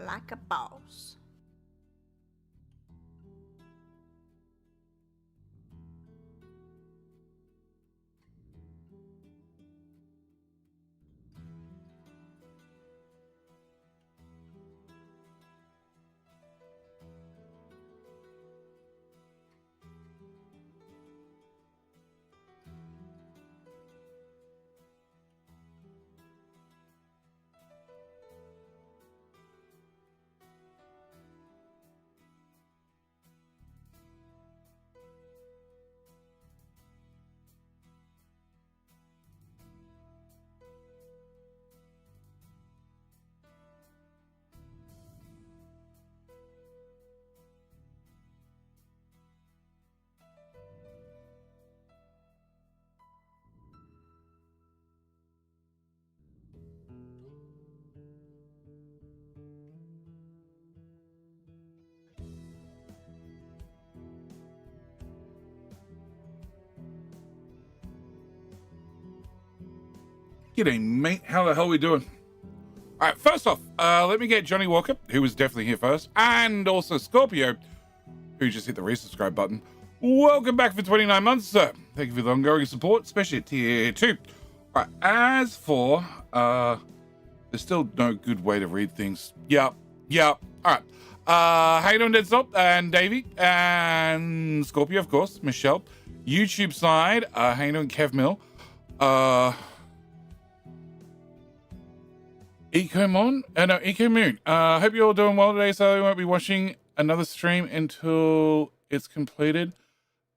like a boss. G'day, mate. How the hell are we doing? All right, first off, let me get Johnny Walker, who was definitely here first, and also Scorpio, who just hit the resubscribe button. Welcome back for 29 months, sir. Thank you for the ongoing support, especially at tier 2. All right, as for, there's still no good way to read things. Yep. All right. How you doing, Dead Stop, and Davey, and Scorpio, of course, Michelle. YouTube side, how you doing, Kev Mill? Ecomon? No, Eco Moon. Hope you're all doing well today, so we won't be watching another stream until it's completed.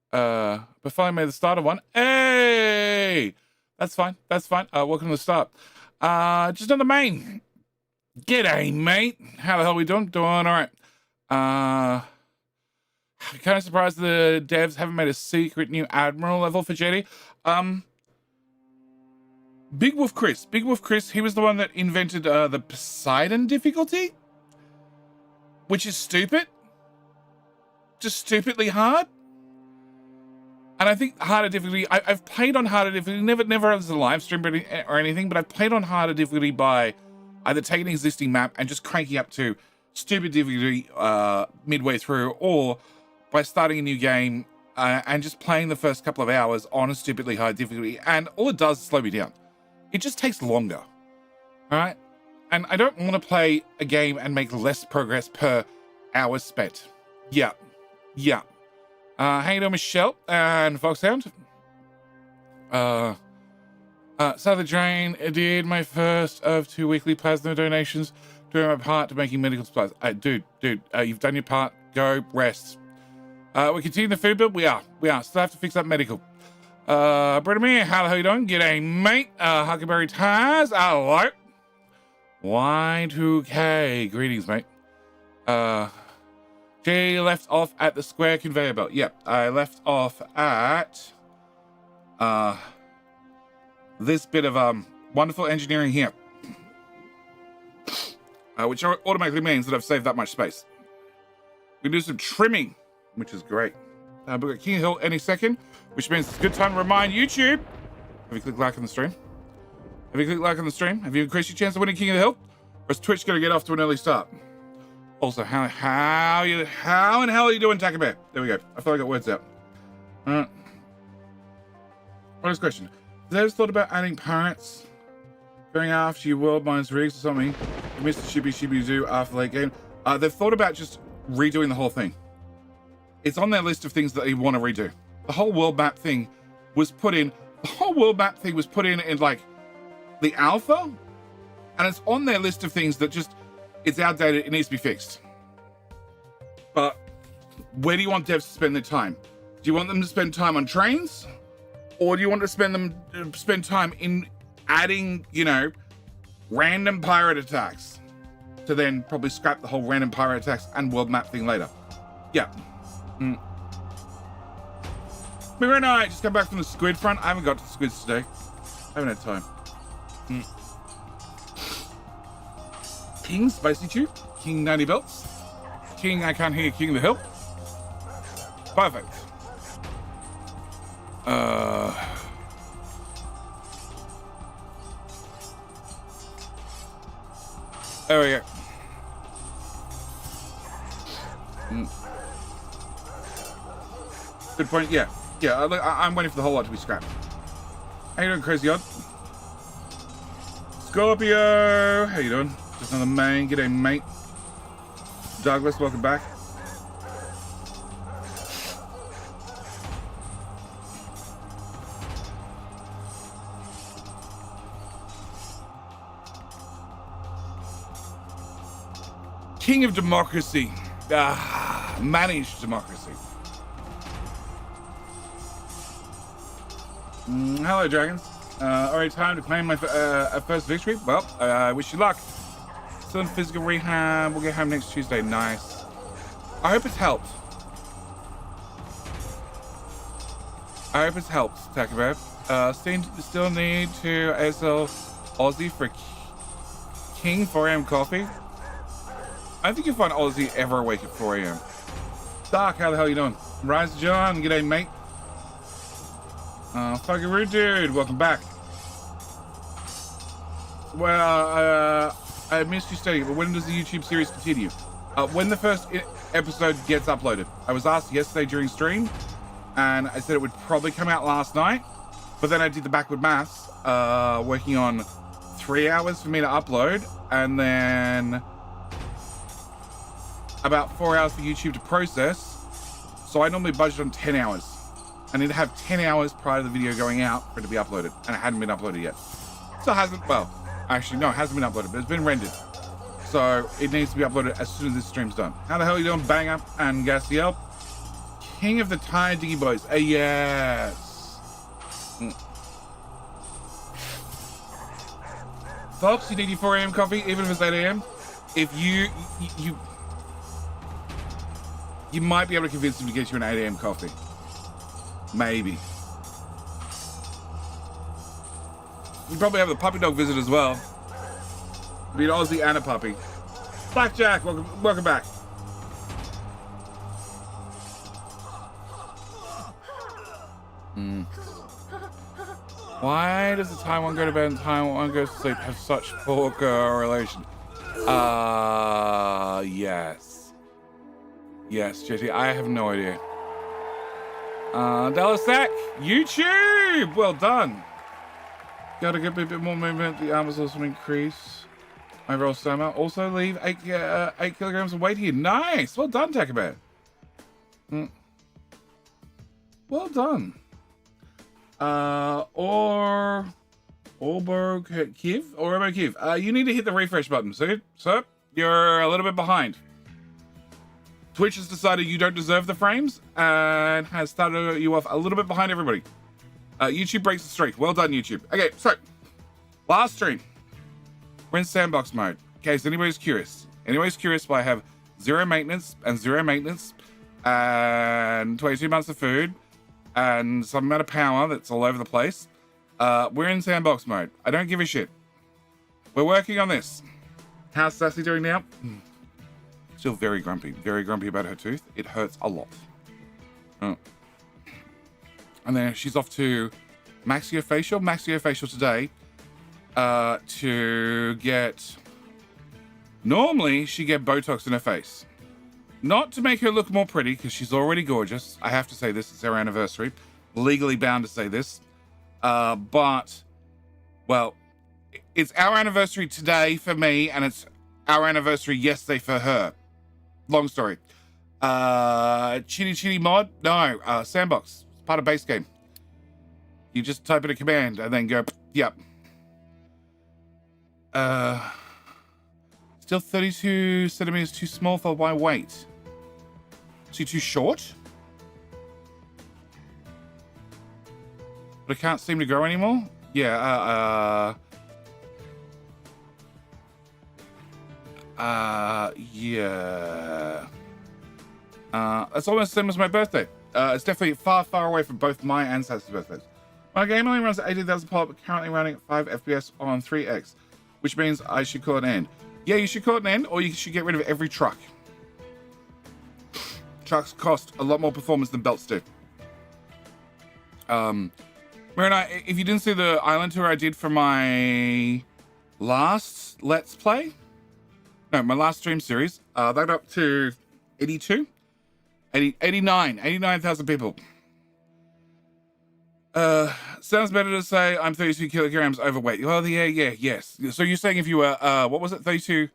But finally made the start of one. Hey! That's fine. Welcome to the start. Just on the main. G'day, mate. How the hell are we doing? Doing all right. Kind of surprised the devs haven't made a secret new Admiral level for JD. Big Wolf Chris, he was the one that invented the Poseidon difficulty, which is stupid. Just stupidly hard. And I think harder difficulty, I've played on harder difficulty, never as a live stream or anything, but I've played on harder difficulty by either taking an existing map and just cranking up to stupid difficulty midway through, or by starting a new game and just playing the first couple of hours on a stupidly hard difficulty, and all it does is slow me down. It just takes longer, all right? And I don't want to play a game and make less progress per hour spent. Yeah. How you doing, Michelle and Foxhound? So the drain did my first of 2 weekly plasma donations, doing my part to making medical supplies. Dude, you've done your part. Go rest. We continue the food build. We are. Still have to fix up medical. Brittamere, how the hell you doing? G'day, mate. Huckleberry Taz, hello. Y2K, greetings, mate. Jay left off at the square conveyor belt. Yep, I left off at this bit of wonderful engineering here, which automatically means that I've saved that much space. We can do some trimming, which is great. We've got King Hill any second, which means it's a good time to remind YouTube. Have you clicked like on the stream? Have you increased your chance of winning King of the Hill? Or is Twitch going to get off to an early start? Also, how in hell are you doing, Taka Bear? There we go. I feel like I got words out. Honest question. Have you ever thought about adding pirates? Going after your world mines rigs or something? You missed the Shibby Zoo after late game. They've thought about just redoing the whole thing. It's on their list of things that they want to redo. The whole world map thing was put in. In like the alpha, and it's on their list of things that just it's outdated. It needs to be fixed. But where do you want devs to spend their time? Do you want them to spend time on trains, or do you want to spend time in adding, random pirate attacks, to then probably scrap the whole random pirate attacks and world map thing later? Yeah. Mirror and I just come back from the squid front. I haven't got to the squids today. I haven't had time. King Spicy Chew. King 90 Belts. King I Can't Hear King of the Hill. Perfect. There we go. Good point. Yeah. Yeah, I'm waiting for the whole lot to be scrapped. How you doing, Crazy Odd? Scorpio! How you doing? Just another main. G'day, mate. Douglas, welcome back. King of democracy. Managed democracy. Hello, dragons. Already time to claim my first victory? Well, I wish you luck. Still in physical rehab. We'll get home next Tuesday. Nice. I hope it's helped. I hope it's helped, Taco. Still need to ASL Aussie for King 4 a.m. coffee. I think you'll find Aussie ever awake at 4 a.m. Doc, how the hell you doing? Rise John, g'day, mate. Fucking rude dude, welcome back. Well, I missed you studying, but when does the YouTube series continue? When the first episode gets uploaded. I was asked yesterday during stream, and I said it would probably come out last night, but then I did the backward maths, working on 3 hours for me to upload, and then about 4 hours for YouTube to process. So I normally budget on 10 hours. I need to have 10 hours prior to the video going out for it to be uploaded, and it hadn't been uploaded yet. So it hasn't, well, actually, no, it hasn't been uploaded, but it's been rendered. So it needs to be uploaded as soon as this stream's done. How the hell are you doing, Bang Up and Gassiel? King of the Tire Diggy Boys. Yes. Folks, you need your 4 a.m. coffee, even if it's 8 a.m. If you might be able to convince him to get you an 8 a.m. coffee. Maybe. You probably have the puppy dog visit as well. Be an Aussie and a puppy. Blackjack, welcome back. Why does the time one go to bed and time one goes to sleep have such poor correlation? Yes. Yes, JT, I have no idea. Delasac, YouTube! Well done. Gotta get a bit more movement. The arm is also increase. Overall stamina. Also leave 8 kilograms of weight here. Nice! Well done, Taco. Well done. Kiv. You need to hit the refresh button, sir. You're a little bit behind. Twitch has decided you don't deserve the frames and has started you off a little bit behind everybody. YouTube breaks the streak. Well done, YouTube. Okay, so last stream, we're in Sandbox mode. In case anybody's curious. Well, I have 0 maintenance and 22 months of food and some amount of power that's all over the place. We're in Sandbox mode. I don't give a shit. We're working on this. How's Sassy doing now? Still very grumpy about her tooth. It hurts a lot. Oh. And then she's off to maxillofacial today to get... Normally, she get Botox in her face. Not to make her look more pretty, because she's already gorgeous. I have to say this, it's our anniversary. Legally bound to say this. But, well, it's our anniversary today for me, and it's our anniversary yesterday for her. Long story. Chitty mod? No, Sandbox. It's part of base game. You just type in a command and then go, yep. Still 32 centimeters too small for my weight. Is he too short? But I can't seem to grow anymore? Yeah, yeah. It's almost the same as my birthday. It's definitely far, far away from both my and Sassy's birthdays. My game only runs at 80,000 pop, but currently running at 5 FPS on 3x, which means I should call it an end. Yeah, you should call it an end, or you should get rid of every truck. Trucks cost a lot more performance than belts do. Marina, if you didn't see the island tour I did for my last Let's Play, no, my last stream series, that got up to 89,000 people. Sounds better to say I'm 32 kilograms overweight. Well, yeah, yes. So you're saying if you were, what was it, 32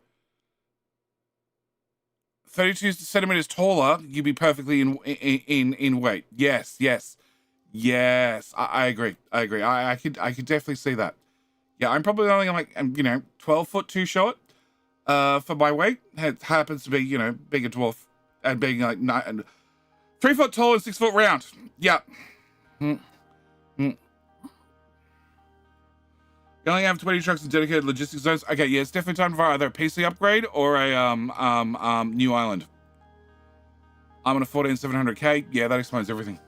centimeters taller, you'd be perfectly in weight. Yes. I agree. I could definitely see that. Yeah, I'm probably only like 12 foot too short for my weight. It happens to be being a dwarf and being like 3 foot tall and 6 foot round. Yeah. Mm. You only have 20 trucks in dedicated logistics zones. Okay, yeah, it's definitely time for either a PC upgrade or a new island. I'm on a 14700K. Yeah, that explains everything.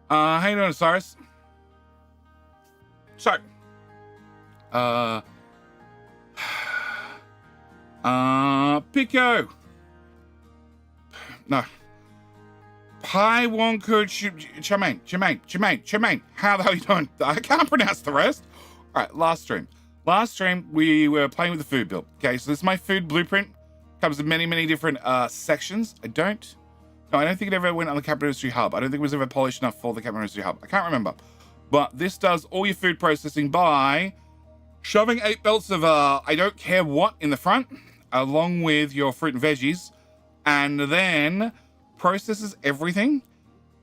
How you doing, Cyrus? So, Pico. No. Pi Wonku Jermaine. How the hell are you doing? I can't pronounce the rest. All right, last stream. We were playing with the food build. Okay, so this is my food blueprint. Comes in many different sections. I don't think it ever went on the Capital Industry Hub. I don't think it was ever polished enough for the Capital Industry Hub. I can't remember. But this does all your food processing by shoving 8 belts of I don't care what in the front, along with your fruit and veggies, and then processes everything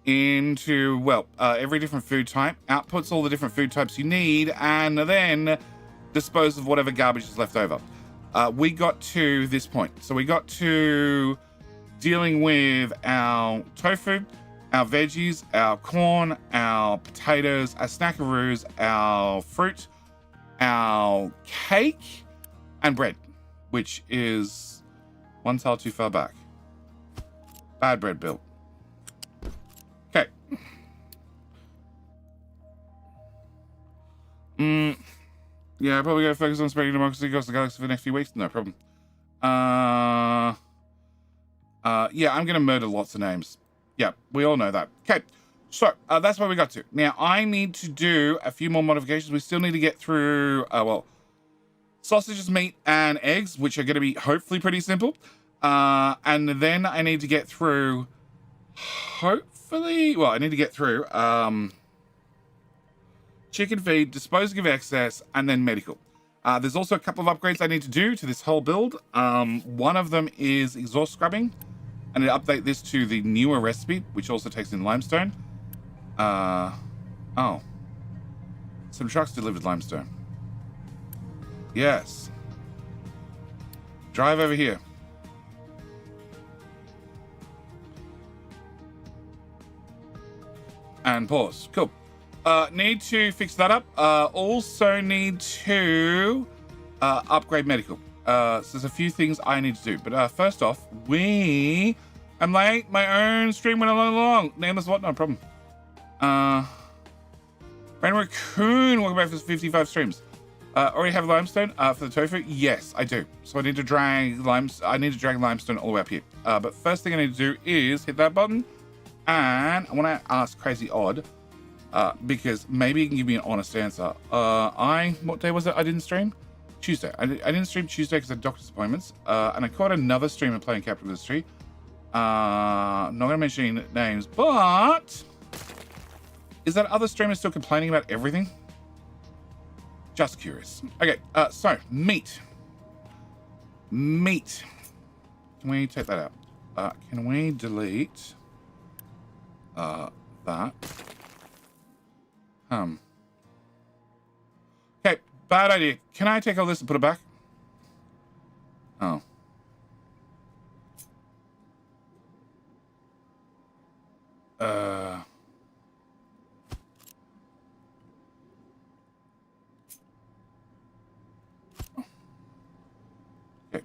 into, every different food type, outputs all the different food types you need, and then dispose of whatever garbage is left over. We got to this point. So we got to dealing with our tofu, our veggies, our corn, our potatoes, our snackaroos, our fruit, our cake, and bread, which is one tile too far back. Bad bread built. Okay. Yeah, I'm probably going to focus on spreading democracy across the galaxy for the next few weeks. No problem. Yeah, I'm going to murder lots of names. Yeah, we all know that. Okay, so that's where we got to. Now, I need to do a few more modifications. We still need to get through, sausages, meat, and eggs, which are going to be hopefully pretty simple. And then I need to get through, I need to get through chicken feed, disposing of excess, and then medical. There's also a couple of upgrades I need to do to this whole build. One of them is exhaust scrubbing. I need to update this to the newer recipe, which also takes in limestone. Some trucks delivered limestone. Yes. Drive over here. And pause. Cool. Need to fix that up. Also need to upgrade medical. So there's a few things I need to do. But first off, I'm late. My own stream went along. Nameless what? No problem. Rain Raccoon, welcome back for 55 streams. Already have limestone for the tofu? Yes, I do. So I need to drag limestone all the way up here. But first thing I need to do is hit that button. And I want to ask Crazy Odd, because maybe he can give me an honest answer. What day was it I didn't stream? Tuesday. I didn't stream Tuesday because I had doctor's appointments. And I caught another streamer playing Capital Industry. I'm not going to mention any names, but is that other streamer still complaining about everything? Just curious. Okay, so meat. Can we take that out? Can we delete that? Okay, bad idea. Can I take all this and put it back? Oh. Okay.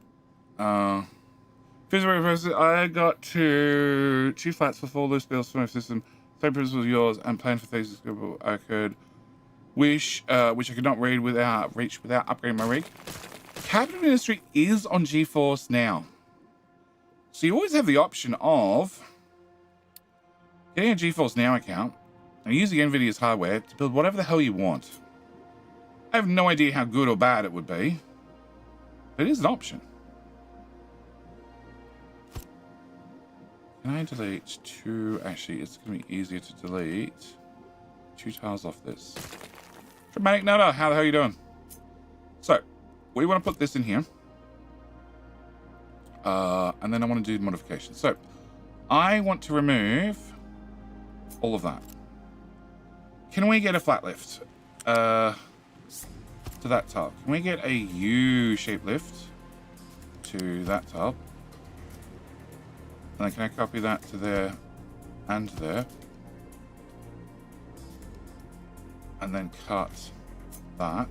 Physical process. I got two flats for 4 loose bills for my system. Same principle as yours, and plan for things I could which I could not reach without upgrading my rig. Capital Industry is on GeForce now, so you always have the option of getting a GeForce Now account and using NVIDIA's hardware to build whatever the hell you want. I have no idea how good or bad it would be, but it is an option. Can I delete two? Actually, it's going to be easier to delete 2 tiles off this. Dramatic Nutter, how the hell are you doing? So, we want to put this in here. And then I want to do modifications. So, I want to remove all of that. Can we get a flat lift? To that tile. Can we get a U-shaped lift to that tile? And then can I copy that to there and there? And then cut that.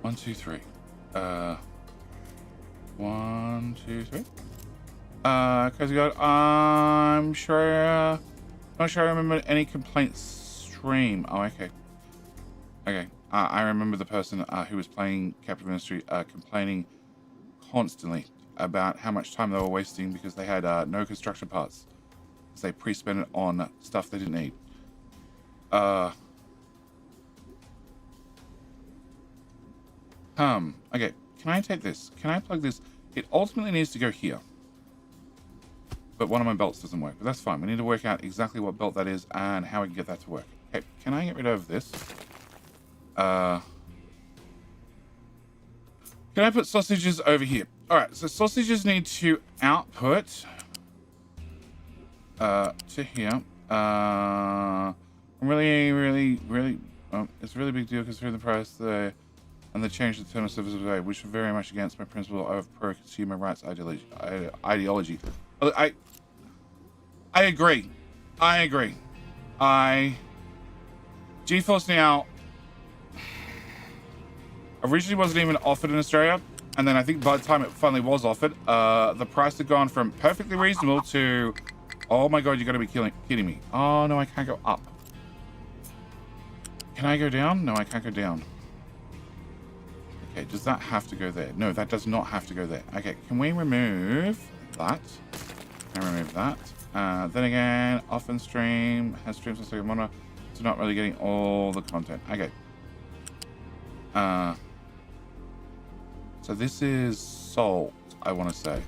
One, two, three. 1, 2, 3. Cause you got. I'm sure. Not sure I remember any complaints stream. Oh, okay. Okay. I remember the person who was playing Captive Ministry complaining constantly about how much time they were wasting because they had no construction parts. Because they pre-spent it on stuff they didn't need. Okay. Can I take this? Can I plug this? It ultimately needs to go here. But one of my belts doesn't work. But that's fine. We need to work out exactly what belt that is and how we can get that to work. Okay. Can I get rid of this? Can I put sausages over here? Alright, so sausages need to output to here. It's a really big deal considering the price there and the change to the term of service today, which are very much against my principle of pro-consumer rights ideology. I agree. GeForce Now originally wasn't even offered in Australia, and then I think by the time it finally was offered, the price had gone from perfectly reasonable to, oh my god, you got to be kidding me. Oh no, I can't go up. Can I go down? No, I can't go down. Okay, does that have to go there? No, that does not have to go there. Okay, can we remove that? Can I remove that? Then again, often stream, has streams on second monitor, so not really getting all the content. Okay. So this is salt, I want to say.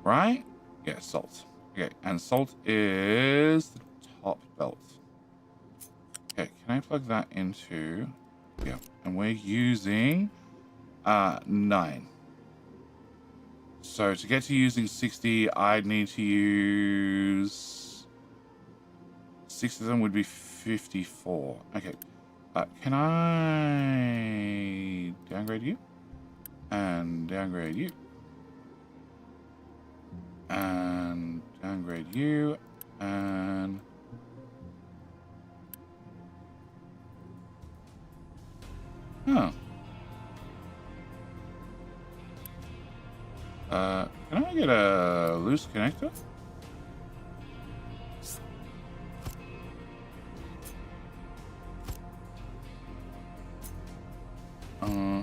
Right? Yeah, salt. Okay, and salt is the top belt. Okay, can I plug that into... Yeah, and we're using 9. So to get to using 60, I'd need to use... 6 of them would be 54. Okay. Can I downgrade you? And downgrade you. And downgrade you. And... Huh. Can I get a loose connector?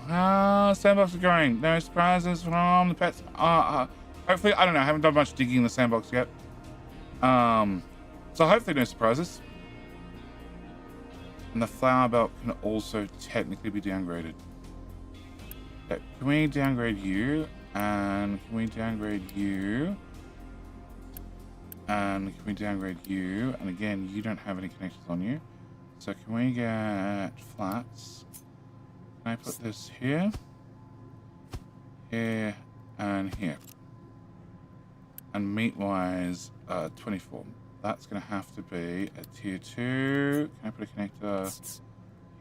How Sandbox is going? No surprises from the pets. Hopefully, I don't know. I haven't done much digging in the Sandbox yet. So hopefully no surprises. And the flower belt can also technically be downgraded. Okay, can we downgrade you? And can we downgrade you? And can we downgrade you? And again, you don't have any connections on you. So can we get flats? Can I put this here? Here and here. And meat-wise, 24. That's going to have to be a tier 2. Can I put a connector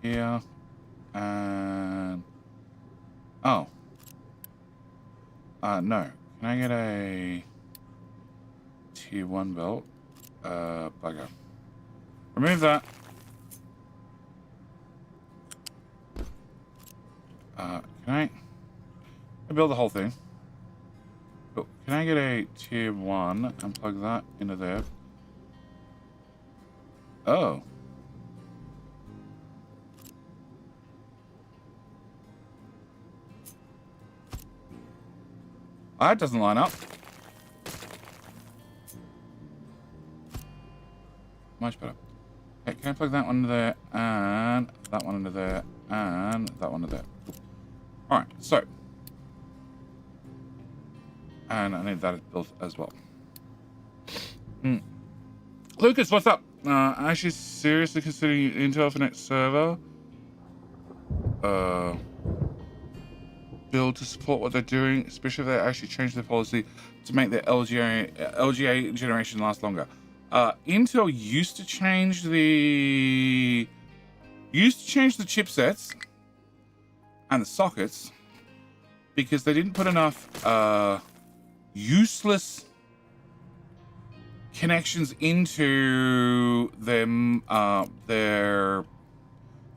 here? And... Oh. No. Can I get a tier 1 belt? Bugger. Remove that. Can I build the whole thing? Cool. Can I get a tier 1 and plug that into there? Oh. That doesn't line up. Much better. Okay, Okay, plug that one into there, and that one into there, and that one into there. Alright, so. And I need that built as well. Lucas, what's up? Actually seriously considering Intel for next server. Build to support what they're doing, especially if they actually change their policy to make their LGA generation last longer. Intel used to change the chipsets and the sockets because they didn't put enough useless connections into them. They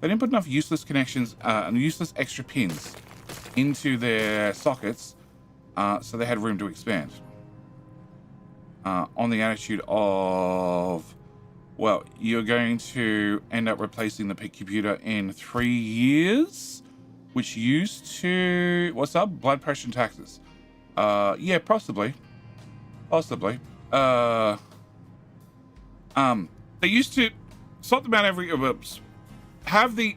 didn't put enough useless connections and useless extra pins into their sockets, so they had room to expand. On the attitude of, well, you're going to end up replacing the computer in 3 years, which used to, what's up? Blood pressure and taxes. Yeah, possibly. They used to sort them out every, have the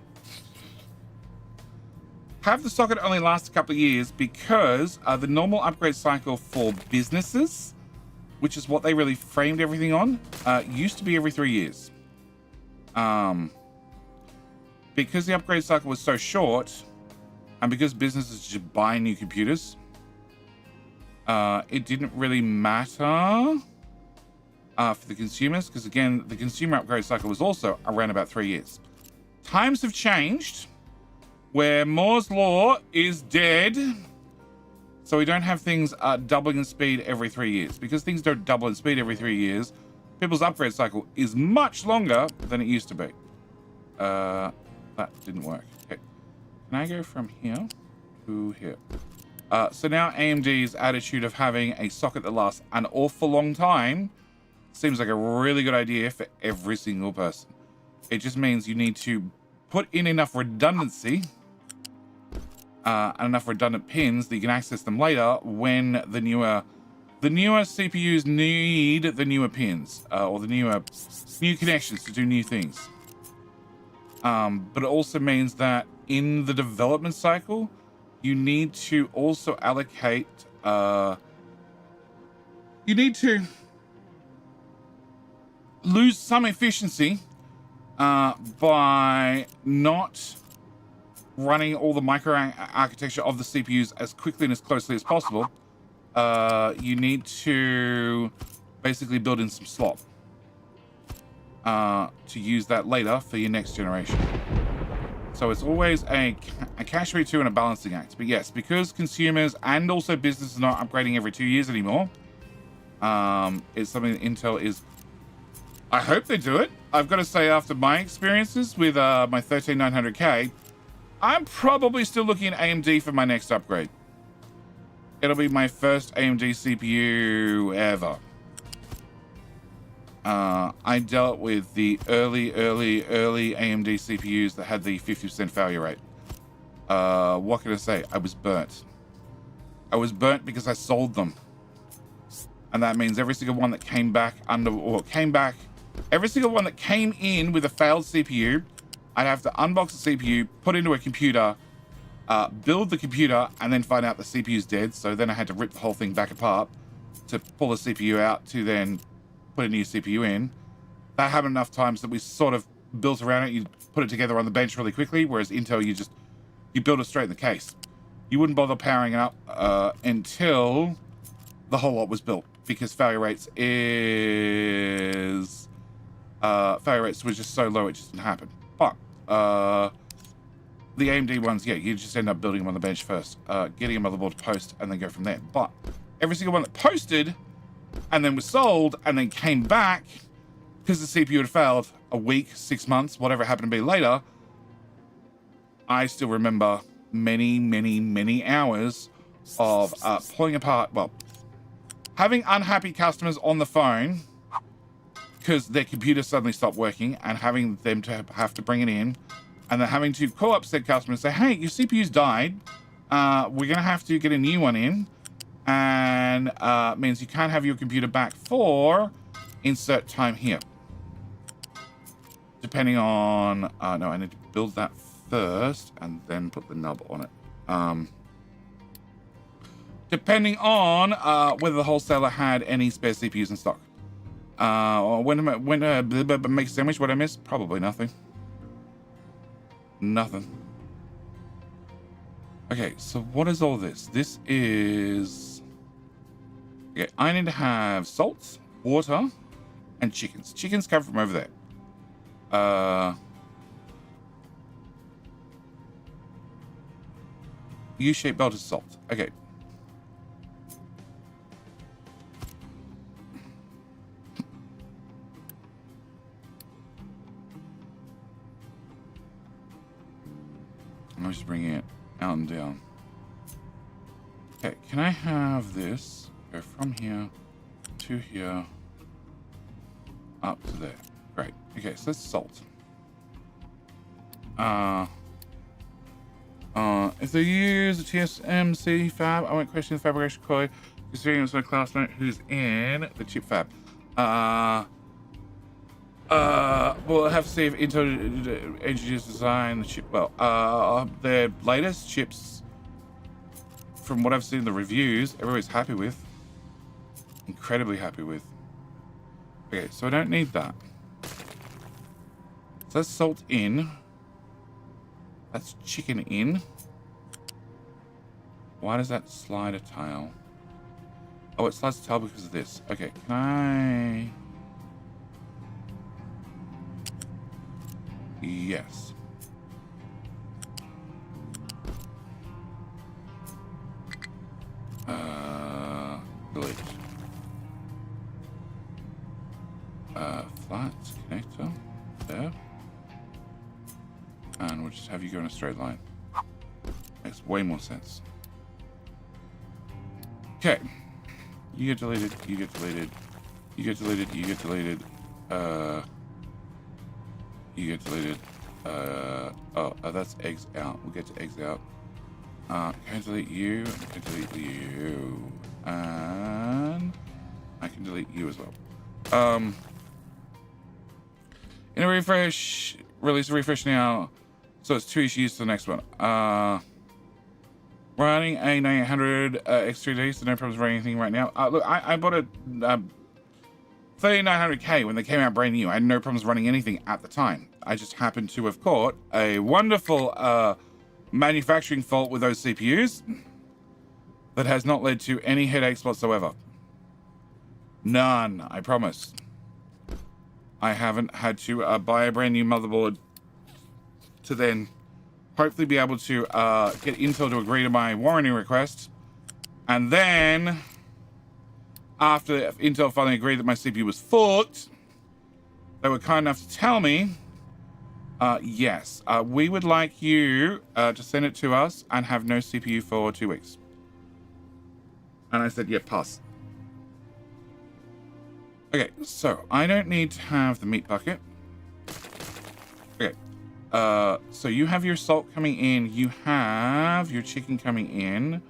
socket only last a couple of years because the normal upgrade cycle for businesses, which is what they really framed everything on, used to be every 3 years. Because the upgrade cycle was so short, and because businesses just buy new computers, it didn't really matter for the consumers, because again, the consumer upgrade cycle was also around about 3 years. Times have changed, where Moore's Law is dead, so we don't have things doubling in speed every 3 years. Because things don't double in speed every 3 years, people's upgrade cycle is much longer than it used to be. That didn't work. Okay. Can I go from here to here? So now AMD's attitude of having a socket that lasts an awful long time seems like a really good idea for every single person. It just means you need to put in enough redundancy and enough redundant pins that you can access them later when the newer CPUs need the newer pins or the new connections to do new things. But it also means that in the development cycle, you need to also allocate. You need to lose some efficiency by not running all the micro architecture of the CPUs as quickly and as closely as possible. You need to basically build in some slop to use that later for your next generation. So it's always a cash between two and a balancing act. But yes, because consumers and also businesses are not upgrading every 2 years anymore, it's something that Intel is. I hope they do it. I've got to say, after my experiences with my 13900K, I'm probably still looking at AMD for my next upgrade. It'll be my first AMD CPU ever. I dealt with the early AMD CPUs that had the 50% failure rate. What can I say? I was burnt. I was burnt because I sold them. And that means every single one that came back every single one that came in with a failed CPU, I'd have to unbox the CPU, put into a computer, build the computer, and then find out the CPU's dead. So then I had to rip the whole thing back apart to pull the CPU out to then put a new CPU in. That happened enough times that we sort of built around it. You put it together on the bench really quickly, whereas Intel, you build it straight in the case. You wouldn't bother powering it up until the whole lot was built, because failure rates were just so low it just didn't happen. But the AMD ones, yeah, you just end up building them on the bench first, getting a motherboard to post, and then go from there. But every single one that posted and then was sold and then came back because the CPU had failed a week, 6 months, whatever it happened to be later, I still remember many hours of pulling apart, well, having unhappy customers on the phone because their computer suddenly stopped working, and having them to have to bring it in, and then having to call up said customer and say, hey, your CPU's died. We're going to have to get a new one in, and means you can't have your computer back for insert time here. depending on... no, I need to build that first and then put the nub on it. Depending on whether the wholesaler had any spare CPUs in stock. Or when make a sandwich, what I miss? Probably nothing. Nothing. Okay, so what is all this? This is... Okay, I need to have salt, water, and chickens. Chickens come from over there. U-shaped belt is salt. Okay. I'm just bringing it out and down. Okay, can I have this go from here to here up to there? Great. Okay, so that's salt. If they use a TSMC fab, I won't question the fabrication quality, considering it's my classmate who's in the chip fab. We'll have to see if Intel engineers design the chip. Well, their latest chips, from what I've seen in the reviews, everybody's happy with. Incredibly happy with. Okay, so I don't need that. So that's salt in. That's chicken in. Why does that slide a tile? Oh, it slides a tile because of this. Okay, can I... Yes. Delete. Flat connector there. And we'll just have you go in a straight line. Makes way more sense. Okay. You get deleted, you get deleted, you get deleted, you get deleted. You get deleted. That's eggs out. We'll get to eggs out. Can I delete you? I can delete you. And I can delete you as well. In a refresh, release a refresh now. So it's 2 issues to the next one. Running a 900 X3D, so no problems running anything right now. Look, I bought a 3900K when they came out brand new. I had no problems running anything at the time. I just happened to have caught a wonderful manufacturing fault with those CPUs that has not led to any headaches whatsoever. None, I promise. I haven't had to buy a brand new motherboard to then hopefully be able to get Intel to agree to my warranty request. And then, after Intel finally agreed that my CPU was fucked, they were kind enough to tell me, yes, we would like you to send it to us and have no CPU for 2 weeks. And I said, yeah, pass. Okay, so I don't need to have the meat bucket. Okay, so you have your salt coming in, you have your chicken coming in,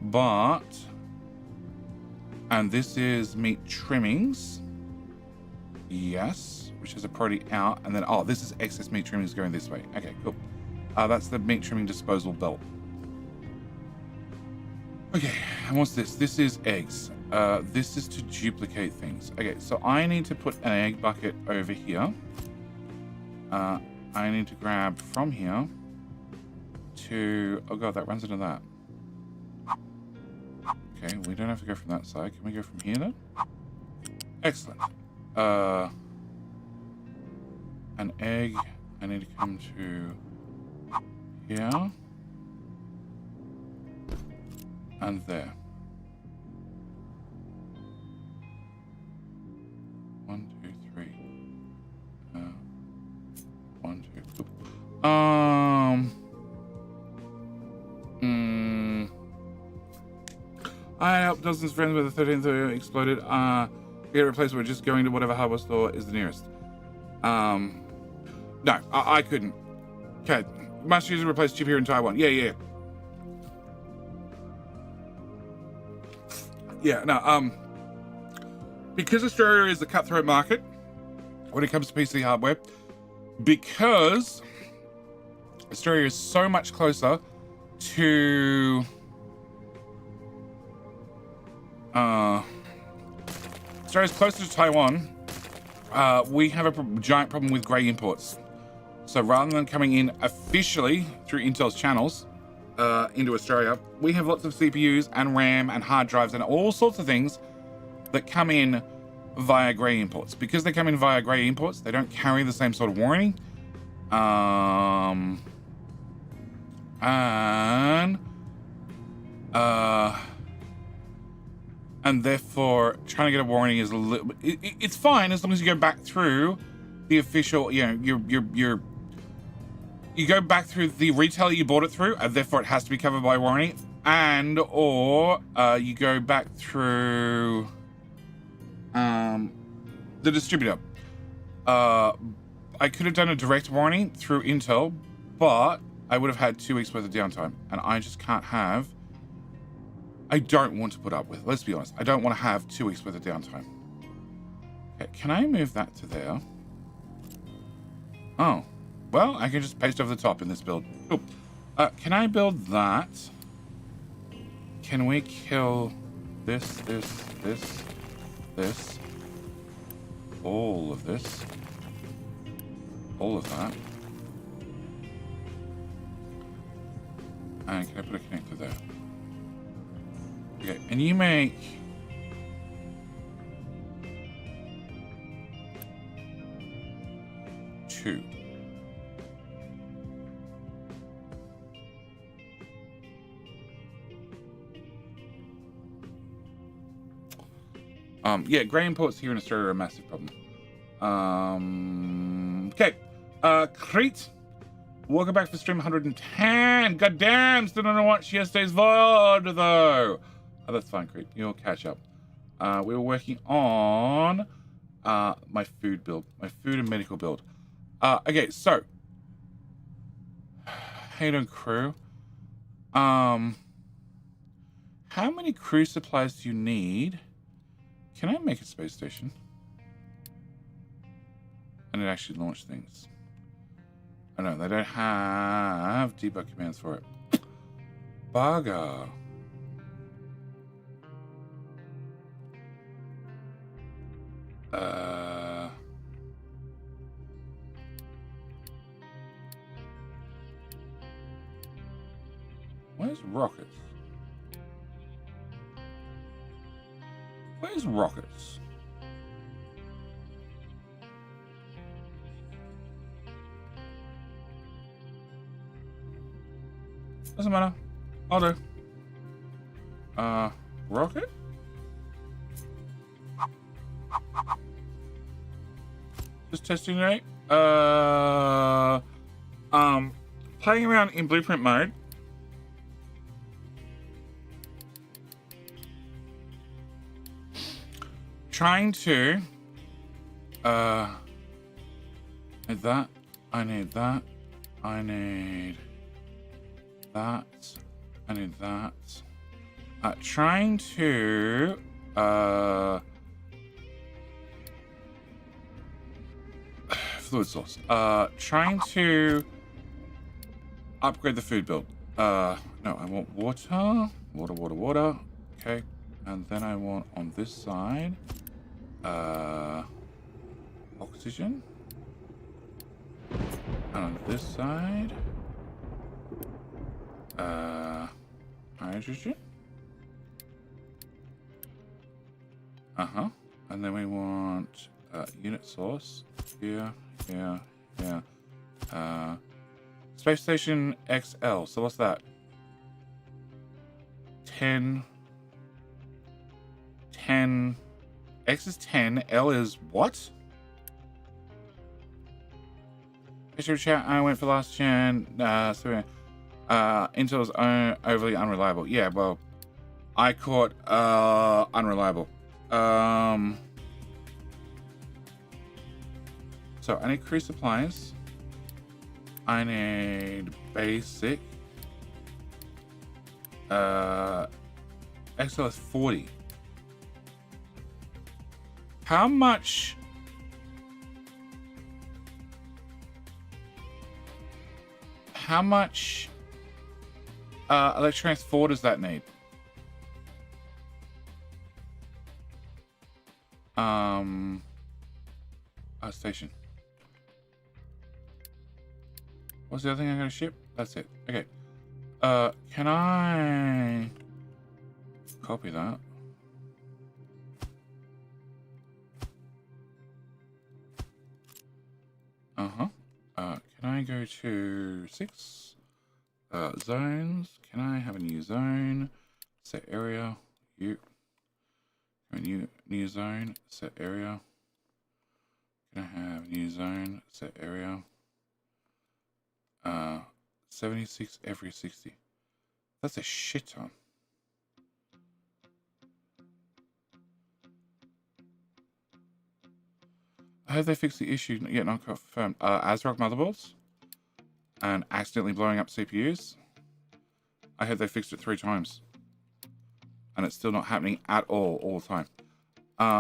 but... And this is meat trimmings. Yes, which is a priority out. And then, oh, this is excess meat trimmings going this way. Okay, cool. That's the meat trimming disposal belt. Okay, and what's this? This is eggs. This is to duplicate things. Okay, so I need to put an egg bucket over here. I need to grab from here to... Oh god, that runs into that. Okay, we don't have to go from that side. Can we go from here then? Excellent. An egg. I need to come to here. And there. 1, 2, 3. 1, 2. I helped dozens of friends with the 13th who exploded. Get a replacement, just going to whatever hardware store is the nearest. No, I couldn't. Okay, must use a replace chip here in Taiwan. Yeah. Yeah, no, because Australia is a cutthroat market when it comes to PC hardware, because Australia is so much closer to Australia's closer to Taiwan, we have a giant problem with grey imports. So rather than coming in officially through Intel's channels into Australia, we have lots of CPUs and RAM and hard drives and all sorts of things that come in via grey imports. Because they come in via grey imports, they don't carry the same sort of warranty. And therefore trying to get a warranty is a little it's fine as long as you go back through the official, you know, you go back through the retailer you bought it through, and therefore it has to be covered by warranty, and or you go back through the distributor. I could have done a direct warranty through Intel, but I would have had 2 weeks worth of downtime, and I just can't have. I don't want to put up with. Let's be honest. I don't want to have 2 weeks worth of downtime. Okay, can I move that to there? Oh, well, I can just paste over the top in this build. Cool. Can I build that? Can we kill this, all of this, all of that? And can I put a connector there? Okay, and you make two. Yeah, grey imports here in Australia are a massive problem. Okay. Crete. Welcome back for stream 110. God damn, still don't watch yesterday's VOD though. Oh, that's fine, Crete. You'll catch up. We were working on my food build, my food and medical build. Okay, so how you doing, crew? How many crew supplies do you need? Can I make a space station? And it actually launch things. Oh no, they don't have debug commands for it. Bugger. Where's rockets? Where's rockets? Doesn't matter. I'll do. Rocket? Just testing right. Playing around in blueprint mode. Trying to need that. I need that. I need that. I need that. Trying to fluid source. Trying to upgrade the food build. No, I want water. Water. Okay. And then I want on this side oxygen. And on this side hydrogen. And then we want unit source here. Space Station XL. So what's that? 10. X is 10. L is what? Picture chat. I went for last gen. Intel's overly unreliable. Yeah, well, I caught unreliable. So I need crew supplies. I need basic. XL is 40. How much how much electronics 4 does that need? Station. What's the other thing I'm gonna ship? That's it. Okay. Can I copy that? Can I go to 6 zones? Can I have a new zone? Set area. You. New zone. Set area. Can I have new zone? Set area. 76 every 60. That's a shit ton. I hope they fixed the issue yet not confirmed. ASRock motherboards and accidentally blowing up CPUs. I hope they fixed it 3 times. And it's still not happening at all the time.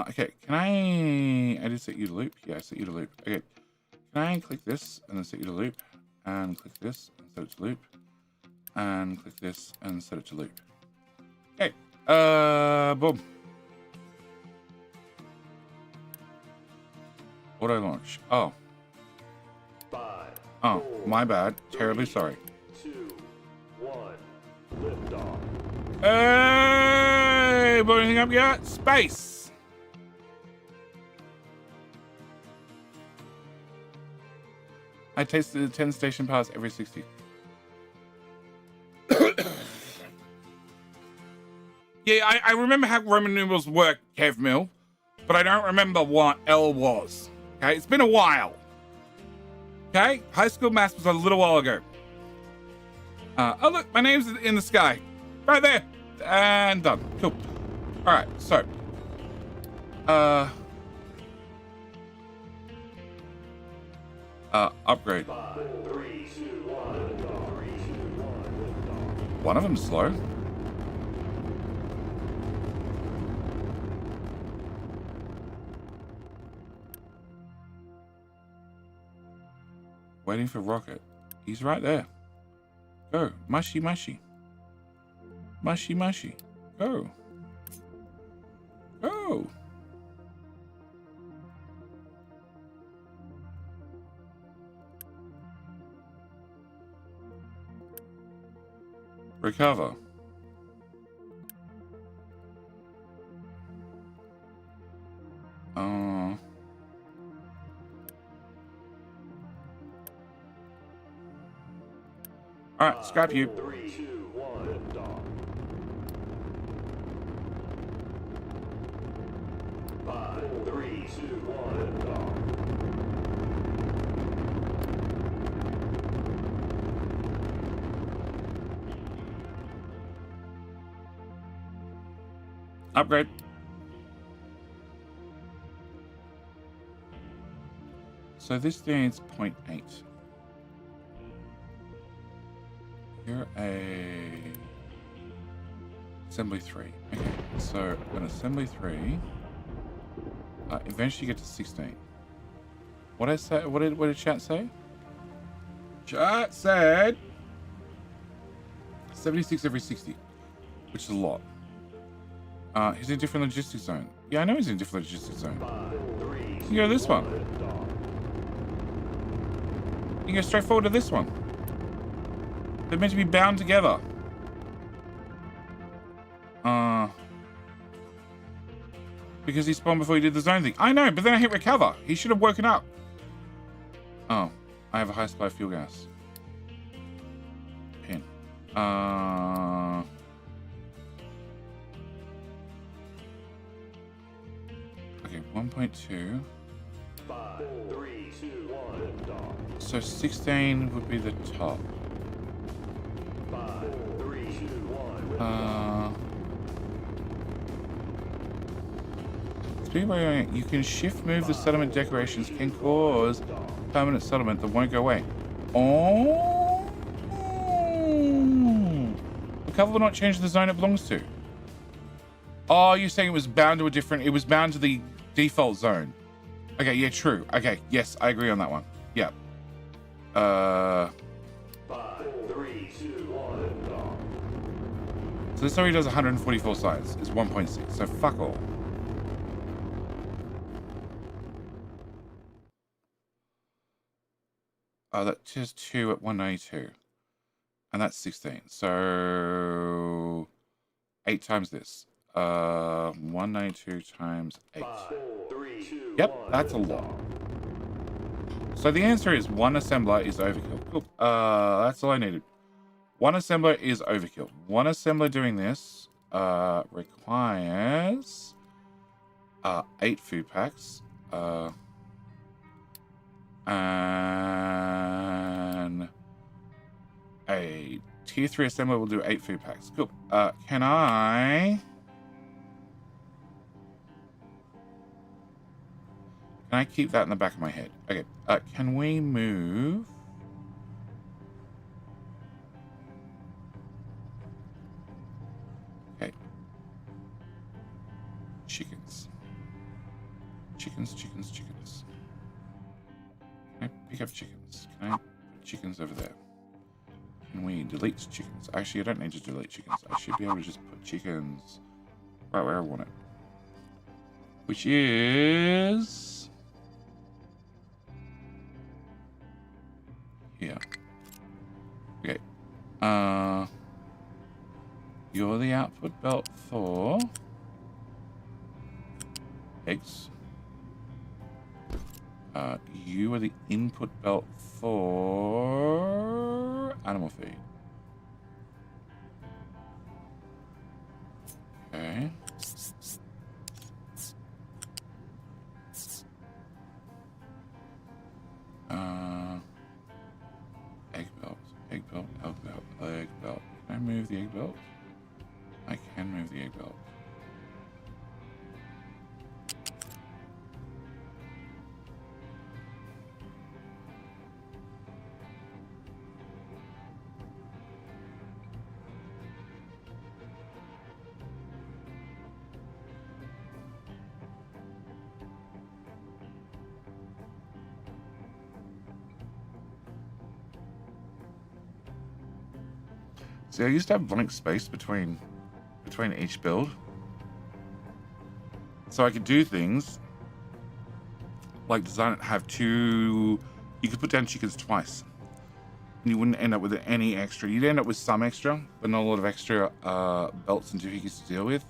Okay, can I did set you to loop? Yeah, I set you to loop. Okay, can I click this and then set you to loop? And click this and set it to loop. And click this and set it to loop. Okay, boom. Auto launch. Oh. 5, Oh, 4, my bad. 3, Terribly sorry. 2, 1, lift off. Hey, blow anything up yet? Space. I tasted the 10 station pass every 60. Yeah, I remember how Roman numerals work, Kev Mill, but I don't remember what L was. Okay, it's been a while. Okay, high school maths was a little while ago. Oh look, my name's in the sky. Right there. And done. Cool. Alright, so. Upgrade. 5, 3, 2, 1, lift off. 3, 2, 1, lift off. One of them's slow. Waiting for rocket. He's right there. Go. Mushy, mushy. Mushy, mushy. Go. Go. Recover. Alright, scrap you. 3, 2, 1, lift off. 5, 3, 2, 1, lift off. Upgrade. So this needs 0.8. You're a assembly 3. Okay, so an assembly 3. Eventually get to 16. What did I say? What did chat say? Chat said 76 every 60, which is a lot. He's in a different logistics zone. Yeah, I know he's in a different logistics zone. 5, 3, 2, You can go to this one. lift off. You can go straight forward to this one. They're meant to be bound together. Because he spawned before he did the zone thing. I know, but then I hit recover. He should have woken up. Oh, I have a high supply of fuel gas. Pin. Okay, 1.2. 5, 3, 2, 1, lift off. So 16 would be the top. 5, 3, 2, 1, lift off. Speaking of, you can shift move the settlement decorations can cause permanent settlement that won't go away. Oh, recover will not change the zone it belongs to. Oh, you're saying it was bound to a different, it was bound to the default zone. Okay, yeah, true. Okay, yes, I agree on that one. Yeah. 5, So this already does 144 sites. It's 1.6. So fuck all. Oh, that is 2 at 192. And that's 16. So 8 times this. 192 times 8. 5, 4, 3, Yep, 1, that's a lot. So the answer is 1 assembler is overkill. Cool. That's all I needed. 1 assembler is overkill. 1 assembler doing this requires 8 food packs. And a tier 3 assembler will do 8 food packs. Cool. Can I keep that in the back of my head? Okay. Can we move? Okay. Chickens. Chickens. Can I pick up chickens? Can I put chickens over there? Can we delete chickens? Actually, I don't need to delete chickens. I should be able to just put chickens right where I want it. Which is here. Okay. You're the output belt for eggs. You are the input belt for animal feed. Okay. Egg belt, egg belt, egg belt, egg belt. Can I move the egg belt? I can move the egg belt. See, I used to have blank space between each build, so I could do things like design it, have 2. You could put down chickens twice, and you wouldn't end up with any extra. You'd end up with some extra, but not a lot of extra belts and doohickeys to deal with.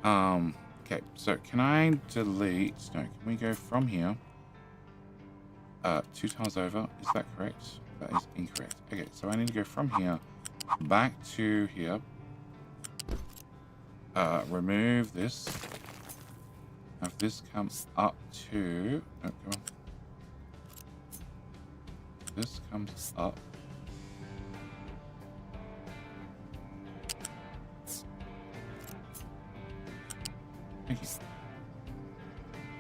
Okay, so can I delete? No, can we go from here? 2 tiles over. Is that correct? That is incorrect. Okay, so I need to go from here back to here. Remove this. Have this come up to... Oh, come on. This comes up. Thank you.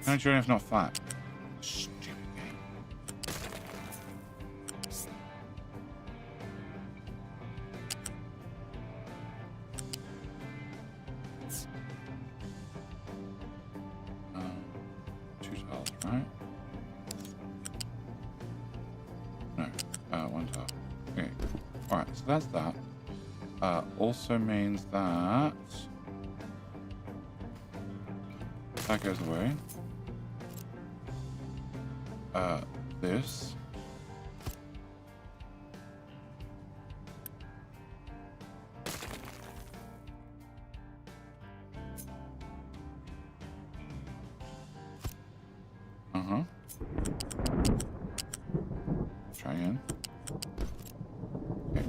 Can I join if not flat? Stupid game. Right? No, 1 tile. Okay. Alright, so that's that. Also means that that goes away. This. Try again. Okay.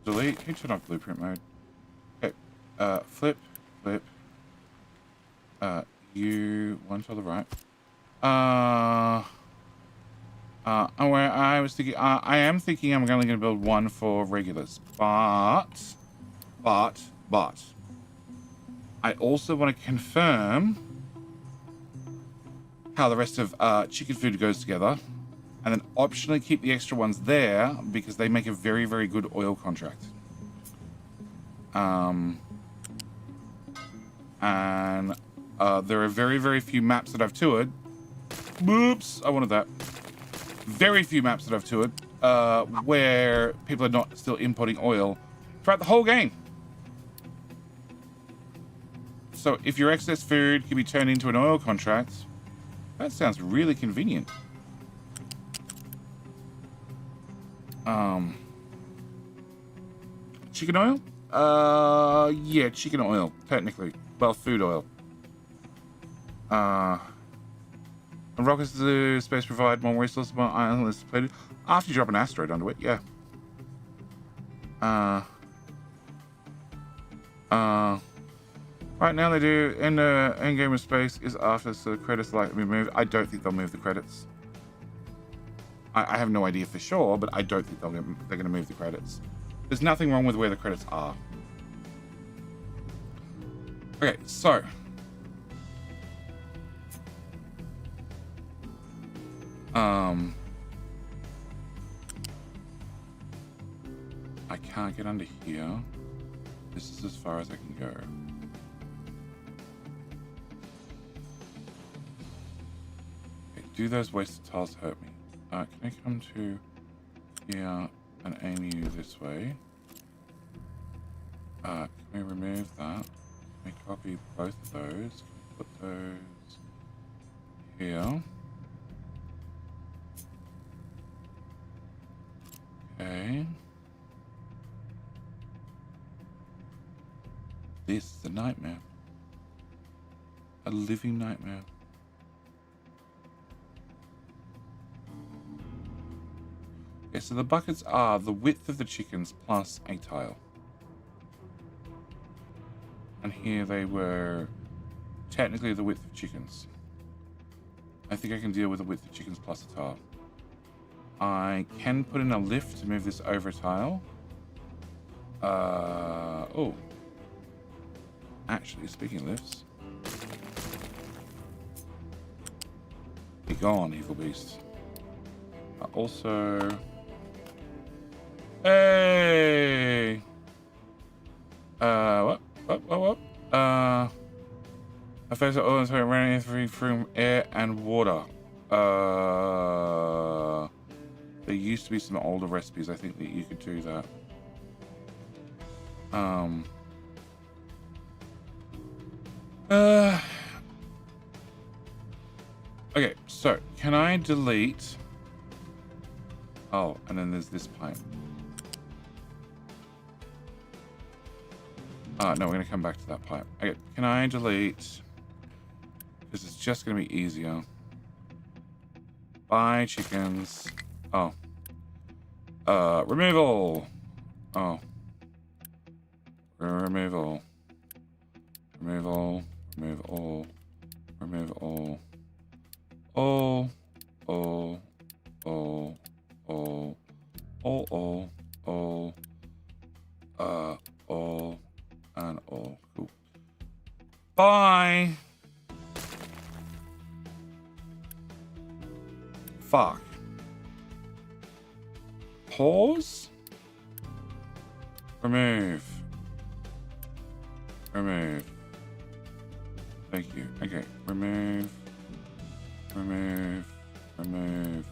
Delete. Can you turn off blueprint mode? Okay. Flip. You 1 to the right. Where I was thinking, I am thinking I'm only going to build 1 for regulars, but I also want to confirm how the rest of chicken food goes together, and then optionally keep the extra ones there because they make a very, very good oil contract. And there are very, very few maps that I've toured. Whoops, I wanted that. Very few maps that I've toured where people are not still importing oil throughout the whole game. So if your excess food can be turned into an oil contract, that sounds really convenient. Chicken oil? Yeah, chicken oil, technically. Well, food oil. And rockets to space provide more resources, more iron is depleted. After you drop an asteroid onto it, yeah. Right now they do in the end game of space is after, so the credits like to be moved. I don't think they'll move the credits. I have no idea for sure, but I don't think they're going to move the credits. There's nothing wrong with where the credits are. Okay, so I can't get under here. This is as far as I can go. Okay, do those wasted tiles hurt me? Can I come to here and aim you this way? Can we remove that? Can we copy both of those? Can we put those here? Okay. This is a nightmare. A living nightmare. Okay, so the buckets are the width of the chickens plus a tile. And here they were technically the width of chickens. I think I can deal with the width of chickens plus a tile. I can put in a lift to move this over a tile. Oh. Actually, speaking of lifts. Be gone, evil beast. Also... Hey! What? I face all and so running through air and water. There used to be some older recipes, I think, that you could do that. Okay, so can I delete? Oh, and then there's this pipe. No, we're gonna come back to that pipe. Okay, can I delete? Because it's just gonna be easier. Buy chickens. Oh. Removal. Oh. Removal. Removal. Remove all. Remove all. All. All. All. All. All. All. All. All. And all. Cool. Bye. Fuck. Pause. Remove. Remove. Thank you. Okay. Remove. Remove. Remove.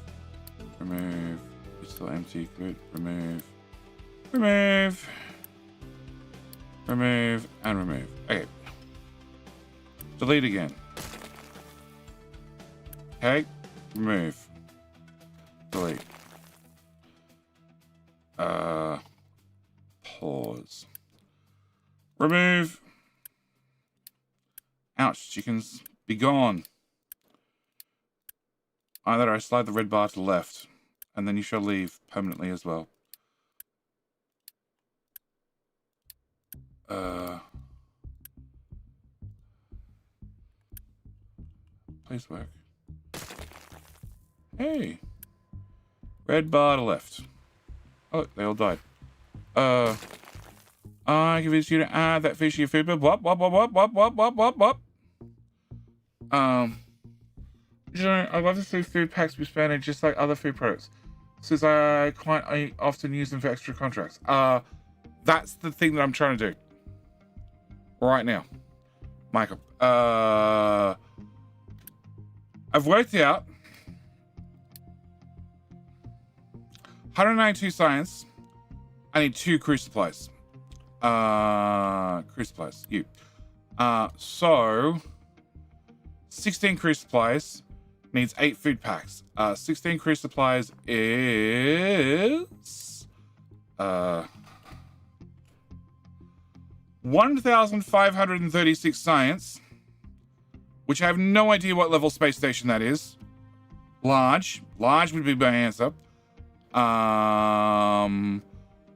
Remove. It's still empty. Good. Remove. Remove. Remove. And remove. Okay. Delete again. Okay. Remove. Delete. Pause. Remove. Ouch, chickens. Be gone. Either I slide the red bar to the left, and then you shall leave permanently as well. Please work. Hey. Red bar to left. Oh, they all died. I convinced you to add that fish to your food bill. Wop. You know, I love to see food packs be expanded just like other food products, since I often use them for extra contracts. That's the thing that I'm trying to do right now, Michael. I've worked out 192 science. I need 2 crew supplies. Crew supplies. You. So 16 crew supplies needs 8 food packs. 16 crew supplies is 1,536 science, which I have no idea what level space station that is. Large would be my answer.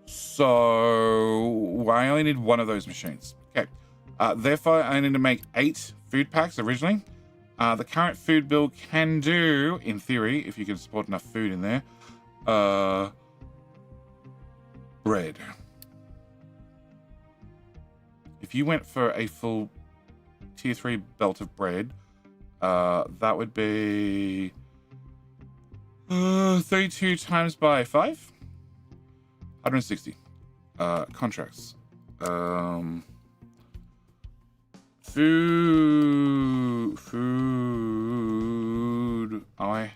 So I only need 1 of those machines. Okay. Therefore, I need to make 8 food packs originally. The current food bill can do, in theory, if you can support enough food in there, bread. If you went for a full tier 3 belt of bread, that would be 32 times by 5. 160. Contracts. Food. I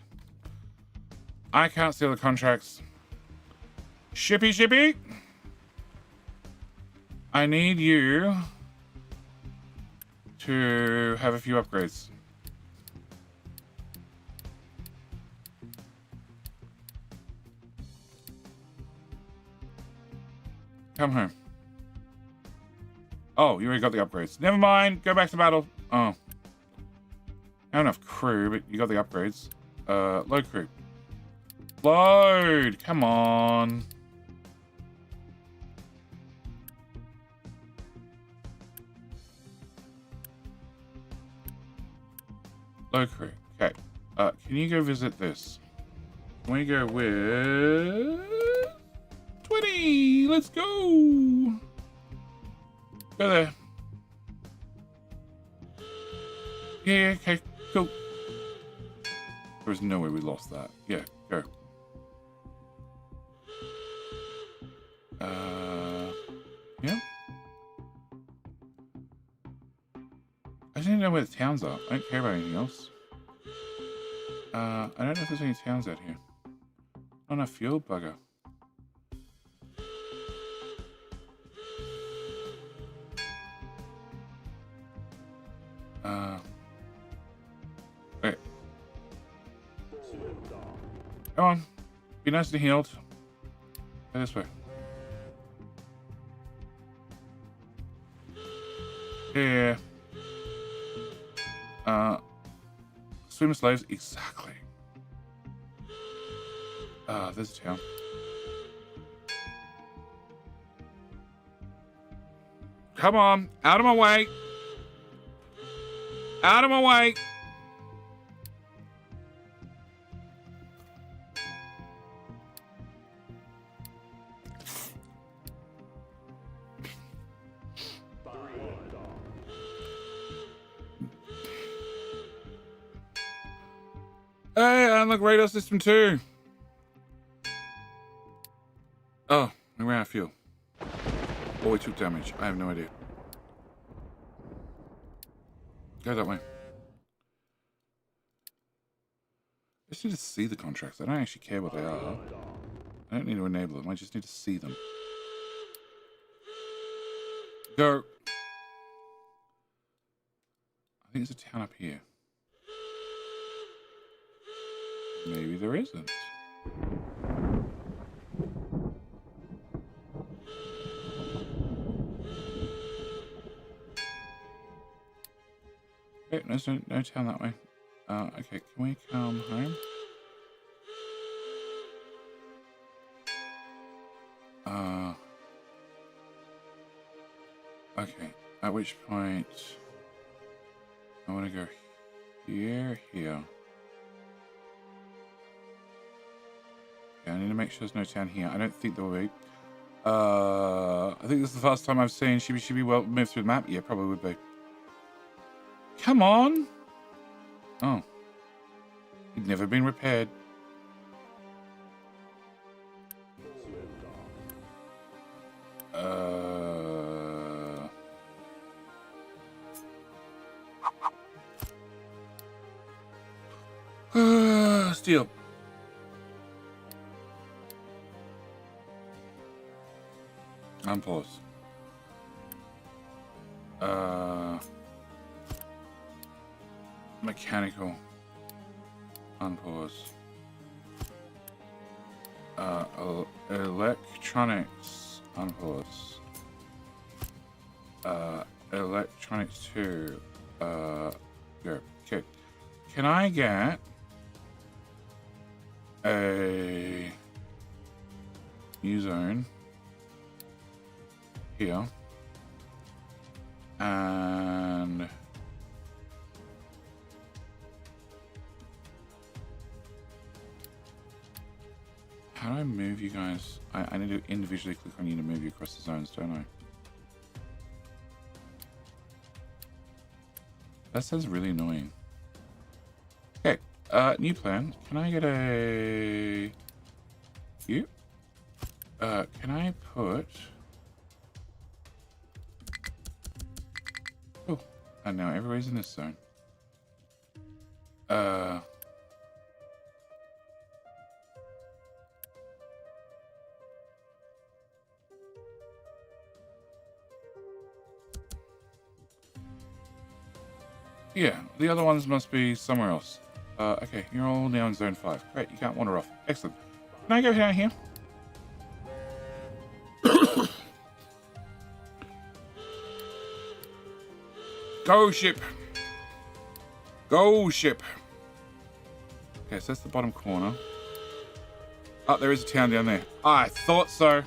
can't see all the contracts. Shippy. I need you to have a few upgrades. Come home. Oh, you already got the upgrades. Never mind. Go back to battle. Oh. Not enough crew, but you got the upgrades. Load crew. Load. Come on. Load crew. Okay. Can you go visit this? Can we go with 20? Let's go. Go there. Yeah, okay, cool. There's no way we lost that. Yeah, go. Yeah. I just need to know where the towns are. I don't care about anything else. I don't know if there's any towns out here. Not enough fuel, bugger. Wait. Come on. Be nice and healed. Go this way. Yeah. Swim slaves, exactly. There's a town. Come on, out of my way. Out of my way. Hey, unlock radar system 2. Oh, we ran out of fuel. Or we took damage. I have no idea. Go that way. I just need to see the contracts. I don't actually care what they are. I don't need to enable them. I just need to see them. Go. I think there's a town up here. Maybe there isn't. Okay, there's no town that way. Okay, can we come home? Okay, at which point I want to go here. Okay, I need to make sure there's no town here. I don't think there will be. I think this is the first time I've seen Shibi well move through the map. Yeah, probably would be. Come on! Oh. He'd never been repaired. Steel. Unpause. Mechanical. Unpause. Electronics. Unpause. Electronics 2. Go. Okay. Can I get a new zone here? And how do I move you guys? I need to individually click on you to move you across the zones, don't I? That sounds really annoying. Okay, new plan. Can I get a... You? Can I put... Oh, and now everybody's in this zone. Yeah, the other ones must be somewhere else. Okay, you're all now in zone 5. Great, you can't wander off. Excellent. Can I go down here? Go ship! Go ship! Okay, so that's the bottom corner. Oh, there is a town down there. I thought so.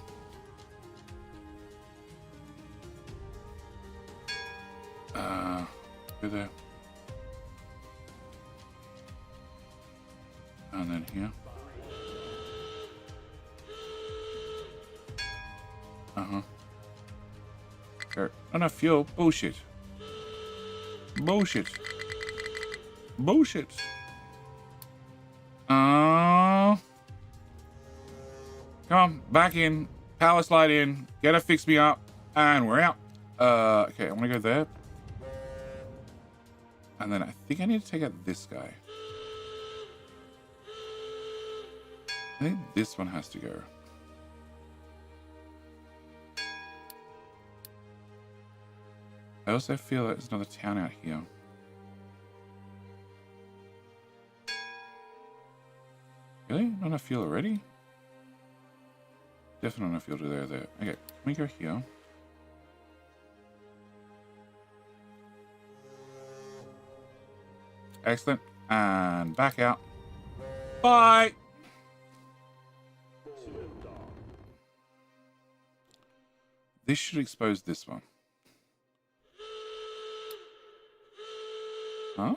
Go there. And then here. There. Enough fuel. Bullshit. Bullshit. Bullshit. Come on, back in. Power slide in. Get her fix me up. And we're out. Okay, I want to go there. And then I think I need to take out this guy. I think this one has to go. I also feel like there's another town out here. Really? Not enough fuel already? Definitely not enough fuel to there. Okay, can we go here? Excellent. And back out. Bye! This should expose this one. Huh?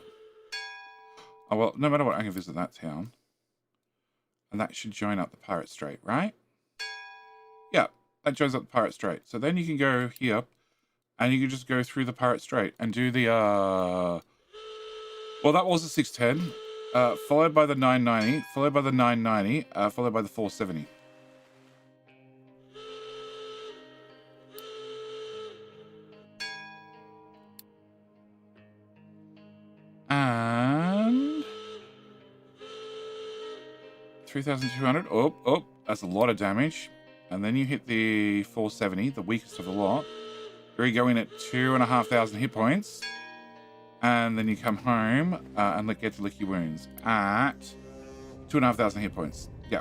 Oh, well, no matter what, I can visit that town. And that should join up the Pirate Strait, right? Yeah, that joins up the Pirate Strait. So then you can go here, and you can just go through the Pirate Strait and do the, well, that was the 610, followed by the 990, followed by the 990, followed by the 470. And 3,200. Oh, that's a lot of damage. And then you hit the 470, the weakest of the lot. Where you go in at 2,500 hit points. And then you come home and get to lick your wounds at 2,500 hit points. Yeah.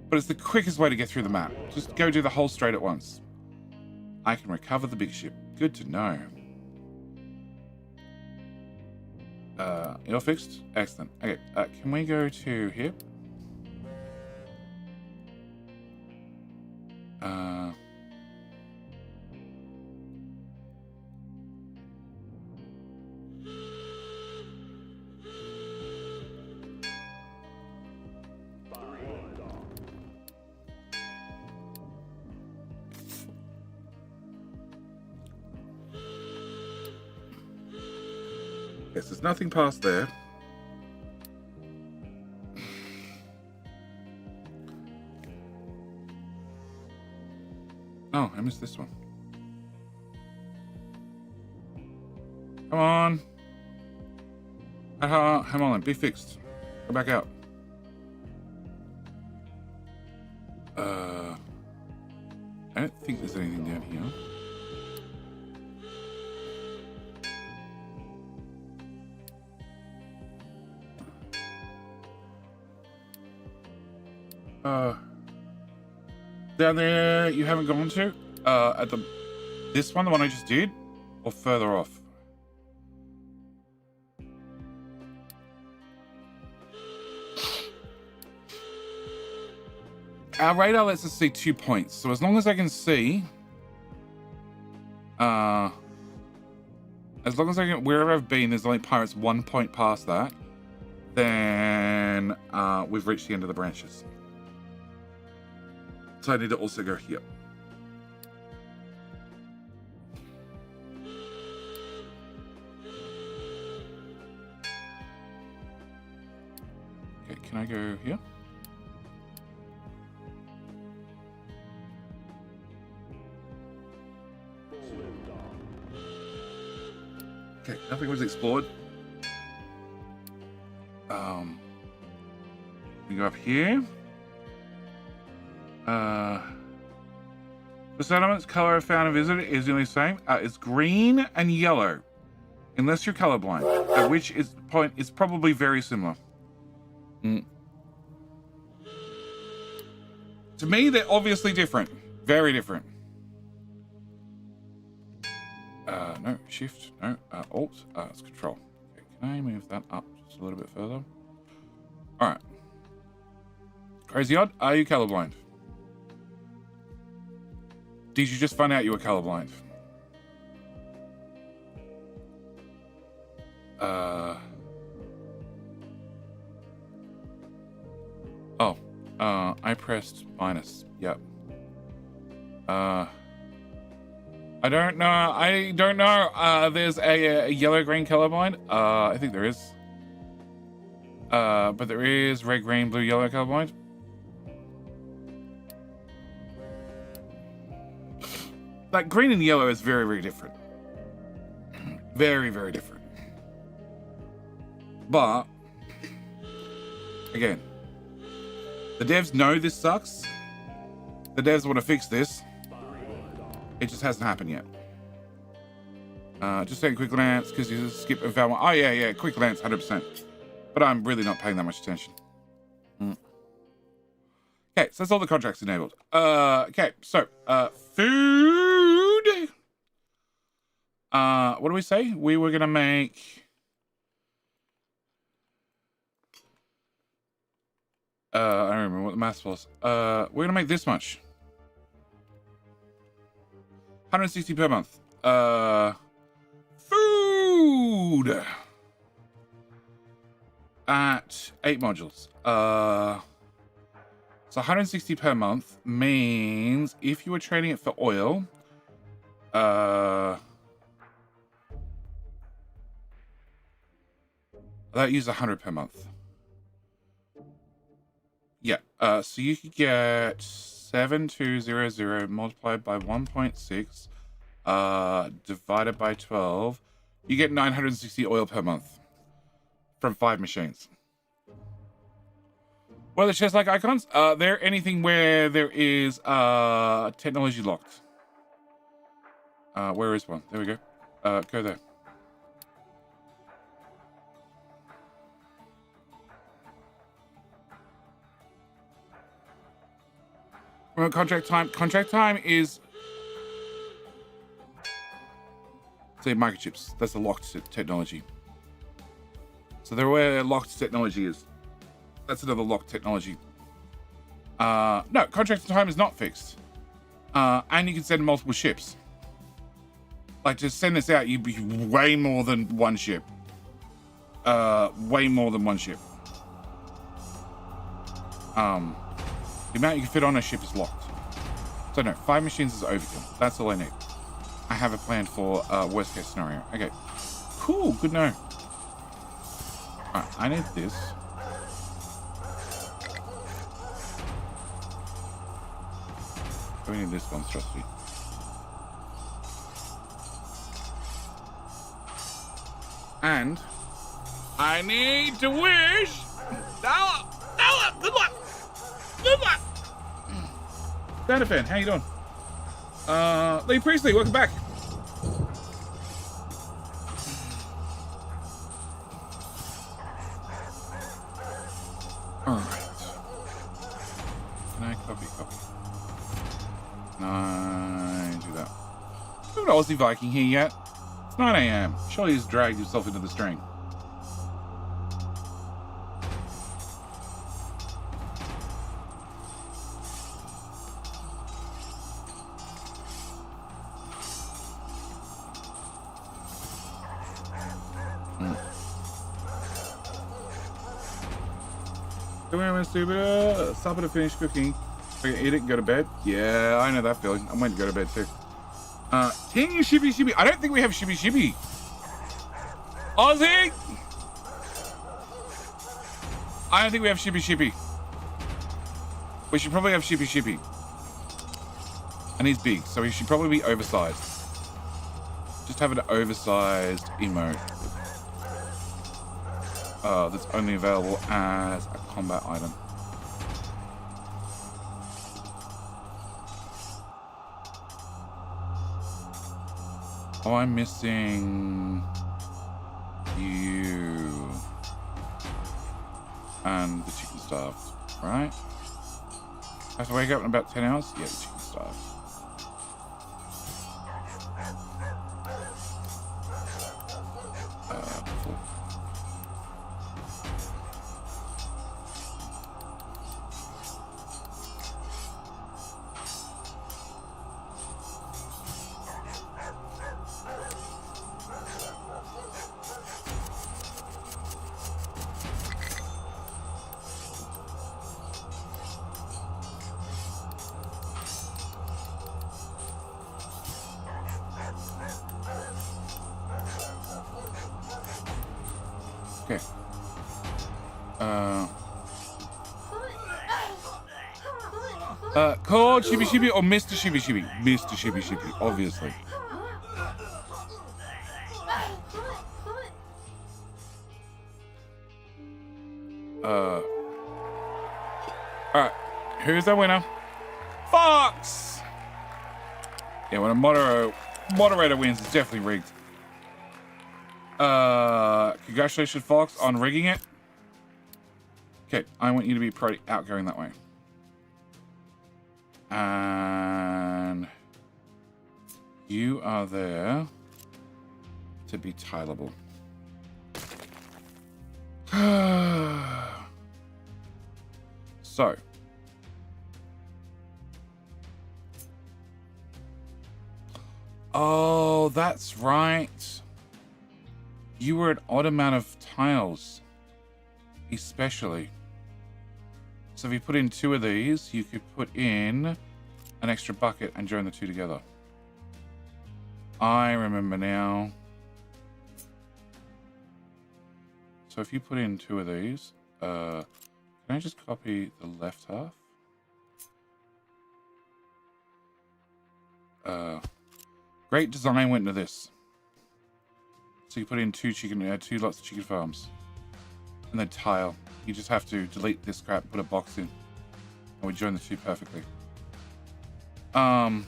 But it's the quickest way to get through the map. Just go do the whole straight at once. I can recover the big ship. Good to know. You're fixed? Excellent. Okay, can we go to here? Yes, there's nothing past there. Oh, I missed this one. Come on. Come on, be fixed. Go back out. I think there's anything down here. Down there you haven't gone to? At this one, the one I just did? Or further off? Our radar lets us see 2 points, so as long as I can see, as long as I can, wherever I've been, there's only pirates 1 point past that, then we've reached the end of the branches. So I need to also go here. Okay, can I go here? Okay, nothing was explored. We go up here. The settlement's color found and visited is nearly the same. It's green and yellow, unless you're colorblind, which is point is probably very similar. To me, they're obviously different, very different. No, shift, no, alt, it's control. Okay, can I move that up just a little bit further? All right. Crazy Odd, are you colorblind? Did you just find out you were colorblind? I pressed minus. Yep. I don't know. There's a yellow-green colorblind. I think there is. But there is red, green, blue, yellow colorblind. Like, green and yellow is very, very different. Very, very different. But, again, the devs know this sucks. The devs want to fix this. It just hasn't happened yet. Just take a quick glance, because you skip and found one. Oh, yeah, quick glance, 100%. But I'm really not paying that much attention. Okay, so that's all the contracts enabled. Okay, so, food. What do we say? We were going to make... I don't remember what the math was. We're going to make this much. 160 per month. Food! At 8 modules. So 160 per month means if you were trading it for oil, that uses 100 per month. Yeah, so you could get 7200 multiplied by 1.6 divided by 12. You get 960 oil per month from 5 machines. Well, it's just like icons. They're anything where there is technology locked. Where is one? There we go. Go there. Well, contract time. Contract time is... say microchips. That's a locked technology. So they're where locked technology is. That's another locked technology. No, contract time is not fixed. And you can send multiple ships. Like, to send this out, you'd be way more than one ship. Way more than one ship. The amount you can fit on a ship is locked. So no, 5 machines is overkill. That's all I need. I have a plan for worst case scenario. Okay. Cool, good to know. Alright, I need this. We need this monstrosity. And I need to wish Nala, good luck. Good luck. Danafan, how you doing? Lee Priestley, welcome back. Alright. Can I copy? Can I do that? We have an Aussie Viking here yet? It's 9 AM. Surely he's dragged himself into the string. Stop to finish cooking. I can eat it and go to bed. Yeah, I know that feeling. I'm going to go to bed too. Can you shibby shibby? I don't think we have shibby shibby. Aussie! I don't think we have shibby shibby. We should probably have shibby shibby. And he's big, so he should probably be oversized. Just have an oversized emote. That's only available as a combat item. Oh, I'm missing you and the chicken starved, right? I have to wake up in about 10 hours? Yeah, the chicken starved. Cool. Okay. Called Shibby Shibby or Mr. Shibby Shibby? Mr. Shibby Shibby, obviously. Alright, who's the winner? Fox! Yeah, when a moderator wins, it's definitely rigged. Congratulations, Fox, on rigging it. Okay, I want you to be pretty outgoing that way. And you are there to be tileable. So. Oh, that's right. You were an odd amount of tiles, especially. So if you put in 2 of these, you could put in an extra bucket and join the 2 together. I remember now. So if you put in 2 of these, can I just copy the left half? Great design went into this. So you put in 2 lots of chicken farms. And then tile. You just have to delete this crap, put a box in. And we join the 2 perfectly. I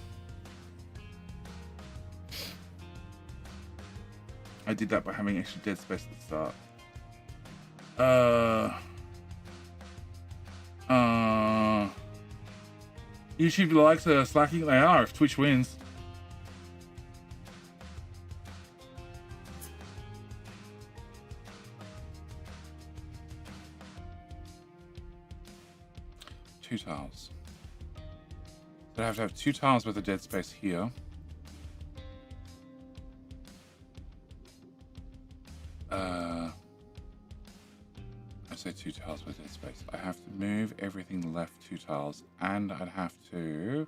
did that by having extra dead space at the start. YouTube likes slacking. They are if Twitch wins. Two tiles. So I have to have 2 tiles with a dead space here. I say 2 tiles with dead space. I have to move everything left 2 tiles, and I'd have to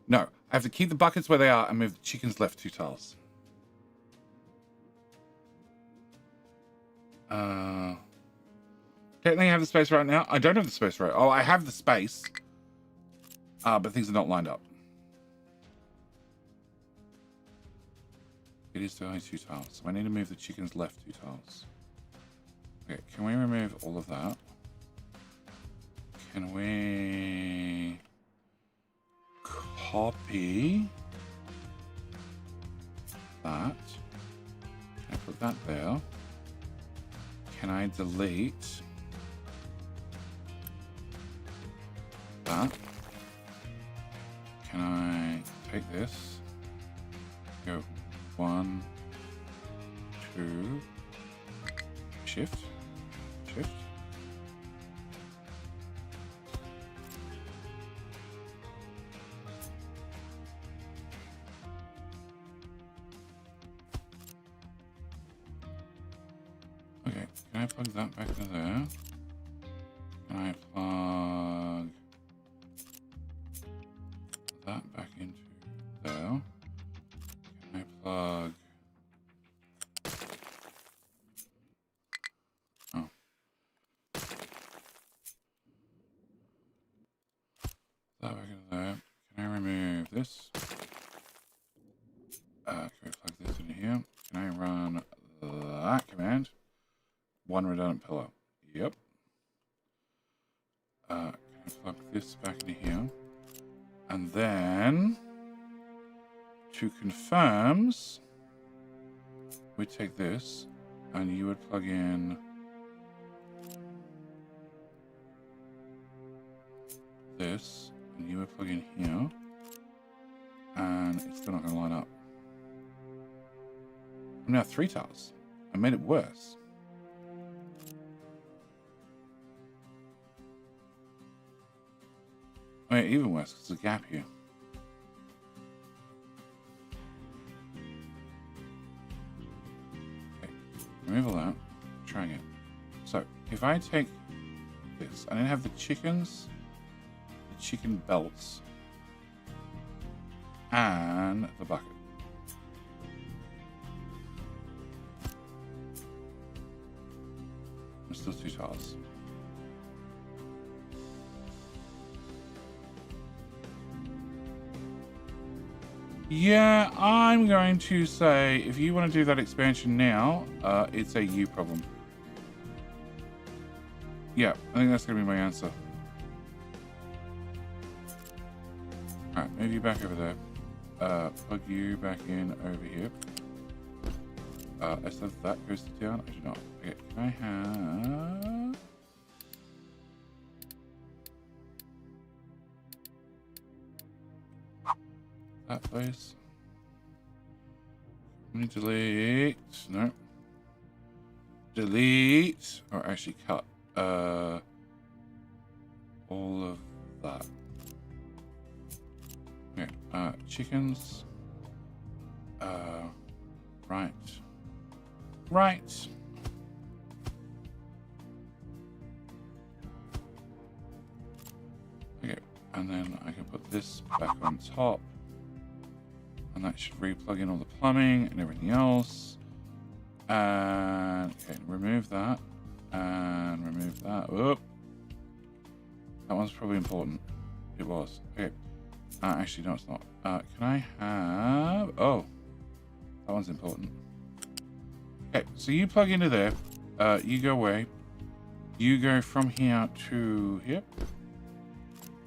no, I have to keep the buckets where they are and move the chickens left 2 tiles. Technically I have the space right now. I don't have the space right. Oh, I have the space. But things are not lined up. It is only 2 tiles. So I need to move the chickens left 2 tiles. Okay, can we remove all of that? Can we copy that? Can I put that there? Can I delete that? Can I take this? Go 1, 2, shift. Okay, can I plug that back into there? Can I plug that back into there? Can I plug... Oh. That back into there. Can I remove this? Can we plug this in here? Can I run that command? One redundant pillar. Yep. Can I plug this back in here? And then, to confirms, we take this, and you would plug in this, and you would plug in here, and it's still not going to line up. I'm now 3 tiles. I made it worse. I mean, even worse, because there's a gap here. Okay, remove all that. Try again. So, if I take this, and then have the chickens, the chicken belts, and the bucket. There's still 2 tiles. Yeah, I'm going to say if you want to do that expansion now, it's a you problem. Yeah, I think that's going to be my answer. Alright, move you back over there. Plug you back in over here. I said that goes to down. I do not. Okay, can I have... that place. Let me delete. No. Delete. Or actually cut. All of that. Okay. Chickens. Right. Right. Okay. And then I can put this back on top. And that should re-plug in all the plumbing and everything else. And okay, remove that. And remove that. Whoop. That one's probably important. It was. Okay. Actually, no, it's not. Can I have... oh. That one's important. Okay, so you plug into there. You go away. You go from here to here.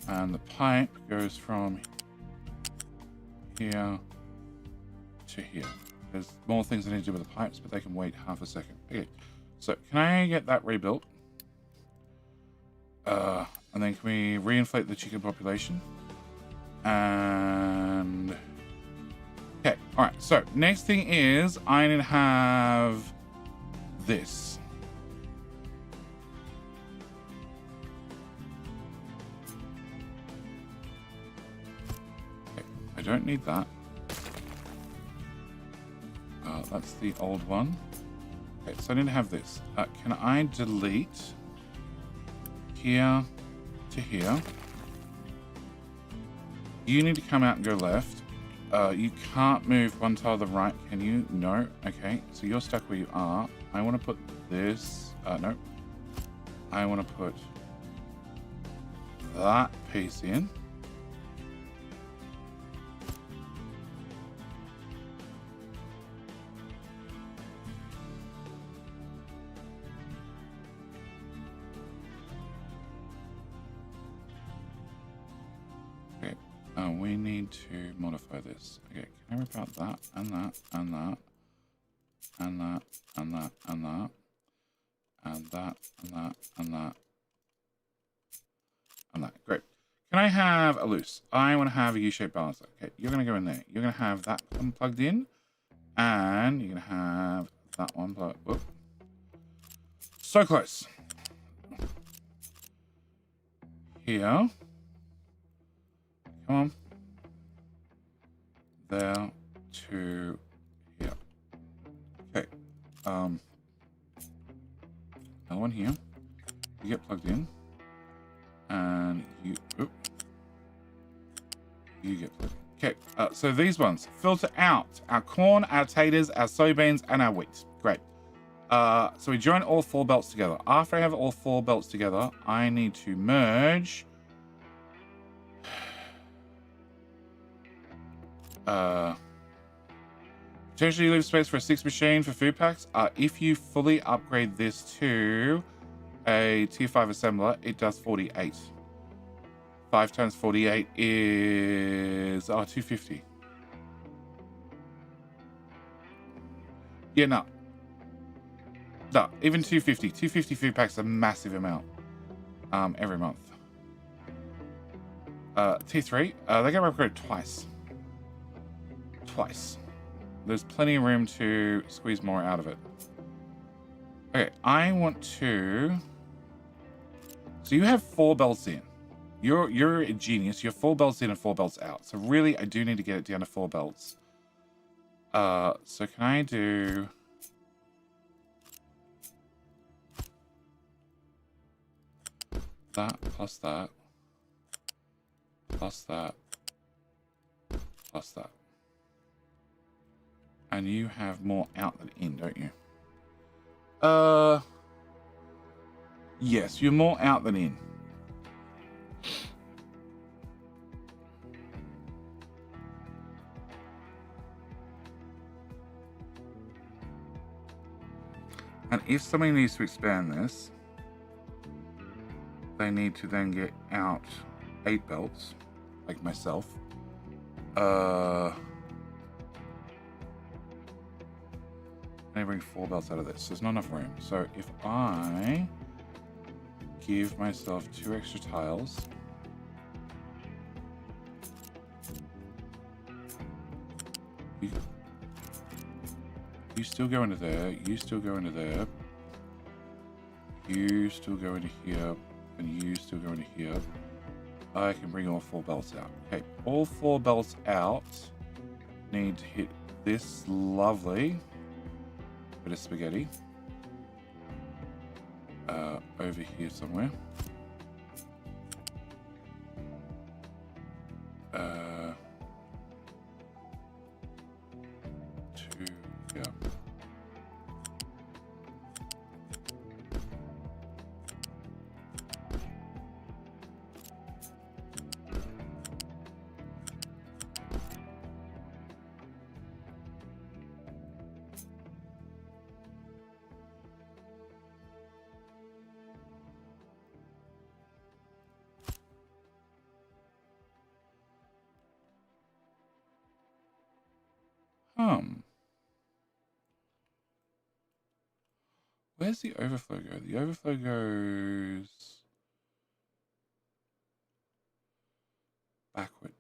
And the pipe goes from here to here. There's more things I need to do with the pipes, but they can wait half a second. Okay, so can I get that rebuilt? And then can we reinflate the chicken population? And okay, all right. So next thing is I need to have this. Okay, I don't need that. That's the old one. Okay, so I need to have this. Can I delete here to here? You need to come out and go left. You can't move one tile to the right, can you? No. Okay, so you're stuck where you are. I want to put this. No. I want to put that piece in. We need to modify this. Okay, can I rip out that, and that, and that, and that, and that, and that, and that, and that, and that, and that. Great. Can I have a loose? I want to have a U-shaped balancer. Okay, you're going to go in there. You're going to have that one plugged in, and you're going to have that one plugged. Whoop. So close. Here. Come on. There to here. Okay. Another one here. You get plugged in. And you get plugged in. Okay, so these ones. Filter out our corn, our taters, our soybeans, and our wheat. Great. So we join all 4 belts together. After I have all 4 belts together, I need to merge potentially leave space for a 6 machine for food packs. If you fully upgrade this to a tier 5 assembler, it does 48. 5 times 48 is 250. Yeah, no, even 250. 250 food packs is a massive amount every month. T3, they get upgraded twice. There's plenty of room to squeeze more out of it. Okay, I want to... So you have 4 belts in. You're a genius. You're 4 belts in and 4 belts out. So really, I do need to get it down to 4 belts. So can I do... that, plus that, plus that, plus that. And you have more out than in, don't you? Yes, you're more out than in. And if somebody needs to expand this, they need to then get out 8 belts, like myself. I bring 4 belts out of this. There's not enough room. So if I give myself 2 extra tiles, you still go into there, you still go into there, you still go into here, and you still go into here. I can bring all 4 belts out. Okay, all 4 belts out need to hit this lovely bit of spaghetti over here somewhere. To here. Where's the overflow go? The overflow goes backward.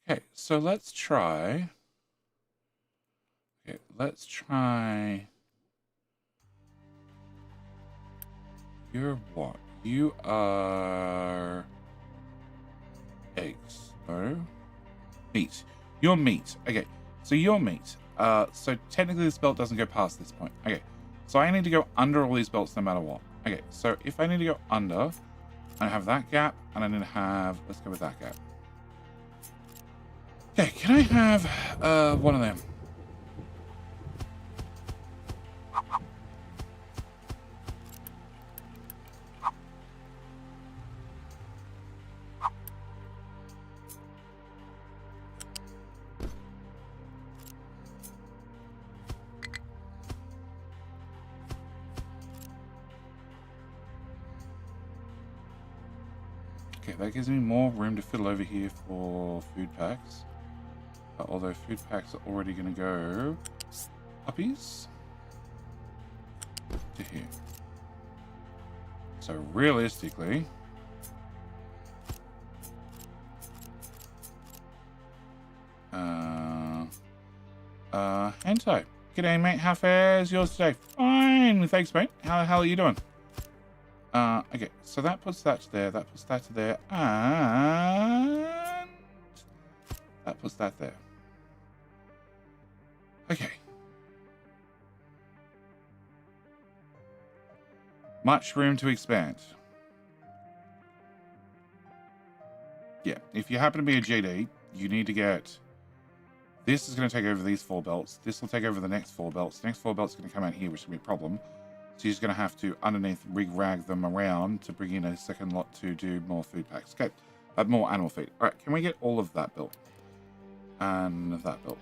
Okay, so let's try. Okay, let's try. You're what? You are eggs. No? Meat. You're meat. Okay. So you're meat. So technically this belt doesn't go past this point. Okay. So I need to go under all these belts no matter what. Okay. So if I need to go under, I have that gap, and I need to have, let's go with that gap. Okay. Can I have one of them? Okay, that gives me more room to fiddle over here for food packs. Although food packs are already going to go puppies to here. So realistically, Hentai. G'day, mate. How fares yours today? Fine, thanks, mate. How the hell are you doing? Okay, so that puts that to there, that puts that to there, and that puts that there. Okay. Much room to expand. Yeah, if you happen to be a GD, you need to get... This is going to take over these 4 belts. This will take over the next 4 belts. The next 4 belts are going to come out here, which is going to be a problem. So you're just going to have to, underneath, rig-rag them around to bring in a second lot to do more food packs. Okay, more animal feed. All right, can we get all of that built? And that built.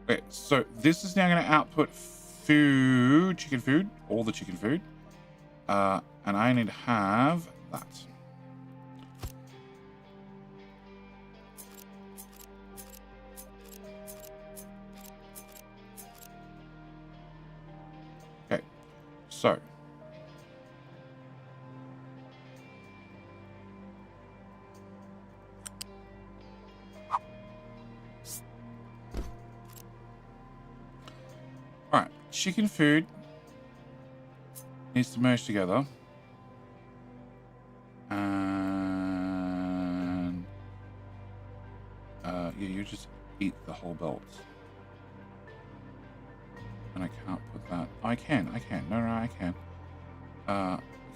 Okay, so this is now going to output food, chicken food, all the chicken food. And I need to have that. Okay, so. All right, chicken food needs to merge together. And yeah, you just eat the whole belt. And I can't put that. I can. No, I can.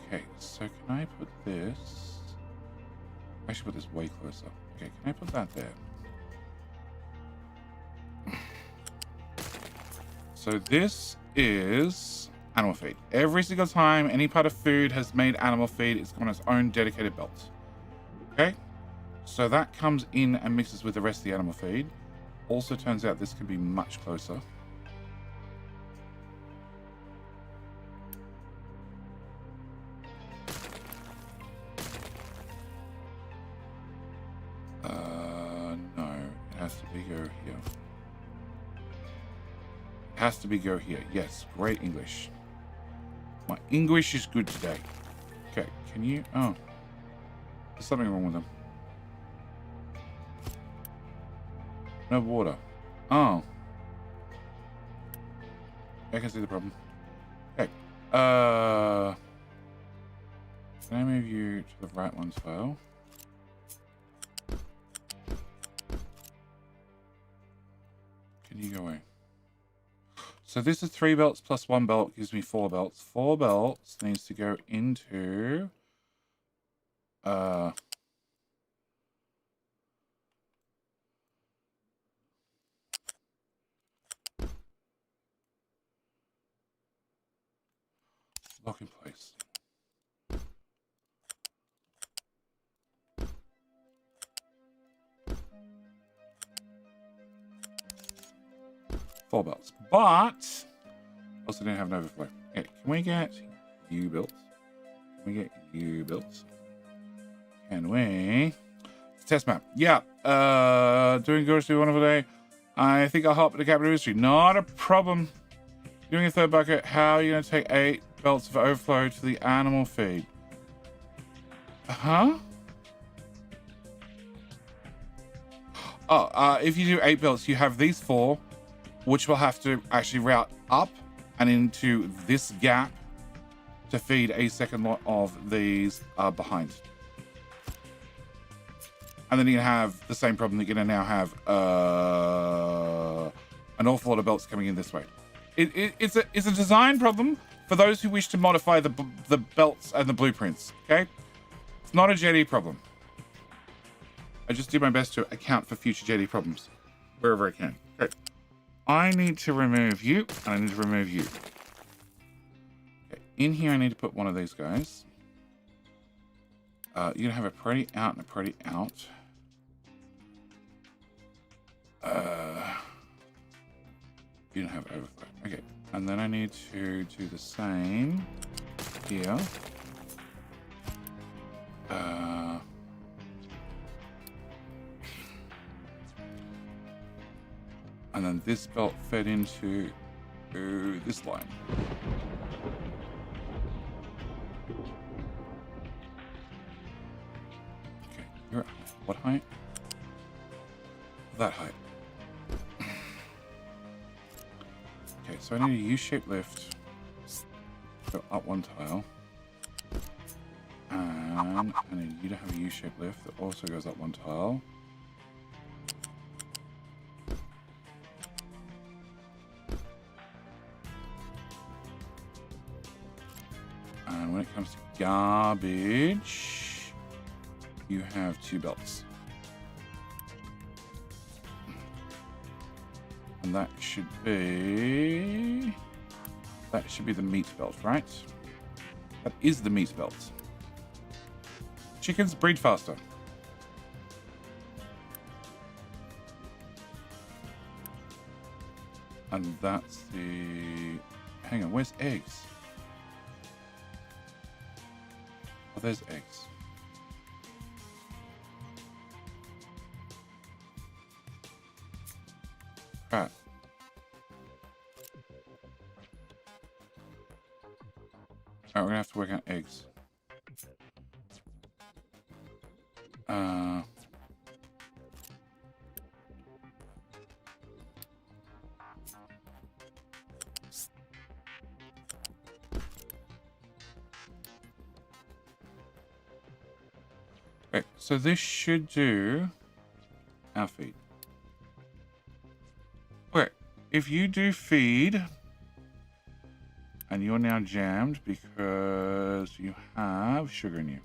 Okay, so can I put this? I should put this way closer. Okay, can I put that there? So this is animal feed. Every single time any part of food has made animal feed, it's got its own dedicated belt. Okay? So that comes in and mixes with the rest of the animal feed. Also turns out this can be much closer. No. It has to be go here. Has to be go here. Yes, great English. My English is good today. Okay, can you... Oh. There's something wrong with them. No water. Oh. I can see the problem. Okay. Can I move you to the right one tile? Can you go away? So this is 3 belts plus 1 belt gives me 4 belts. 4 belts needs to go into lock in place. Four belts, but also didn't have an overflow. Okay, can we get you built? Can we get you built? Can we? Test map. Yeah. Doing good. Do a wonderful day. I think I'll help with the capital industry. Not a problem. Doing a 3rd bucket. How are you going to take 8 belts of overflow to the animal feed? Huh? Oh, if you do 8 belts, you have these 4, which will have to actually route up and into this gap to feed a second lot of these behind. And then you're going to have the same problem that you're going to now have an awful lot of belts coming in this way. It's a design problem for those who wish to modify the belts and the blueprints, okay? It's not a JD problem. I just do my best to account for future JD problems wherever I can. Okay. I need to remove you, and I need to remove you. Okay. In here, I need to put one of these guys. You're going to have a pretty out and a pretty out. You don't have overflow. Okay. And then I need to do the same here. And then this belt fed into this line. Okay, you're at what height? That height. Okay, so I need a U-shaped lift. Go up one tile. And I need you to have a U-shaped lift that also goes up one tile. And when it comes to garbage, you have 2 belts. And that should be the meat belt, right? That is the meat belt. Chickens breed faster. And that's the... Hang on, where's eggs? Oh, there's eggs. Crap. Alright, we're gonna have to work out eggs. Okay, so this should do our feed. Okay, if you do feed, and you're now jammed because you have sugar in you.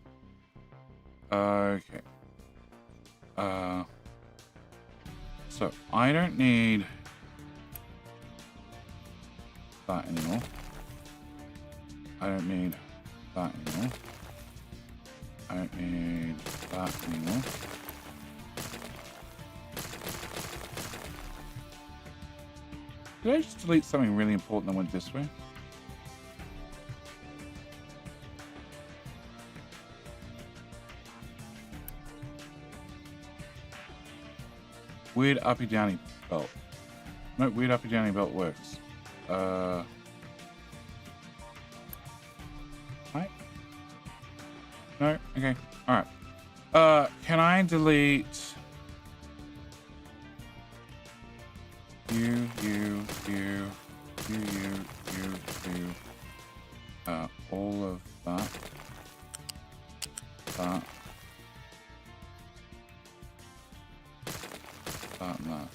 Okay. So I don't need that anymore. I don't need that anymore. I don't need that anymore. Did I just delete something really important that went this way? Weird uppy downy belt. No, weird uppy downy belt works. Right? No? Okay. Alright. Can I delete you, all of that, and that.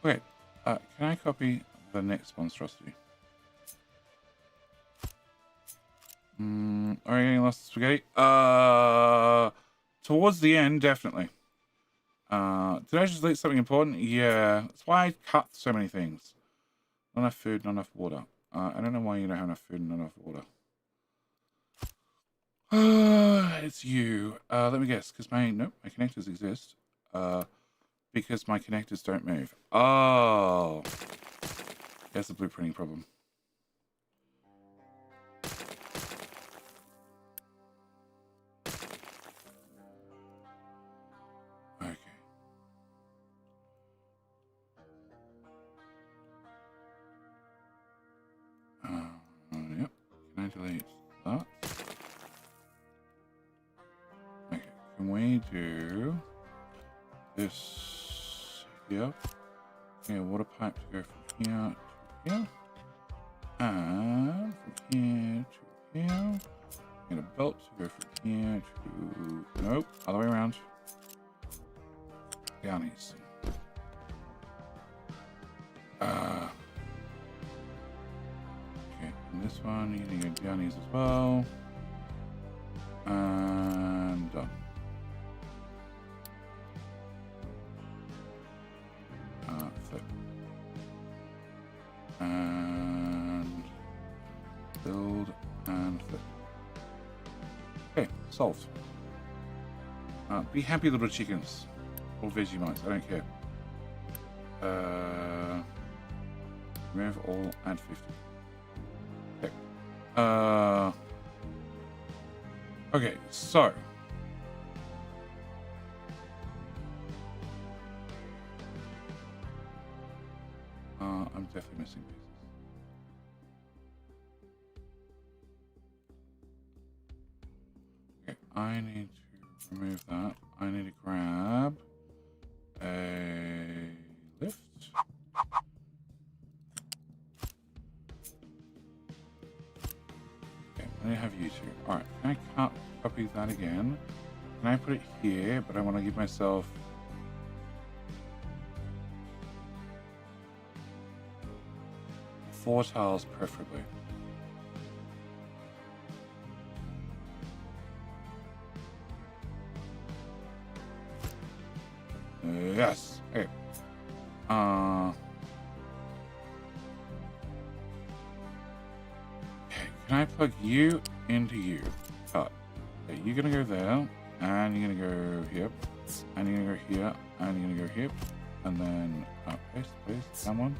Wait, can I copy the next monstrosity? Are you getting lost in spaghetti? Towards the end, definitely. Did I just delete something important? Yeah. That's why I cut so many things. Not enough food, not enough water. I don't know why you don't have enough food and not enough water. It's you. Let me guess, because my connectors exist. Because my connectors don't move. Oh. There's the blueprinting problem. Okay. Yep. Can I delete that? Okay. Can we do this here? Okay, water pipe to go from here to here. And from here to here. And a belt to go from here to... Nope, other way around. Downies. Okay, and this one, you need to go downies as well. And done. Flip. And build and flip. Okay, solved. Be happy, little chickens. Or Vegemites, I don't care. Remove all, add 50. Okay, so I'm definitely missing pieces. Okay, I need to remove that. I need to grab a lift. Okay, I need to have you two. Alright, can I copy that again? Can I put it here, but I want to give myself 4 tiles preferably. Yes. Okay. Okay. Can I plug you into you? Okay, you're gonna go there, and you're gonna go here, and you're gonna go here, and you're gonna go here, and then paste, someone.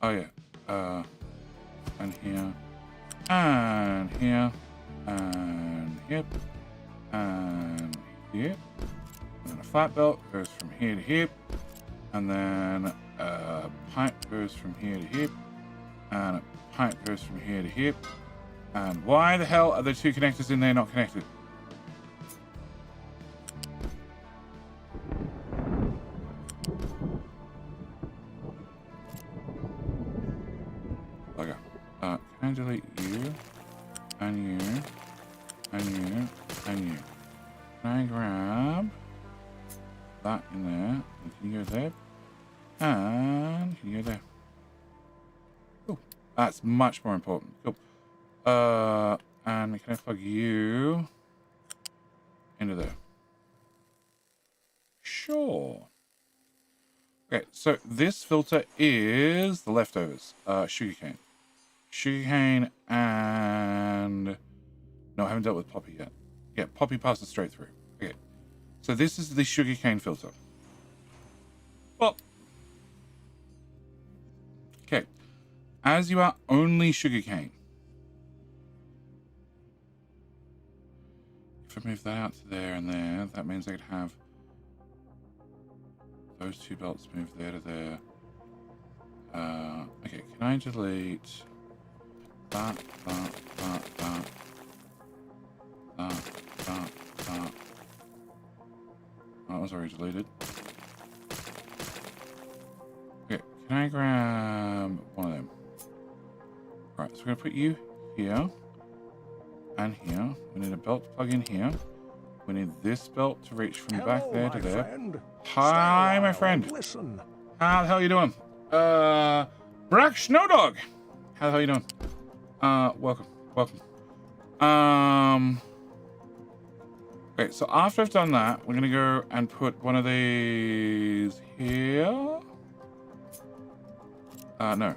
Oh yeah. And here, and here, and here, and here. And then a flat belt goes from here to here, and then a pipe goes from here to here, and a pipe goes from here to here. And why the hell are the 2 connectors in there not connected? Okay. Can I delete you? And you? And you? And you? Can I grab that in there? And can you go there? And can you go there? Cool. That's much more important. Cool. And can I plug you into there? Sure. Okay, so this filter is the leftovers. Sugarcane. Sugarcane and... No, I haven't dealt with Poppy yet. Yeah, Poppy passes straight through. Okay. So this is the sugarcane filter. Well... Okay. As you are only sugarcane. If I move that out to there and there, that means I could have those 2 belts moved there to there. Okay, can I delete that. That was already deleted. Okay, can I grab one of them? Alright, so we're going to put you here and here. We need a belt to plug in here. We need this belt to reach from back there to there. Friend. Hi, my friend. Listen. How the hell you doing? Brack Snowdog. How the hell you doing? Welcome. Okay, so after I've done that, we're gonna go and put one of these here. No.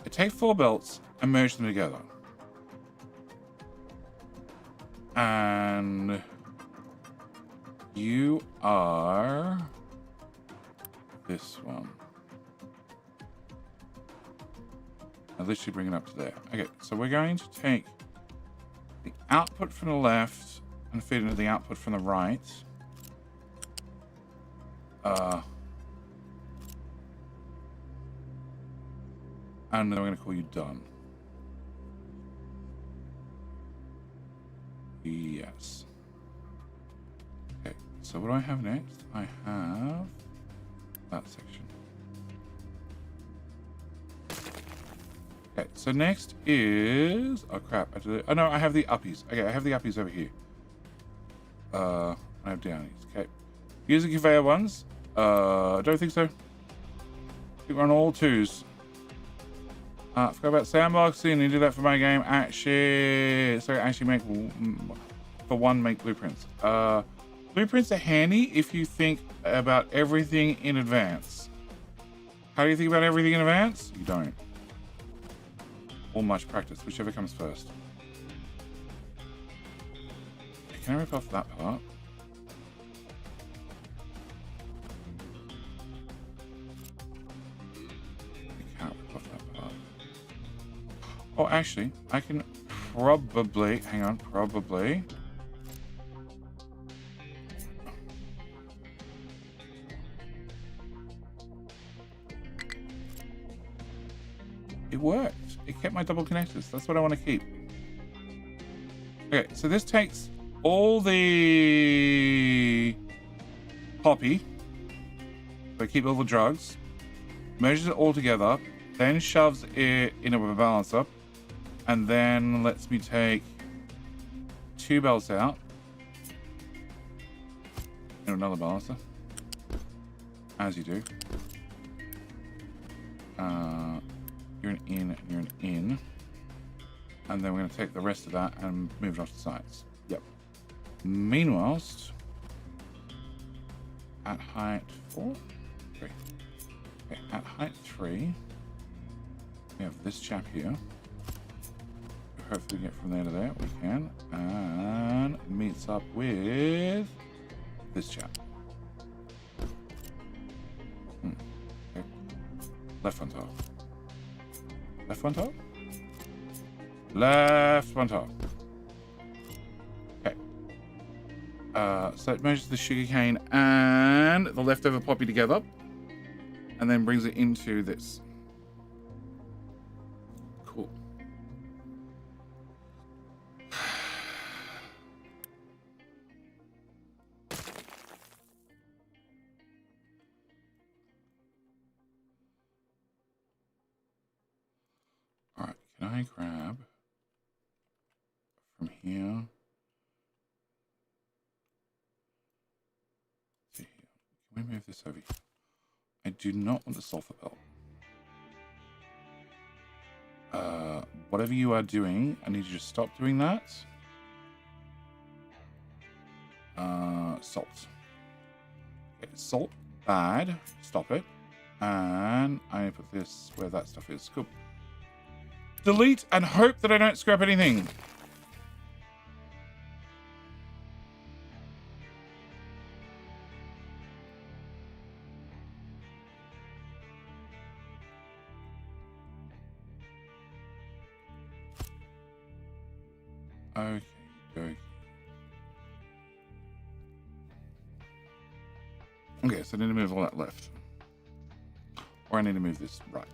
I take 4 belts and merge them together. And you are this one. I'll literally bring it up to there. Okay, so we're going to take the output from the left and feed it into the output from the right. And then we're going to call you done. Yes. Okay, so what do I have next? I have that section. Okay, so next is... Oh, crap. Oh, no, I have the uppies. Okay, I have the uppies over here. I have downies. Okay. Use the conveyor ones. I don't think so. I think we're on all 2s. Forgot about sandboxing. You do that for my game. Actually, so actually make blueprints. Blueprints are handy if you think about everything in advance. How do you think about everything in advance? You don't. Or much practice, whichever comes first. can I rip off that part? I can't rip off that part. Oh, actually, I can probably, hang on, probably. It worked. It kept my double connectors. That's what I want to keep. Okay, so this takes all the poppy. So I keep all the drugs, merges it all together, then shoves it in a balancer, and then lets me take 2 belts out in another balancer, as you do. You're an in, you're an in. And then we're going to take the rest of that and move it off the sides. Yep. Meanwhile, at height 4? 3. Okay, at height 3, we have this chap here. Hopefully get from there to there. We can. And it meets up with this chap. Okay. Left on top. Left one top? Left one top. Okay. So it merges the sugarcane and the leftover poppy together, and then brings it into this. Cool. All right. Can I grab from here? See here. Can we move this over here? I do not want the sulfur belt. Whatever you are doing, I need you to stop doing that. Salt. Okay, salt, bad. Stop it. And I put this where that stuff is. Cool. Delete and hope that I don't scrap anything. Okay, okay. Okay, so I need to move all that left. Or I need to move this right.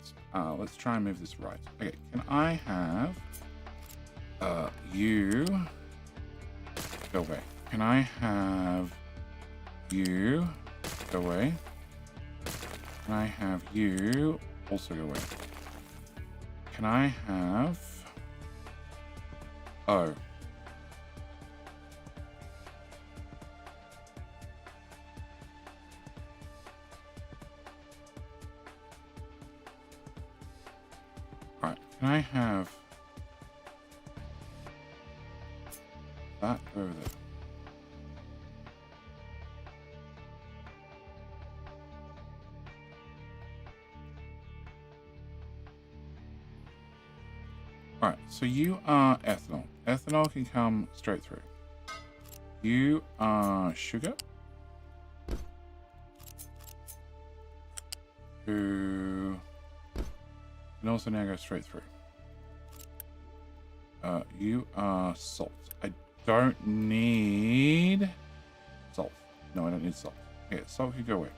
Let's try and move this right. Okay, can I have you go away? Can I have you go away? Can I have you also go away? Can I have... Oh. Alright, can I have that over there? Alright, so you are ethanol. Ethanol can come straight through. You are sugar. Who can also now go straight through. You are salt. I don't need salt. No, I don't need salt. Okay, salt can go away.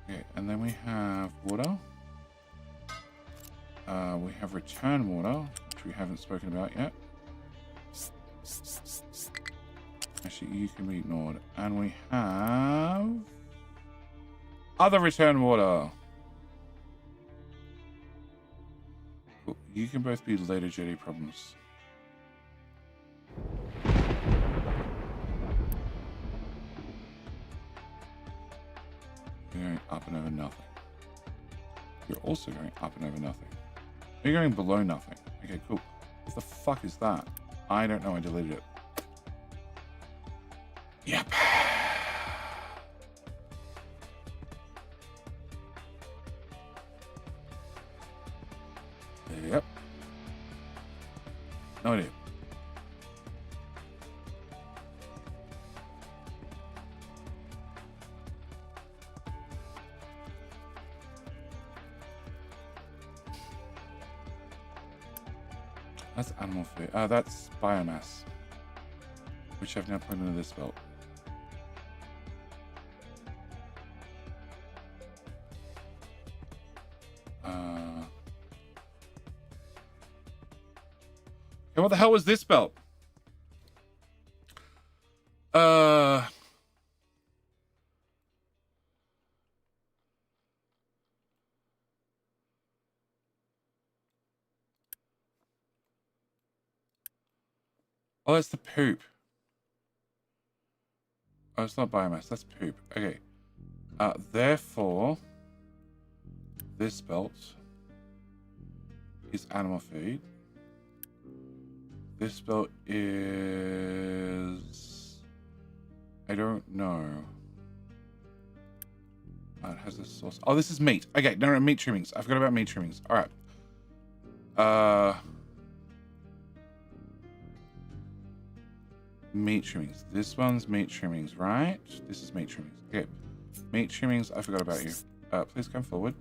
Okay, and then we have water. We have return water, which we haven't spoken about yet. Actually, you can be ignored. And we have other return water. Cool. You can both be later jetty problems. You're going up and over nothing. You're also going up and over nothing. You're going below nothing. Okay, cool. What the fuck is that? I don't know. I deleted it. Yep. No idea. That's animal food. That's biomass, which I've now put into this belt. Okay, what the hell was this belt? Oh, that's the poop. Oh, it's not biomass. That's poop. Okay. Therefore, this belt is animal feed. This belt is... I don't know. It has a sauce. Oh, this is meat. Okay, no, meat trimmings. I forgot about meat trimmings. All right. Meat trimmings. This one's meat trimmings, right? This is meat trimmings. Okay. Meat trimmings. I forgot about you. Please come forward.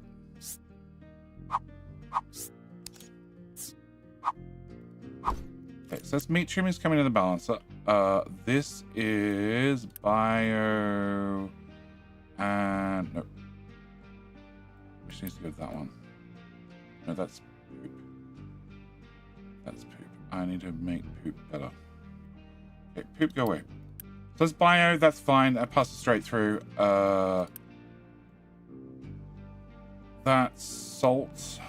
Okay, so that's meat trimmings coming in the balancer. This is bio and no. Which needs to go to that one. No, that's poop. That's poop. I need to make poop better. Okay, poop, go away. So that's bio, that's fine. That passes straight through. That's salt,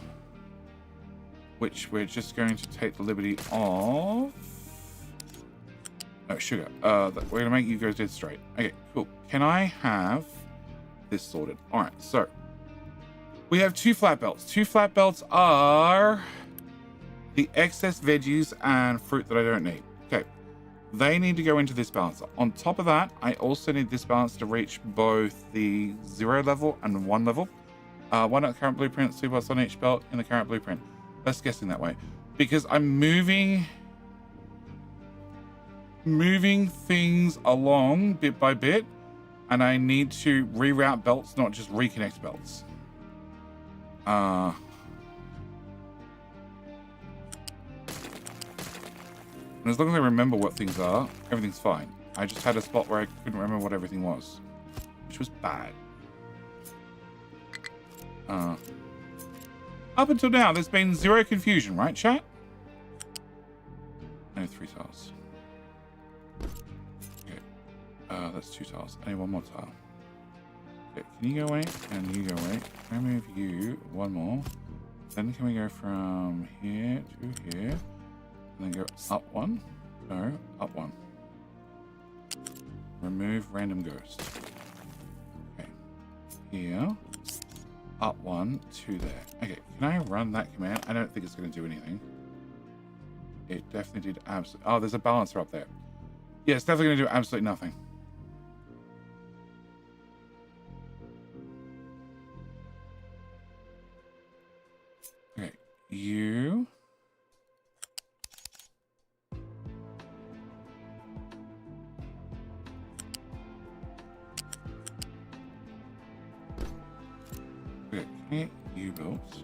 which we're just going to take the liberty of. No, sugar. We're going to make you go dead straight. Okay, cool. Can I have this sorted? All right, so we have 2 flat belts. 2 flat belts are the excess veggies and fruit that I don't need. Okay. They need to go into this balancer. On top of that, I also need this balance to reach both the 0 level and 1 level. Why not current blueprint, 2 plus on each belt in the current blueprint? Let's guessing that way. Because I'm moving things along bit by bit, and I need to reroute belts, not just reconnect belts. And as long as I remember what things are, everything's fine. I just had a spot where I couldn't remember what everything was, which was bad. Up until now, there's been 0 confusion, right, chat? No, 3 tiles. Okay. That's 2 tiles. I need 1 more tile. Okay, can you go away? And you go away. Can I move you 1 more? Then can we go from here to here? And then go up 1. No, up 1. Remove random ghost. Okay. Here. Up 1 to there. Okay, can I run that command? I don't think it's going to do anything. It definitely did absolutely... Oh, there's a balancer up there. Yeah, it's definitely going to do absolutely nothing. Okay, you... Okay, U-built.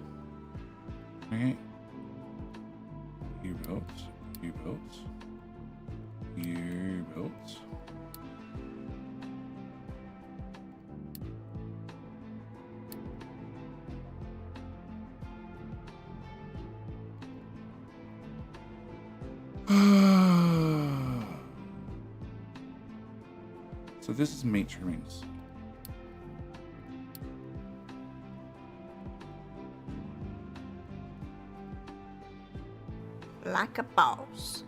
Okay. U-built. U-built. U-built. So this is meat trimmings. Like a boss.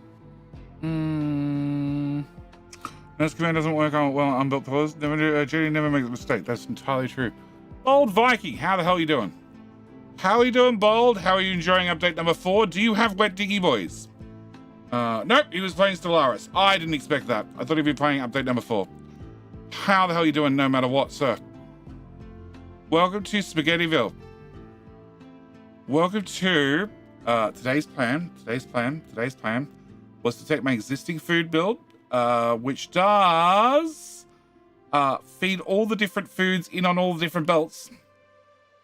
This command doesn't work on well on unbuilt pillars. Judy never makes a mistake. That's entirely true. Bold Viking, how the hell are you doing? How are you doing, Bold? How are you enjoying update number 4? Do you have wet diggy boys? Nope, he was playing Stellaris. I didn't expect that. I thought he'd be playing update number 4. How the hell are you doing no matter what, sir? Welcome to Spaghettiville. Welcome to Today's plan was to take my existing food build, which does feed all the different foods in on all the different belts.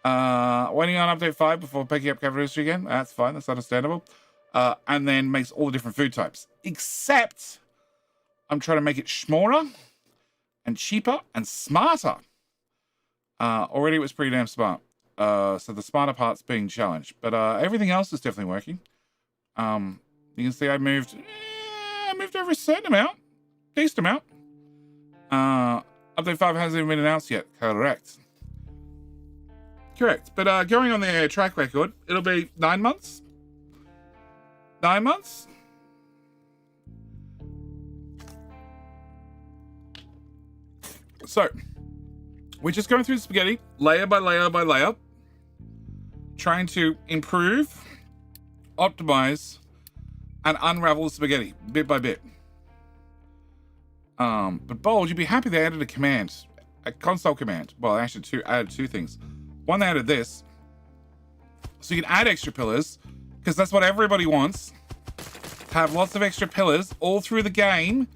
Waiting on update 5 before picking up capital history again. That's fine. That's understandable. And then makes all the different food types. Except I'm trying to make it smaller and cheaper and smarter. Already it was pretty damn smart. So the smarter part's being challenged. But everything else is definitely working. You can see I moved over a certain amount. Decent amount. Update 5 hasn't even been announced yet. Correct. But going on the track record, it'll be 9 months. 9 months? So, we're just going through the spaghetti, layer by layer by layer, trying to improve, optimize, and unravel the spaghetti bit by bit. But Bold, you'd be happy they added a console command. Well, actually added two things. One, they added this, so you can add extra pillars, because that's what everybody wants. Have lots of extra pillars all through the game,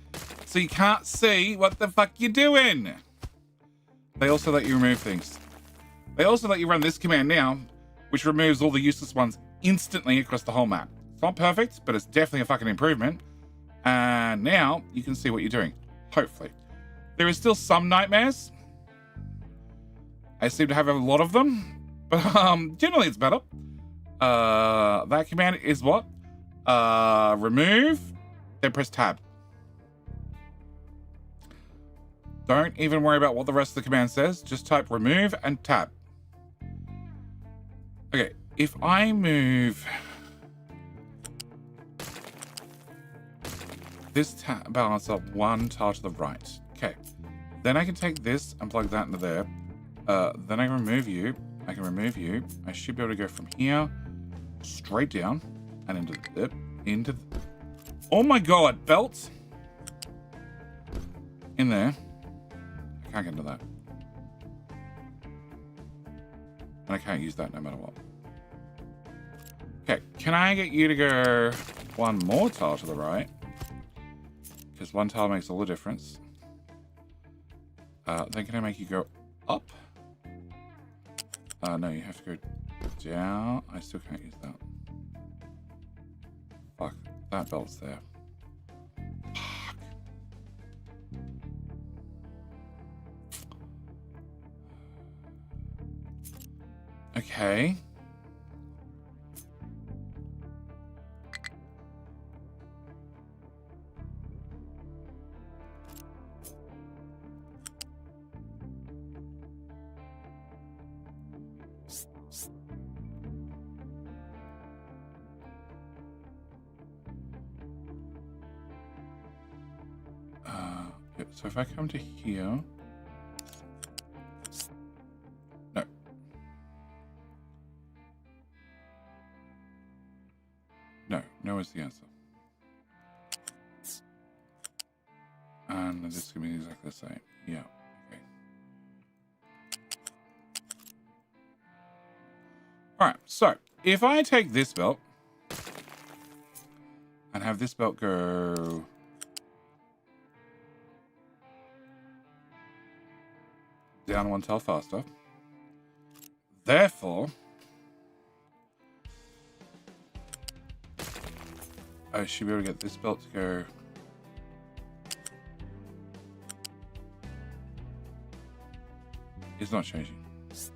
so you can't see what the fuck you're doing. They also let you remove things. They also let you run this command now, which removes all the useless ones instantly across the whole map. It's not perfect, but it's definitely a fucking improvement. And now you can see what you're doing, hopefully. There is still some nightmares. I seem to have a lot of them, but generally it's better. That command is what? Remove, then press tab. Don't even worry about what the rest of the command says. Just type remove and tab. Okay, if I move this balance up one tile to the right. Okay, then I can take this and plug that into there. Then I can remove you. I can remove you. I should be able to go from here straight down and into the, oh my god, belts in there. I can't get into that, and I can't use that no matter what. Okay, can I get you to go one more tile to the right? Because one tile makes all the difference. Then can I make you go up? No, you have to go down. I still can't use that. Fuck, that belt's there. Fuck. Okay. So if I come to here, no is the answer. And this is going to be exactly the same. Yeah, okay. Alright, so if I take this belt and have this belt go down one tile faster. Therefore, I should be able to get this belt to go it's not changing. It's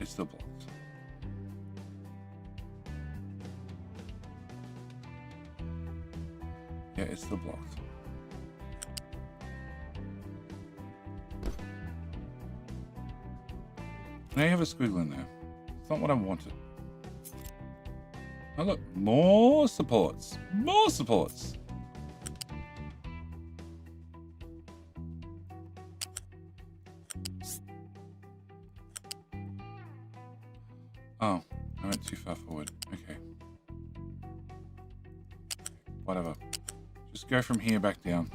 still blocked. Yeah, it's still blocked. Now you have a squiggle in there. It's not what I wanted. Oh look, more supports. More supports. Oh, I went too far forward. Okay. Whatever. Just go from here back down.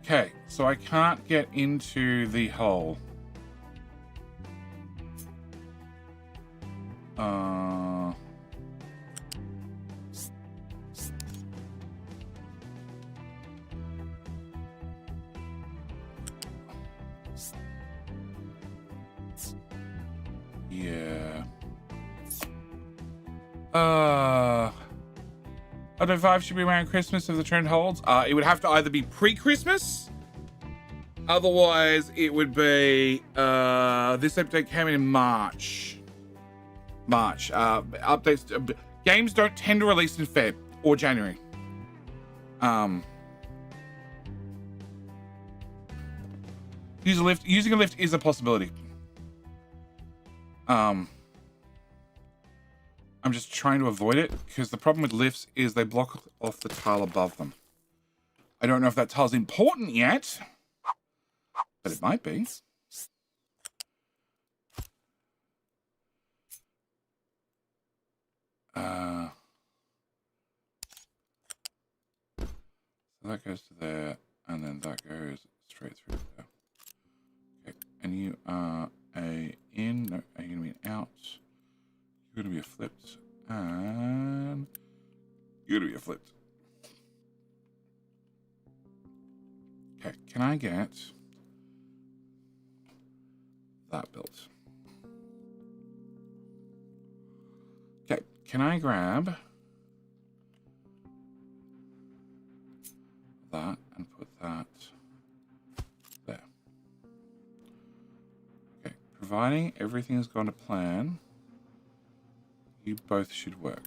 Okay, so I can't get into the hole. Yeah. Other Vive should be around Christmas if the trend holds. It would have to either be pre-Christmas, otherwise it would be this update came in March. Updates games don't tend to release in Feb or January. Using a lift is a possibility. I'm just trying to avoid it because the problem with lifts is they block off the tile above them. I don't know if that tile's important yet, but it might be. So that goes to there, and then that goes straight through there. Okay, and you are a in. No, are you gonna be an out? You're gonna be a flipped, and you're gonna be a flipped. Okay, can I get that built? Okay, can I grab that and put that there? Okay, providing everything has gone to plan, you both should work.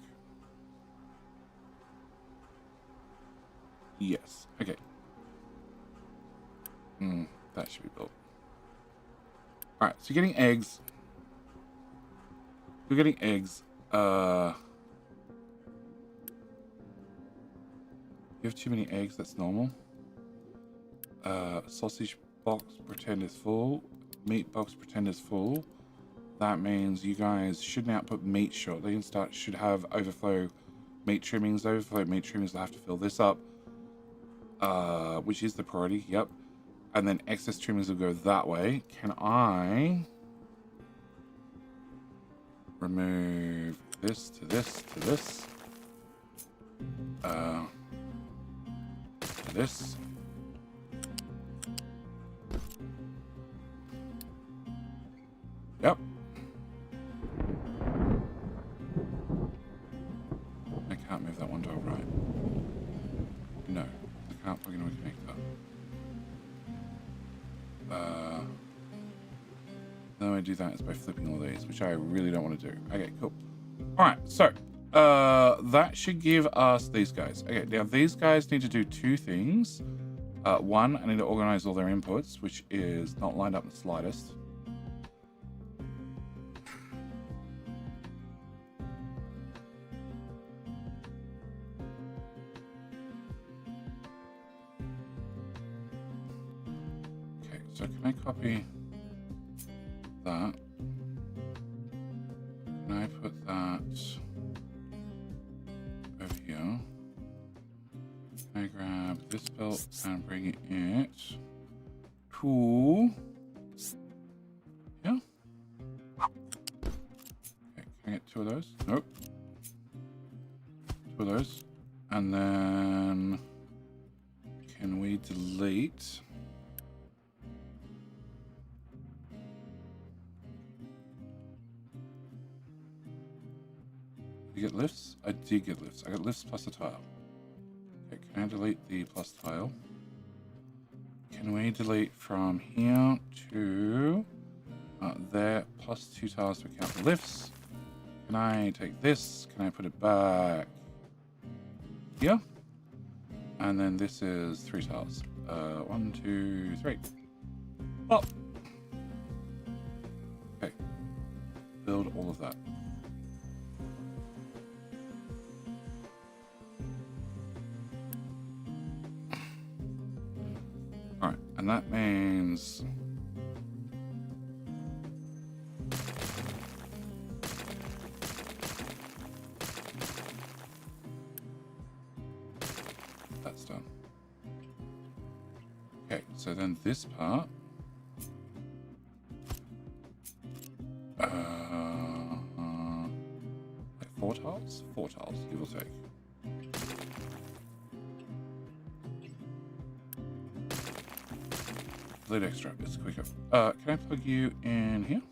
Yes. Okay. That should be built. Alright, so you're getting eggs. You're getting eggs. You have too many eggs, that's normal. Sausage box pretend is full. Meat box pretend is full. That means you guys shouldn't output meat shortly and should have overflow meat trimmings. Overflow meat trimmings will have to fill this up. Which is the priority, yep. And then excess trimmings will go that way. Can I remove this to this to this? To this. Yep. I can't move that one to a right. No, I can't plug in a connector. The way I do that is by flipping all these, which I really don't want to do. Okay, cool. All right, so that should give us these guys. Okay, now these guys need to do two things. One, I need to organize all their inputs, which is not lined up in the slightest. Okay, so can I copy that? Can I put that over here? Can I grab this belt and bring it to yeah? Okay, can I get two of those? Nope. Two of those. And then can we delete Did you get lifts? I did get lifts. I got lifts plus a tile. Okay, can I delete the plus tile? Can we delete from here to there plus 2 tiles to account for lifts? Can I take this? Can I put it back here? And then this is 3 tiles. 1, 2, 3. Oh! Okay. Build all of that. Alright, and that means that's done. Okay, so then this part. Like 4 tiles? 4 tiles, you will take. Lead extra, it's quicker. Can I plug you in here?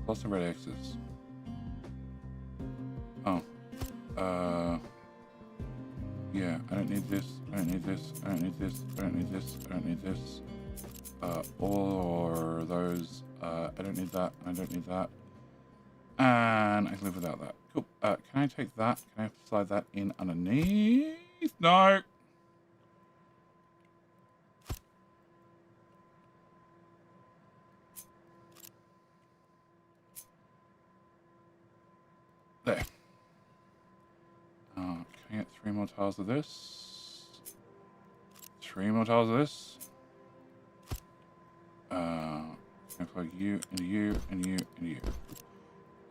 Lots of red X's. Oh. Yeah, I don't need this, I don't need this, I don't need this, I don't need this, I don't need this. Or those, I don't need that, I don't need that. And I can live without that. Cool. Can I take that? Can I slide that in underneath? No! There. Can I get 3 more tiles of this? 3 more tiles of this? Can I plug you, into you, and you, into you.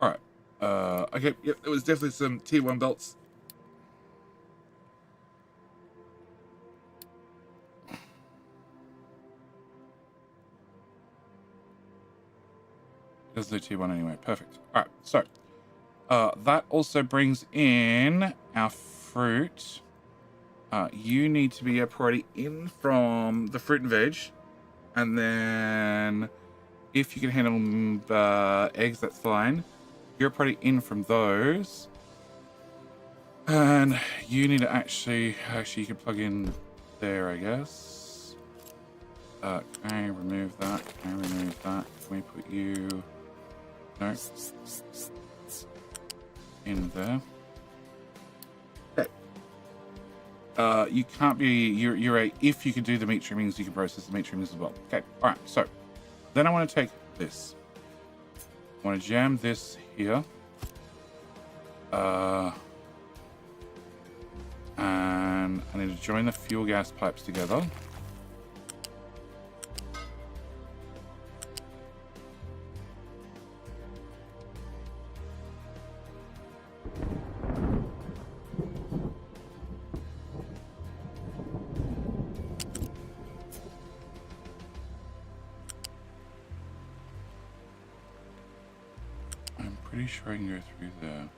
Alright. Okay, yep, there was definitely some tier 1 belts. There's no tier 1 anyway. Perfect. Alright, so that also brings in our fruit. You need to be already in from the fruit and veg. And then if you can handle eggs, that's fine. You're already in from those. And you need to actually you can plug in there, I guess. Can I remove that? Can I remove that? Can we put you... No. In there. Okay. You can't be... You're a... If you can do the meat trimmings, you can process the meat trimmings as well. Okay. Alright, so... Then I want to take this. I want to jam this here. And I need to join the fuel gas pipes together. I'm pretty sure I can go through there.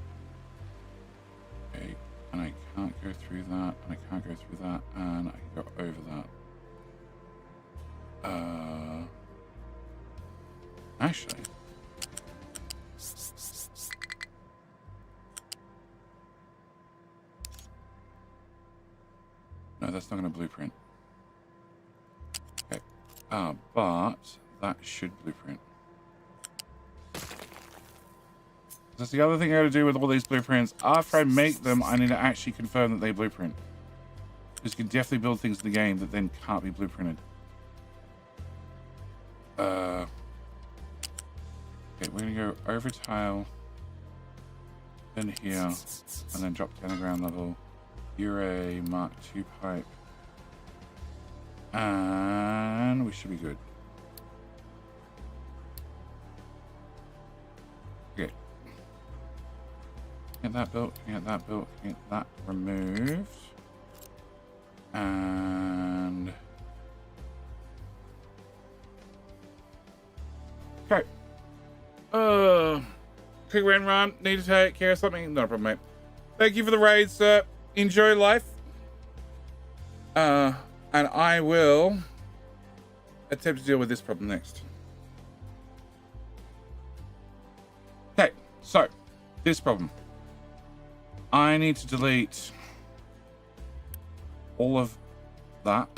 Okay. And I can't go through that, and I can't go through that, and I can go over that. Actually. No, that's not going to blueprint. Okay. But that should blueprint. That's the other thing I got to do with all these blueprints. After I make them, I need to actually confirm that they blueprint. Because you can definitely build things in the game that then can't be blueprinted. Okay, we're going to go over tile, then here, and then drop down to ground level. You're a Mark II pipe. And we should be good. Okay. Get that built, get that built, get that removed. And... Okay. Quick run. Need to take care of something? No problem, mate. Thank you for the raid, sir. Enjoy life. And I will attempt to deal with this problem next. Okay, so this problem. I need to delete all of that.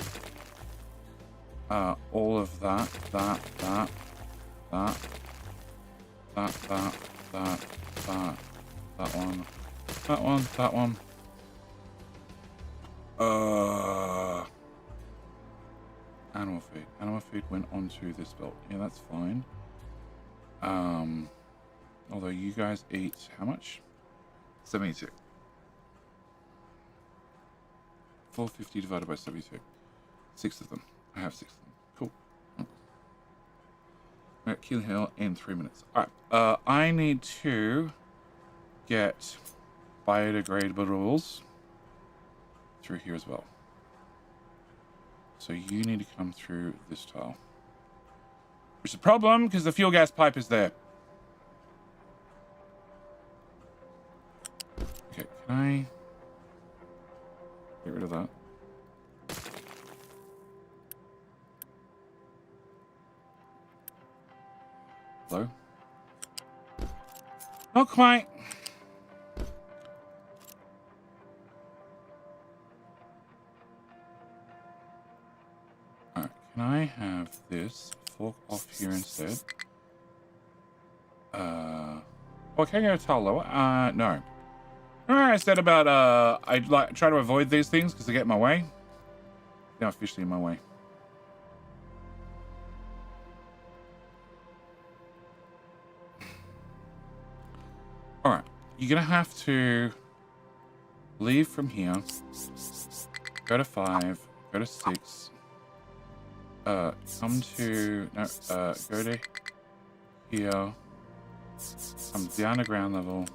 All of that, that one. Animal feed. Animal feed went onto this belt. Yeah, that's fine. Although you guys eat how much? 72. 450 divided by 72. 6 of them. I have 6 of them. Cool. We're at Keel Hill in 3 minutes. Alright. I need to get biodegradable rules. through here as well. So you need to come through this tile. Which is a problem because the fuel gas pipe is there. Okay, can I get rid of that? Hello? Not quite. Alright, can I have this fork off here instead? Oh, can I go a tile lower? No. Remember I said about, I'd like try to avoid these things because they get in my way? Now officially in my way. Alright, you're gonna have to leave from here, go to 5, go to 6, come to, no, go to here, come down to ground level,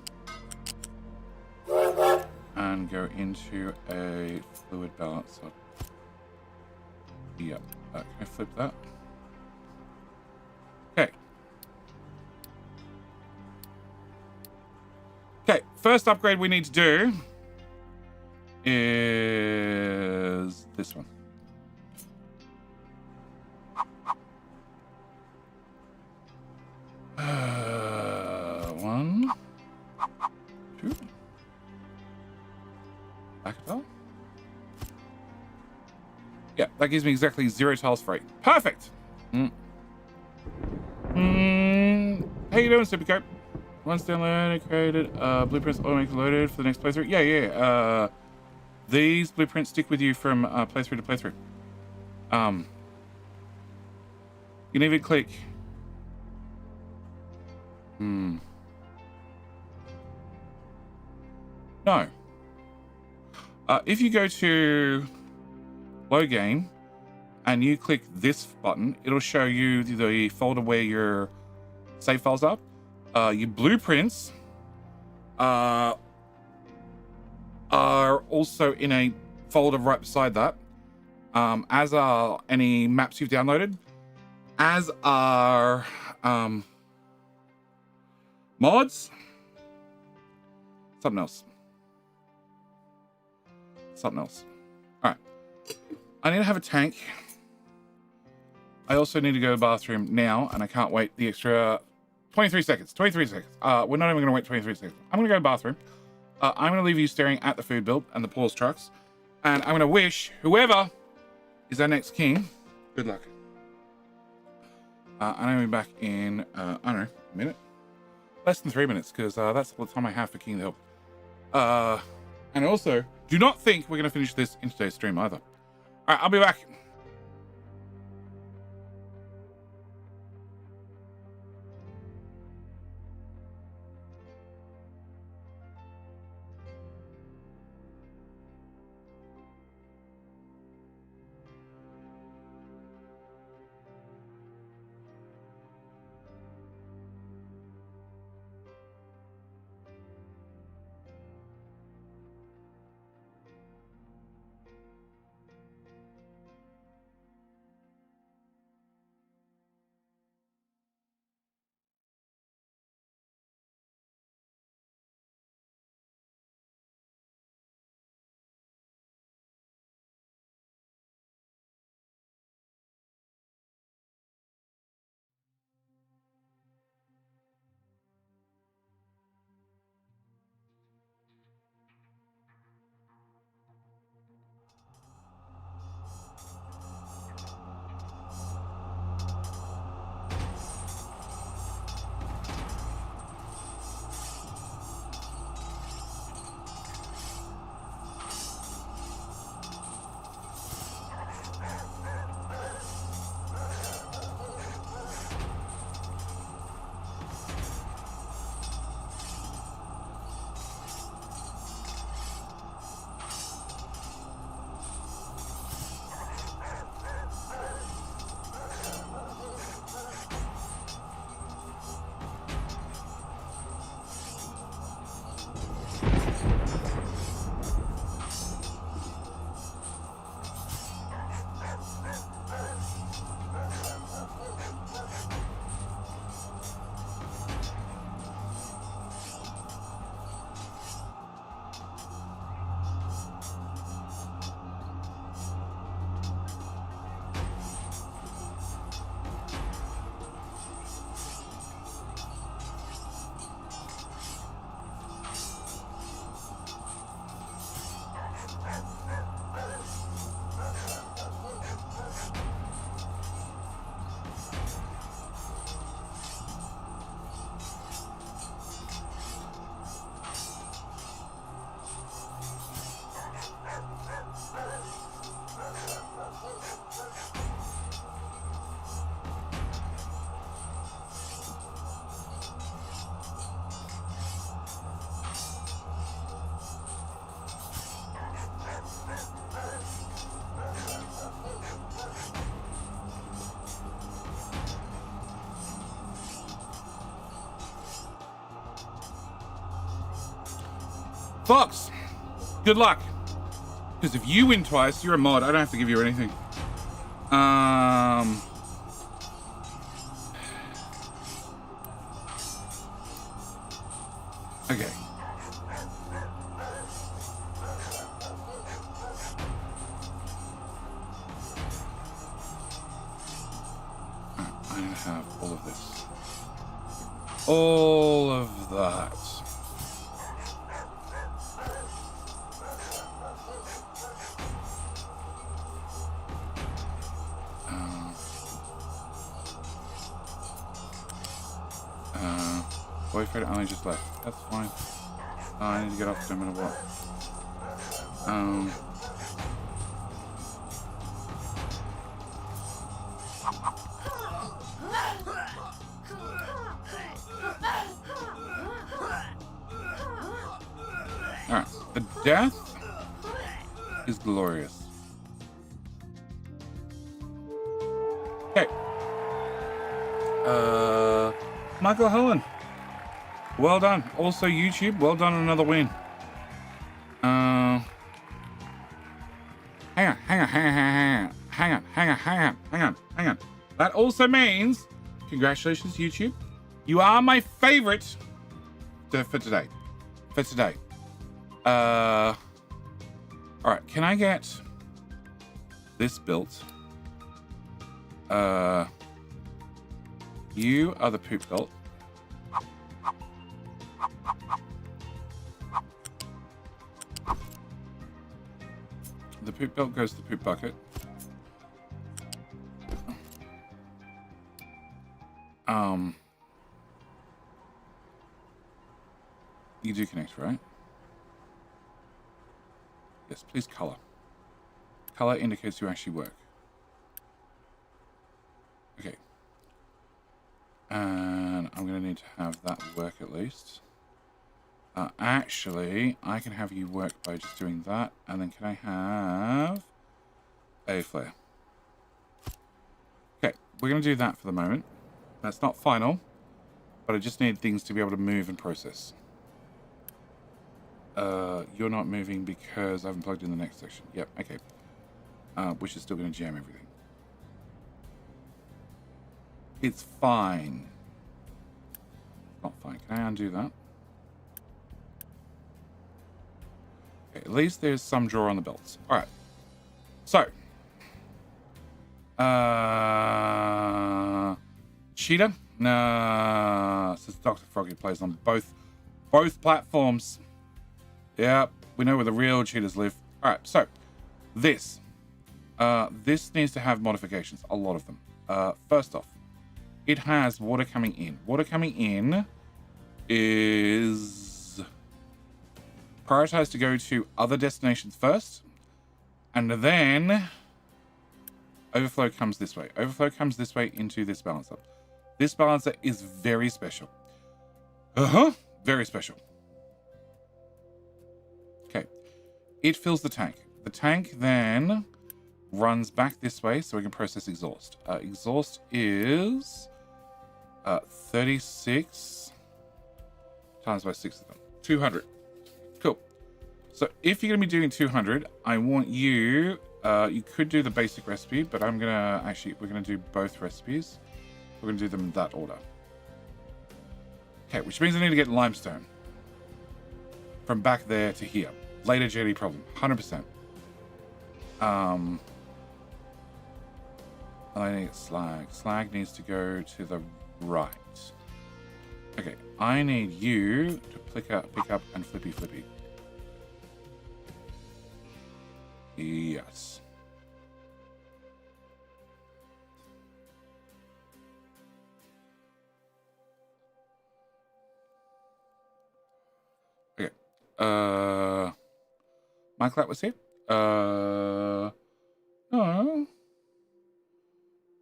and go into a fluid balancer. Yeah, can I flip that? Okay. Okay, first upgrade we need to do is this one. One, two. Back it up. Yeah, that gives me exactly 0 tiles for 8. Perfect. How you doing, Supercoat? Once downloaded, created blueprints automatically loaded for the next playthrough. Yeah. These blueprints stick with you from playthrough to playthrough. You can even click. No. If you go to Low Game and you click this button, it'll show you the folder where your save files are. Your blueprints are also in a folder right beside that, as are any maps you've downloaded, as are mods. Something else. All right. I need to have a tank. I also need to go to the bathroom now, and I can't wait the extra 23 seconds. 23 seconds. We're not even going to wait 23 seconds. I'm going to go to the bathroom. I'm going to leave you staring at the food build and the pause trucks. And I'm going to wish whoever is our next king good luck. And I'm going to be back in, I don't know, a minute? Less than 3 minutes, because that's all the time I have for King of the Hill. And also, do not think we're going to finish this in today's stream either. All right, I'll be back. Fox, good luck. Because if you win twice, you're a mod. I don't have to give you anything. Okay. I need to have all of this. All of that. Boyfriend only just left. That's fine. I need to get off no matter what. Alright. The death is glorious. Okay. Michael Helen. Well done. Also, YouTube, well done on another win. Hang on. That also means, congratulations, YouTube. You are my favorite for today. All right, can I get this built? You are the poop belt. The poop belt goes to the poop bucket. You do connect, right? Yes, please color. Color indicates you actually work. Okay. And I'm going to need to have that work at least. Actually, I can have you work by just doing that. And then can I have a flare? Okay, we're going to do that for the moment. That's not final, but I just need things to be able to move and process. You're not moving because I haven't plugged in the next section. Yep, okay. Which is still going to jam everything. It's fine. Not fine. Can I undo that? Okay, at least there's some drawer on the belts. All right. So. Cheetah? Nah. Says Dr. Froggy plays on both platforms. Yep. We know where the real cheetahs live. All right. So, this. This needs to have modifications. A lot of them. First off, it has water coming in. Water coming in is prioritized to go to other destinations first, and then overflow comes this way. Overflow comes this way into this balancer. This balancer is very special. Very special. Okay. It fills the tank. The tank then runs back this way so we can process exhaust. Exhaust is 36 times by 6 of them. 200. Cool. So if you're going to be doing 200, I want you... you could do the basic recipe, but I'm going to... Actually, we're going to do both recipes. We're going to do them in that order. Okay, which means I need to get limestone. From back there to here. Later JD problem. 100%. I need slag. Slag needs to go to the right. Okay, I need you to pick up and flippy. Yes. Okay. Michael was here?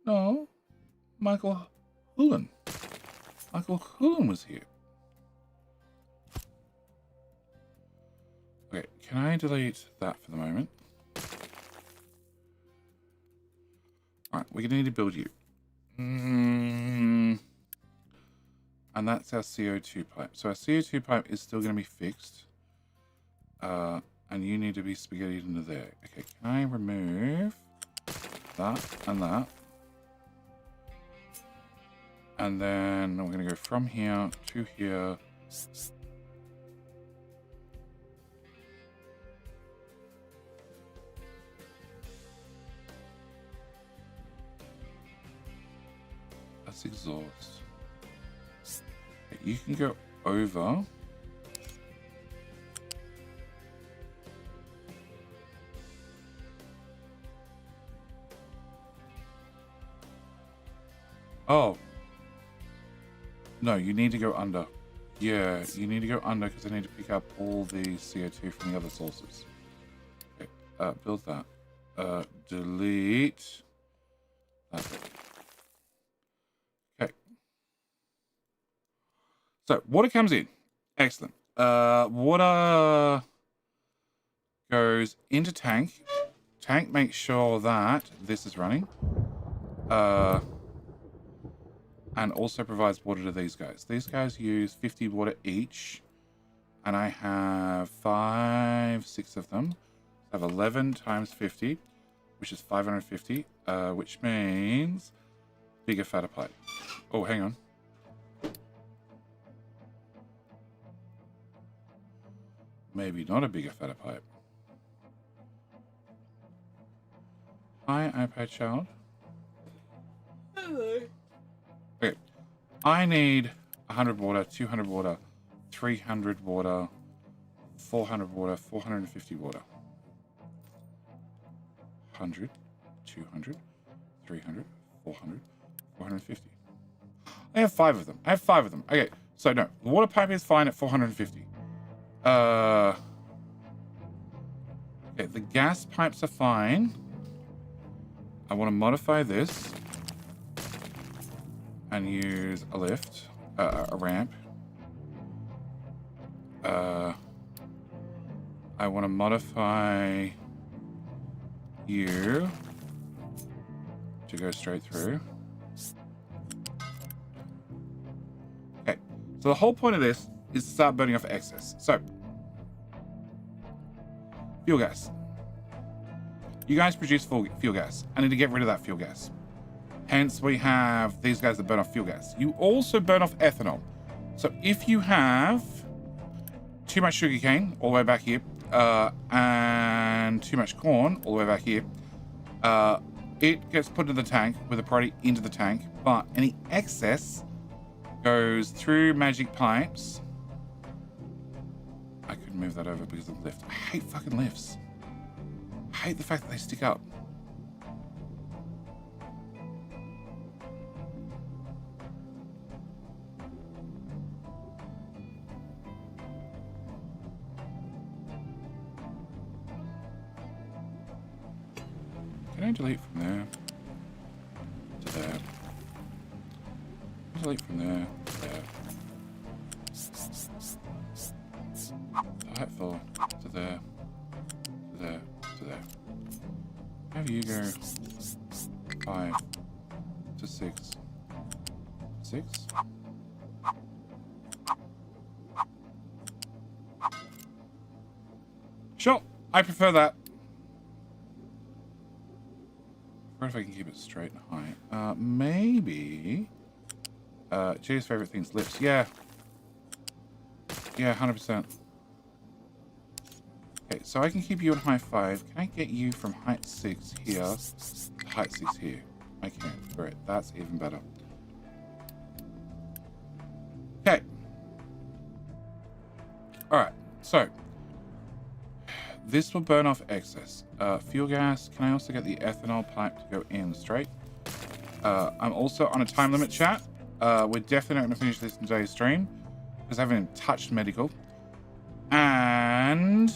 No. Michael Hoolan. Michael Hoolan was here. Okay, can I delete that for the moment? Alright, we're going to need to build you. And that's our CO2 pipe. So our CO2 pipe is still going to be fixed. And you need to be spaghettied into there. Okay, can I remove that and that? And then we're going to go from here to here. That's exhaust. Okay, you can go over. Oh. No, you need to go under. Yeah, you need to go under because I need to pick up all the CO2 from the other sources. Okay, build that. Delete that bit. Okay. So, water comes in. Excellent. Water goes into tank. Tank makes sure that this is running. And also provides water to these guys. These guys use 50 water each. And I have 6 of them. I have 11 times 50, which is 550, which means bigger, fatter pipe. Oh, hang on. Maybe not a bigger, fatter pipe. Hi, iPad child. Hello. Okay, I need 100 water, 200 water, 300 water, 400 water, 450 water. 100, 200, 300, 400, 450. I have 5 of them. I have 5 of them. Okay, so no, the water pipe is fine at 450. Okay, the gas pipes are fine. I want to modify this and use a lift, a ramp. I want to modify you to go straight through. Okay, so the whole point of this is to start burning off excess. So, fuel gas. You guys produce fuel gas. I need to get rid of that fuel gas. Hence, we have these guys that burn off fuel gas. You also burn off ethanol. So if you have too much sugarcane all the way back here, and too much corn all the way back here, it gets put into the tank with a priority into the tank, but any excess goes through magic pipes. I couldn't move that over because of the lift. I hate fucking lifts. I hate the fact that they stick up. Can I delete from there to there? Delete from there to there. Delightful to there, to there, to there. Have you go 5 to 6, 6. Sure, I prefer that. I wonder if I can keep it straight and high. Maybe. Jay's favorite thing's lips. Yeah. Yeah, 100%. Okay, so I can keep you at height 5. Can I get you from height 6 here to height 6 here? I can. Great. That's even better. Okay. Alright, so this will burn off excess. Fuel gas. Can I also get the ethanol pipe to go in straight? I'm also on a time limit, chat. We're definitely not going to finish this in today's stream because I haven't even touched medical. And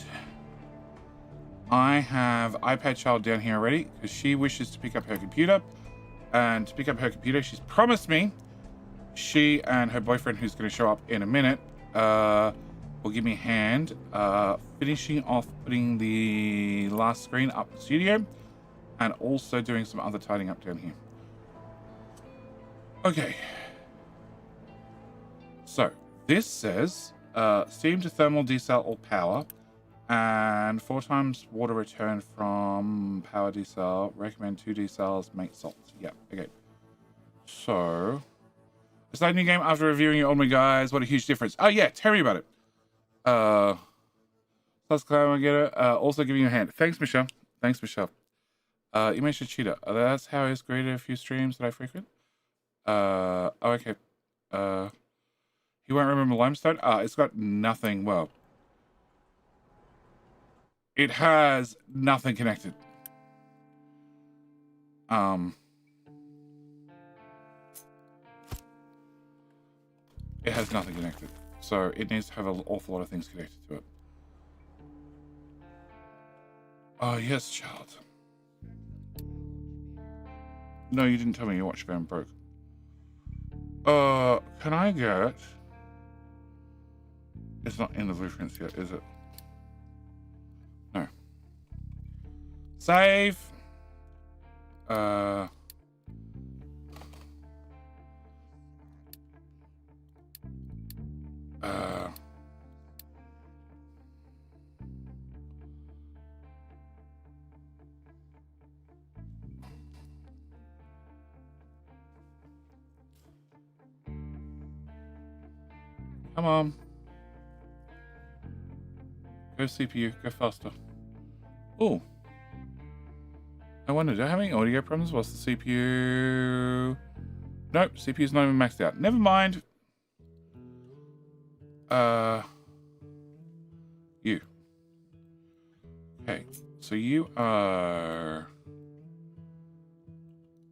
I have iPad child down here already because she wishes to pick up her computer. And to pick up her computer, she's promised me she and her boyfriend, who's going to show up in a minute, will give me a hand finishing off putting the last screen up in the studio and also doing some other tidying up down here. Okay. So this says steam to thermal desal or power. And 4 times water return from power desal. Recommend 2 desals, make salt. Yeah, okay. So, it's that new game after reviewing it. Oh my guys, what a huge difference. Oh yeah, tell me about it. Plus climb, get it. Also giving you a hand. Thanks, Michelle. Thanks, Michelle. You mentioned cheetah. That's how it's graded a few streams that I frequent. Oh, okay. You won't remember limestone? It's got nothing. Well, it has nothing connected. It has nothing connected. So it needs to have an awful lot of things connected to it. Oh, yes, child. No, you didn't tell me your watch band broke. Can I get... It's not in the blueprints yet, is it? No. Save! Come on. Go CPU, go faster. Oh. I wonder, do I have any audio problems? What's the CPU? Nope, CPU's not even maxed out. Never mind. You. Okay, so you are...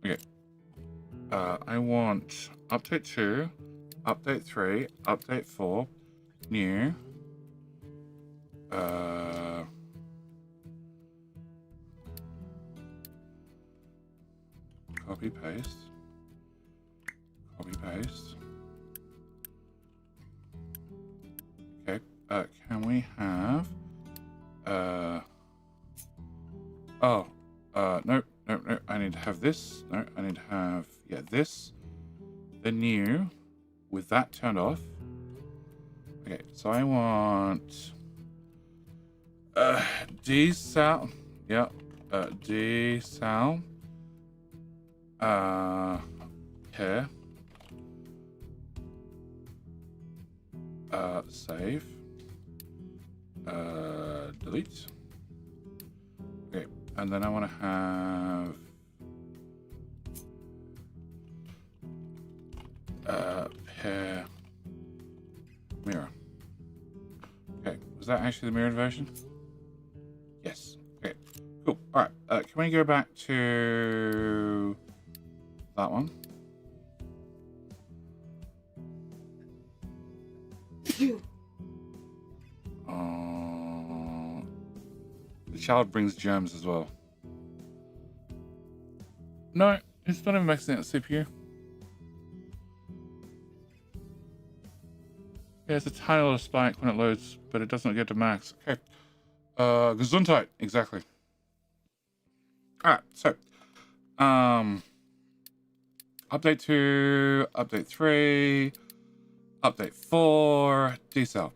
Okay. I want update 2, update 3, update 4, new. Copy, paste. Copy, paste. Okay, can we have... nope, I need to have this. No, I need to have, yeah, this. The new, with that turned off. Okay, so I want... desal. Yeah, desal. Here. Save. Delete. Okay, and then I want to have pair mirror. Okay, was that actually the mirrored version? Yes. Okay, cool. All right, can we go back to that one? The child brings germs as well. No, it's not even maxing out the CPU. Yeah, it's a tiny little spike when it loads, but it doesn't get to max. Okay. Gesundheit, exactly. Alright, so update 2, update 3, update 4, decel.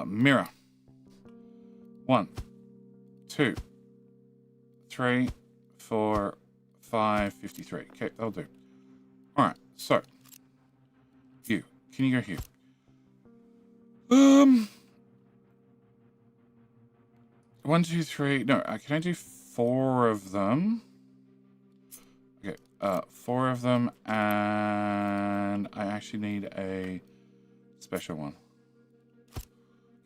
Mirror. 1, 2, 3, 4, 5, 53. Okay, that'll do. Alright, so you. Can you go here? 1, 2, 3. No, can I do 4 of them? Okay, 4 of them, and I actually need a special one.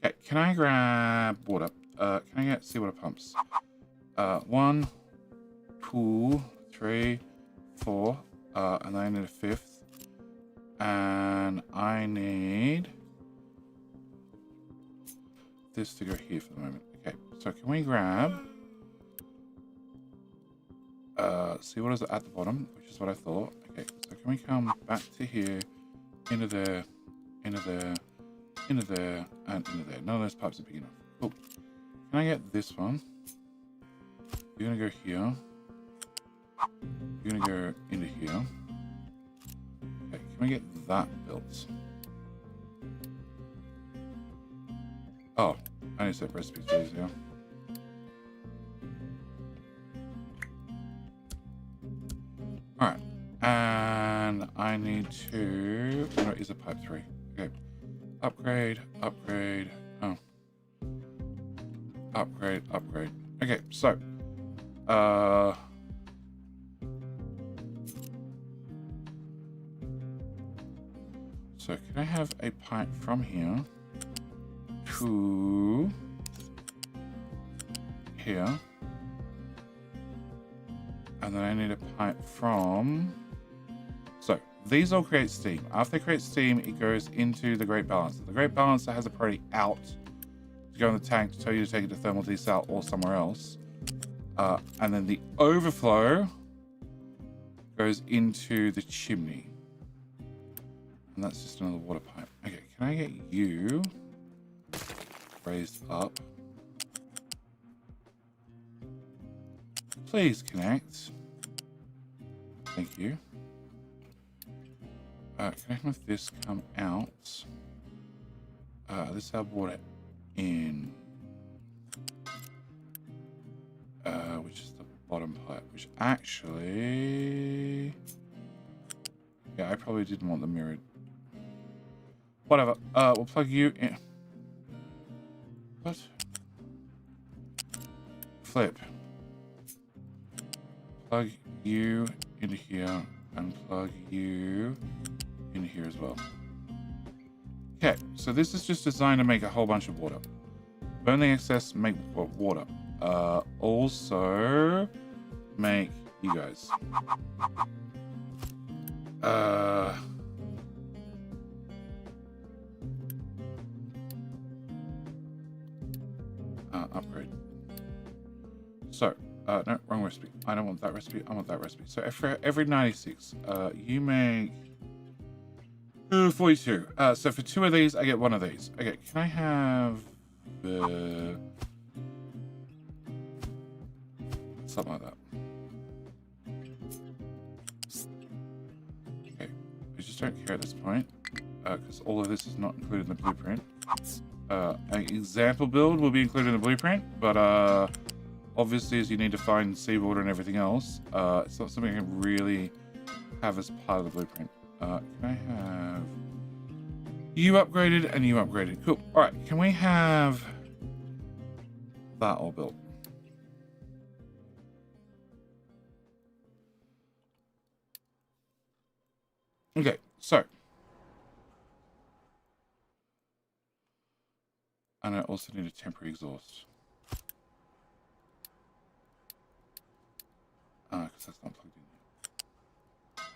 Okay, can I grab water? Can I get seawater pumps? 1, 2, 3, 4, and then I need a 5th. And I need this to go here for the moment. Okay, so can we grab see what is it at the bottom, which is what I thought. Okay, so can we come back to here, into there, into there, into there, and into there. None of those pipes are big enough. Cool. Can I get this one? You're gonna go here. You're gonna go into here. Okay, can we get that built? Oh, I need to set recipes easier. Alright. And I need to... No, it is a pipe 3. Okay. Upgrade, upgrade. Oh. Upgrade, upgrade. Okay, so... So can I have a pipe from here to here? And then I need a pipe from... So these all create steam. After they create steam, it goes into the Great Balancer. The Great Balancer has a priority out to go in the tank to tell you to take it to thermal desal or somewhere else. And then the overflow goes into the chimney. And that's just another water pipe. Okay, can I get you raised up? Please connect. Thank you. Connect with this, come out. This have water in. Which is the bottom pipe, which actually... Yeah, I probably didn't want the mirrored. Whatever. We'll plug you in. What? Flip. Plug you into here and plug you in here as well. Okay, so this is just designed to make a whole bunch of water. Burn the excess, make water. Also make you guys. Upgrade. So, no, wrong recipe. I don't want that recipe. I want that recipe. So for every 96, you make 42. So for 2 of these, I get 1 of these. Okay, can I have something like that? Okay, I just don't care at this point because all of this is not included in the blueprint. An example build will be included in the blueprint, but obviously as you need to find seawater and everything else, it's not something I can really have as part of the blueprint. Can I have you upgraded and you upgraded? Cool. All right, can we have that all built? Okay, so and I also need a temporary exhaust. Because that's not plugged in yet.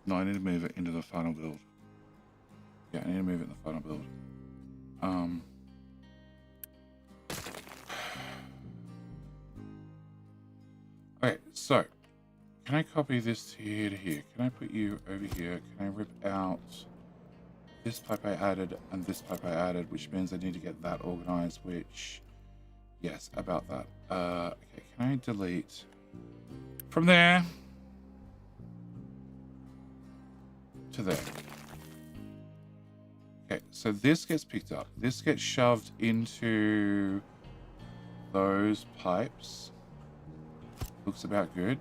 No, I need to move it into the final build. Yeah, I need to move it in the final build. Okay, so can I copy this here to here? Can I put you over here? Can I rip out this pipe I added and this pipe I added, which means I need to get that organized, which, yes, about that. Okay, can I delete from there to there? Okay, so this gets picked up. This gets shoved into those pipes. Looks about good.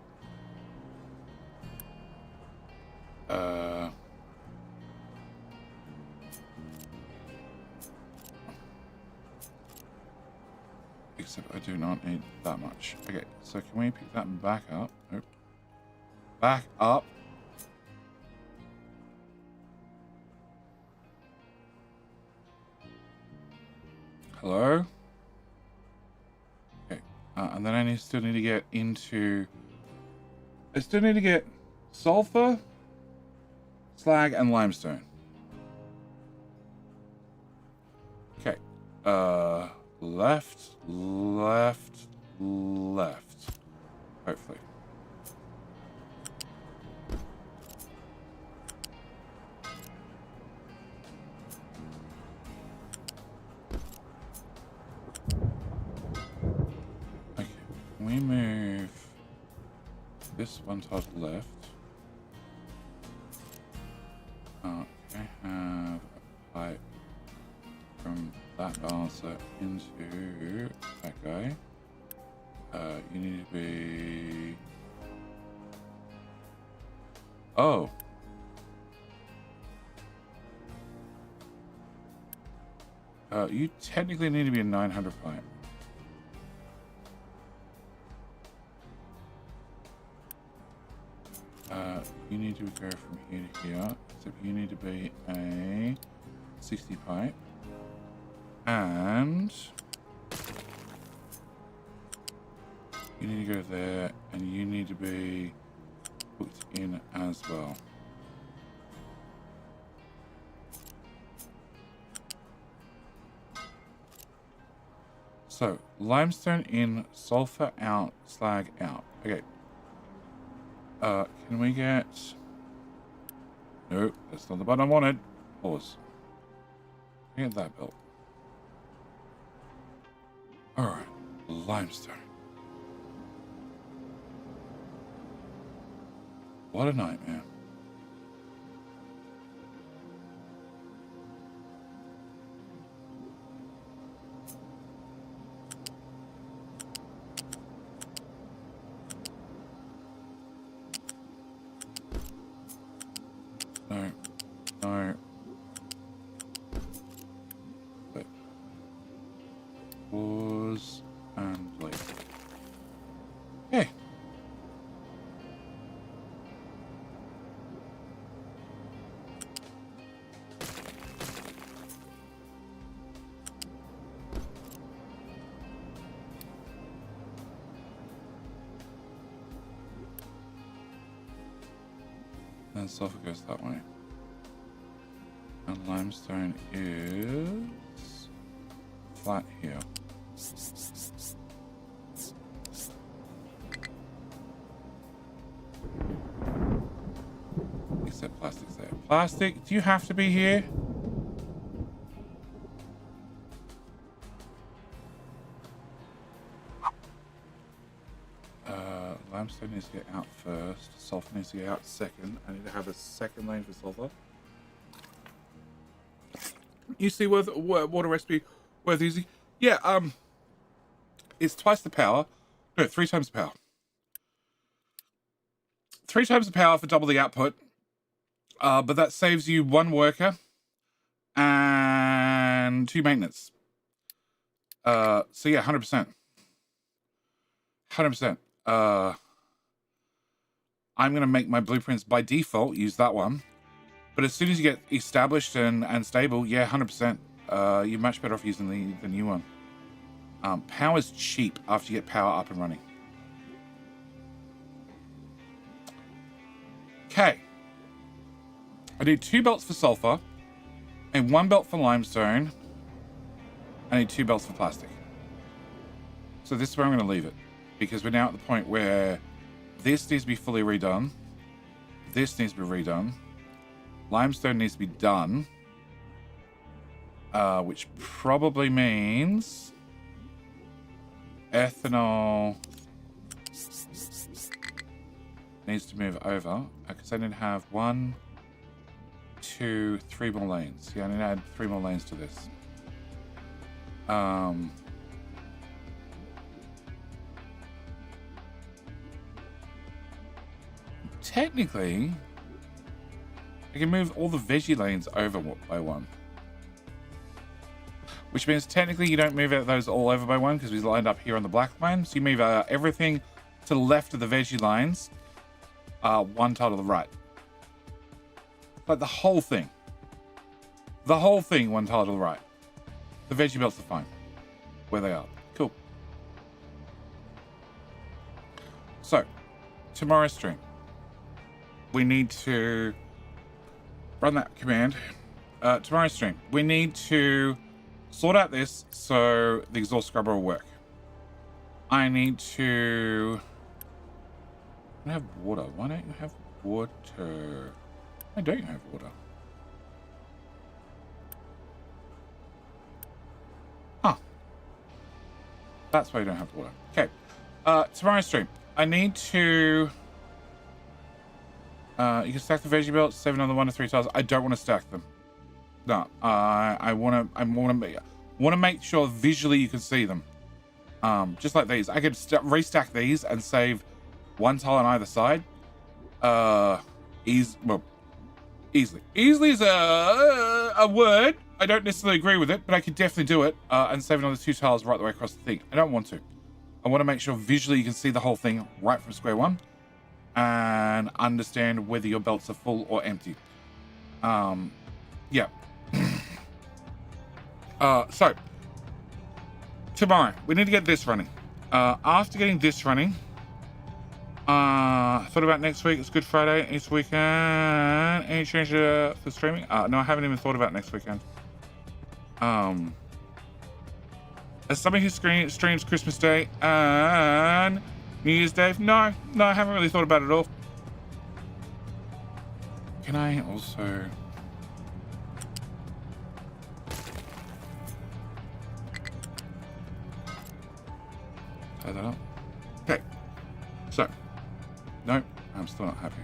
Except I do not need that much. Okay, so can we pick that back up? Nope. Back up. Hello? Okay, and then I still need to get into... I still need to get sulfur, slag, and limestone. Okay, left, left, left. Hopefully. we move this one tile to the left? Okay, have a pipe from that balancer into that guy. You need to be... Oh. You technically need to be a 900 pipe. You need to go from here to here, except you need to be a 60 pipe. And you need to go there, and you need to be hooked in as well. So, limestone in, sulfur out, slag out. Okay. Can we get... No, that's not the button I wanted. Pause. Get that built. Alright, limestone. What a nightmare. No. No. Wait. Pause and wait. Hey. And sulfur goes that way. And limestone is flat here. Except plastic's there. Plastic, do you have to be here? Limestone needs to get out first. Sulfur needs to get out second. I need to have a second lane for sulfur. You see water recipe worth using? Yeah, it's twice the power. No, 3 times the power. 3 times the power for double the output. But that saves you 1 worker and 2 maintenance. So yeah, 100%. 100%. I'm going to make my blueprints by default use that one. But as soon as you get established and stable, yeah, 100%. You're much better off using the new one. Power's cheap after you get power up and running. Okay. I need 2 belts for sulfur and 1 belt for limestone. I need 2 belts for plastic. So this is where I'm going to leave it, because we're now at the point where this needs to be fully redone. This needs to be redone. Limestone needs to be done. Which probably means ethanol needs to move over, because I need to have 1, 2, 3 more lanes. Yeah, I need to add 3 more lanes to this. Technically, I can move all the veggie lanes over by 1. Which means technically you don't move those all over by 1, because we lined up here on the black line. So you move everything to the left of the veggie lines, 1 tile to the right. Like the whole thing. The whole thing 1 tile to the right. The veggie belts are fine where they are. Cool. So, tomorrow's stream. We need to run that command. Tomorrow's stream. We need to sort out this so the exhaust scrubber will work. I need to... I don't have water. Why don't you have water? I don't have water. Huh. That's why you don't have water. Okay. Tomorrow's stream. I need to... you can stack the veggie belts, 7 on the 1 to 3 tiles. I don't want to stack them. No, I want to make sure visually you can see them. Just like these. I could restack these and save 1 tile on either side. Easily. Easily is a word. I don't necessarily agree with it, but I could definitely do it and save another 2 tiles right the way across the thing. I don't want to. I want to make sure visually you can see the whole thing right from square one and understand whether your belts are full or empty. Yeah. So tomorrow we need to get this running. After getting this running, thought about next week. It's Good Friday. It's weekend. Any change for streaming? No, I haven't even thought about next weekend. As somebody who streams Christmas Day and New Year's Day, no, I haven't really thought about it at all. Can I also... tie that up? Okay. So, no, I'm still not happy.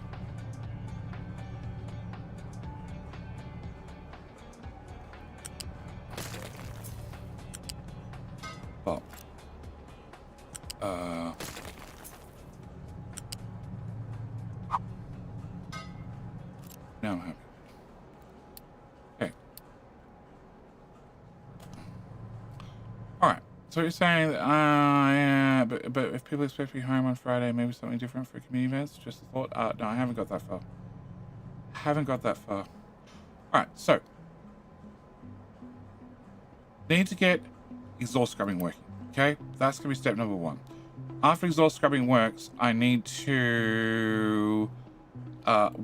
Well, now I'm happy. Okay. All right. So you're saying that, yeah, but if people expect to be home on Friday, maybe something different for community events. Just a thought. No, I haven't got that far. All right. So need to get exhaust scrubbing working. Okay, that's gonna be step number 1. After exhaust scrubbing works, I need to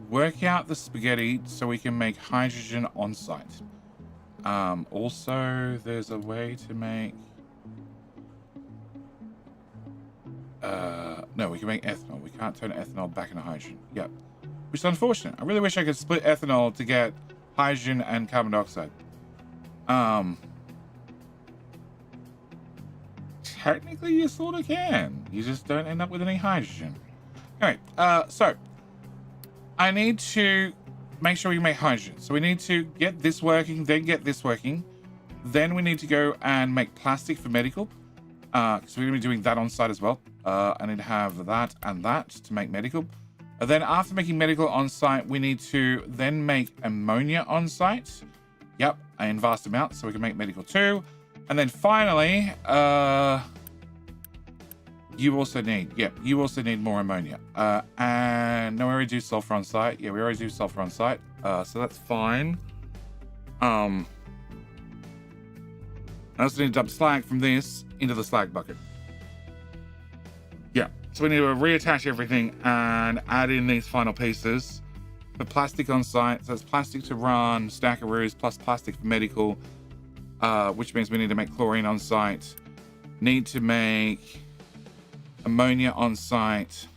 work out the spaghetti so we can make hydrogen on site. Also, there's a way to make no, we can make ethanol. We can't turn ethanol back into hydrogen. Yep, which is unfortunate. I really wish I could split ethanol to get hydrogen and carbon dioxide. Technically, you sort of can. You just don't end up with any hydrogen. Anyway, so I need to make sure we make hydrogen. So we need to get this working, then get this working. Then we need to go and make plastic for medical. Because we're going to be doing that on site as well. I need to have that and that to make medical. And then after making medical on site, we need to then make ammonia on site. Yep, in vast amounts, so we can make medical too. And then finally, you also need more ammonia. And no, we already do sulfur on site. Yeah, we already do sulfur on site. So that's fine. I also need to dump slag from this into the slag bucket. Yeah, so we need to reattach everything and add in these final pieces. For plastic on site, so it's plastic to run, stackaroos plus plastic for medical, which means we need to make chlorine on site. Need to make ammonia on site.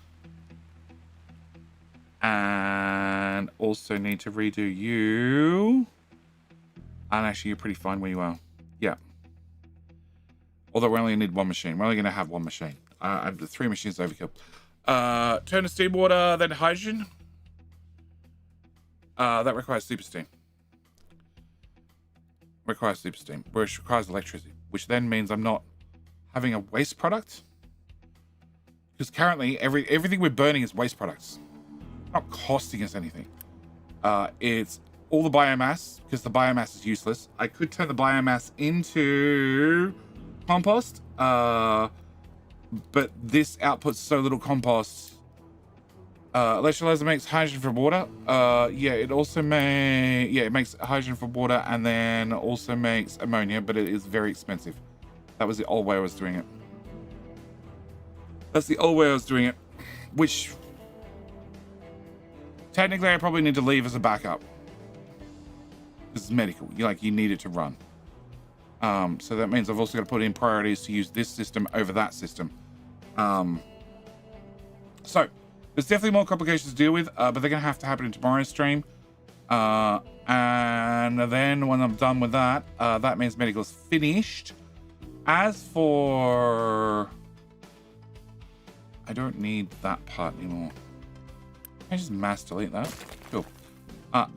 And also need to redo you. And actually, you're pretty fine where you are. Yeah. Although we only need 1 machine. We're only going to have 1 machine. I have 3 machines overkill. Turn to steam water, then hydrogen. That requires super steam. Which requires electricity. Which then means I'm not having a waste product. Because currently, everything we're burning is waste products. It's not costing us anything. It's all the biomass, because the biomass is useless. I could turn the biomass into compost, but this outputs so little compost. Electrolyzer makes hydrogen from water. It also it makes hydrogen from water and then also makes ammonia, but it is very expensive. That was the old way I was doing it. That's the old way I was doing it, which technically I probably need to leave as a backup. This is medical. You need it to run. So that means I've also got to put in priorities to use this system over that system. So there's definitely more complications to deal with, but they're going to have to happen in tomorrow's stream. And then when I'm done with that, that means medical's finished. As for I don't need that part anymore. I just mass delete that. Cool.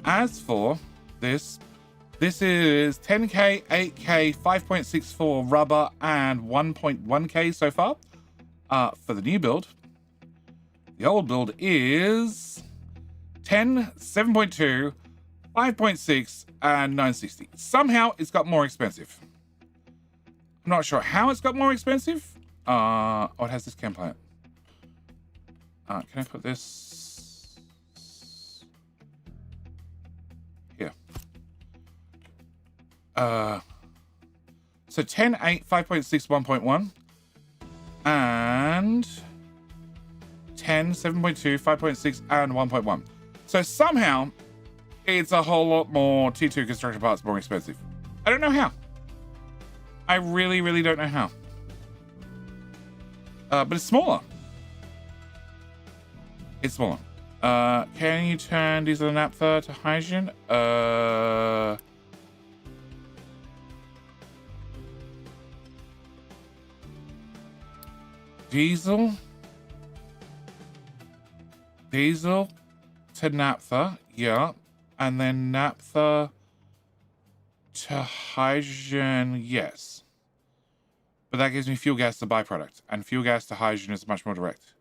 As for this is 10K, 8K, 5.64 rubber, and 1.1K so far for the new build. The old build is 10, 7.2, 5.6, and 960. Somehow it's got more expensive. I'm not sure how it's got more expensive. Oh, it has this campaign. Can I put this here? So 10, 8, 5.6, 1.1, and 10, 7.2, 5.6, and 1.1. So somehow it's a whole lot more T2 construction parts more expensive. I don't know how. I really, really don't know how. But it's smaller. It's smaller. Can you turn diesel and naphtha to hydrogen? Diesel to naphtha, yeah. And then naphtha to hydrogen, yes. But that gives me fuel gas as a byproduct. And fuel gas to hydrogen is much more direct.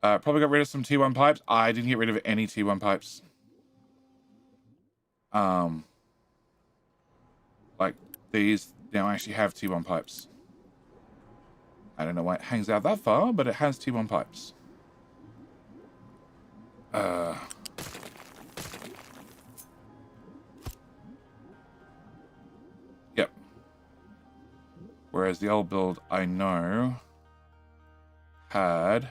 Probably got rid of some T1 pipes. I didn't get rid of any T1 pipes. Like these now actually have T1 pipes. I don't know why it hangs out that far, but it has T1 pipes. Yep. Whereas the old build, I know, had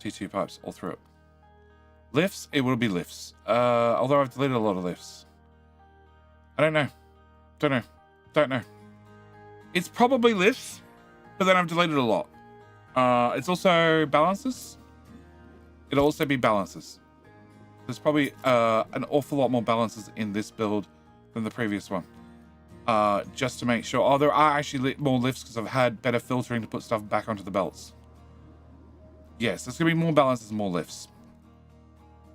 T2 pipes all through it. Lifts, it will be lifts. Although I've deleted a lot of lifts. I don't know. Don't know. It's probably lifts, but then I've deleted a lot. It's also balances. It'll also be balances. There's probably an awful lot more balances in this build than the previous one. Just to make sure. Oh, there are actually more lifts because I've had better filtering to put stuff back onto the belts. Yes, there's going to be more balances and more lifts.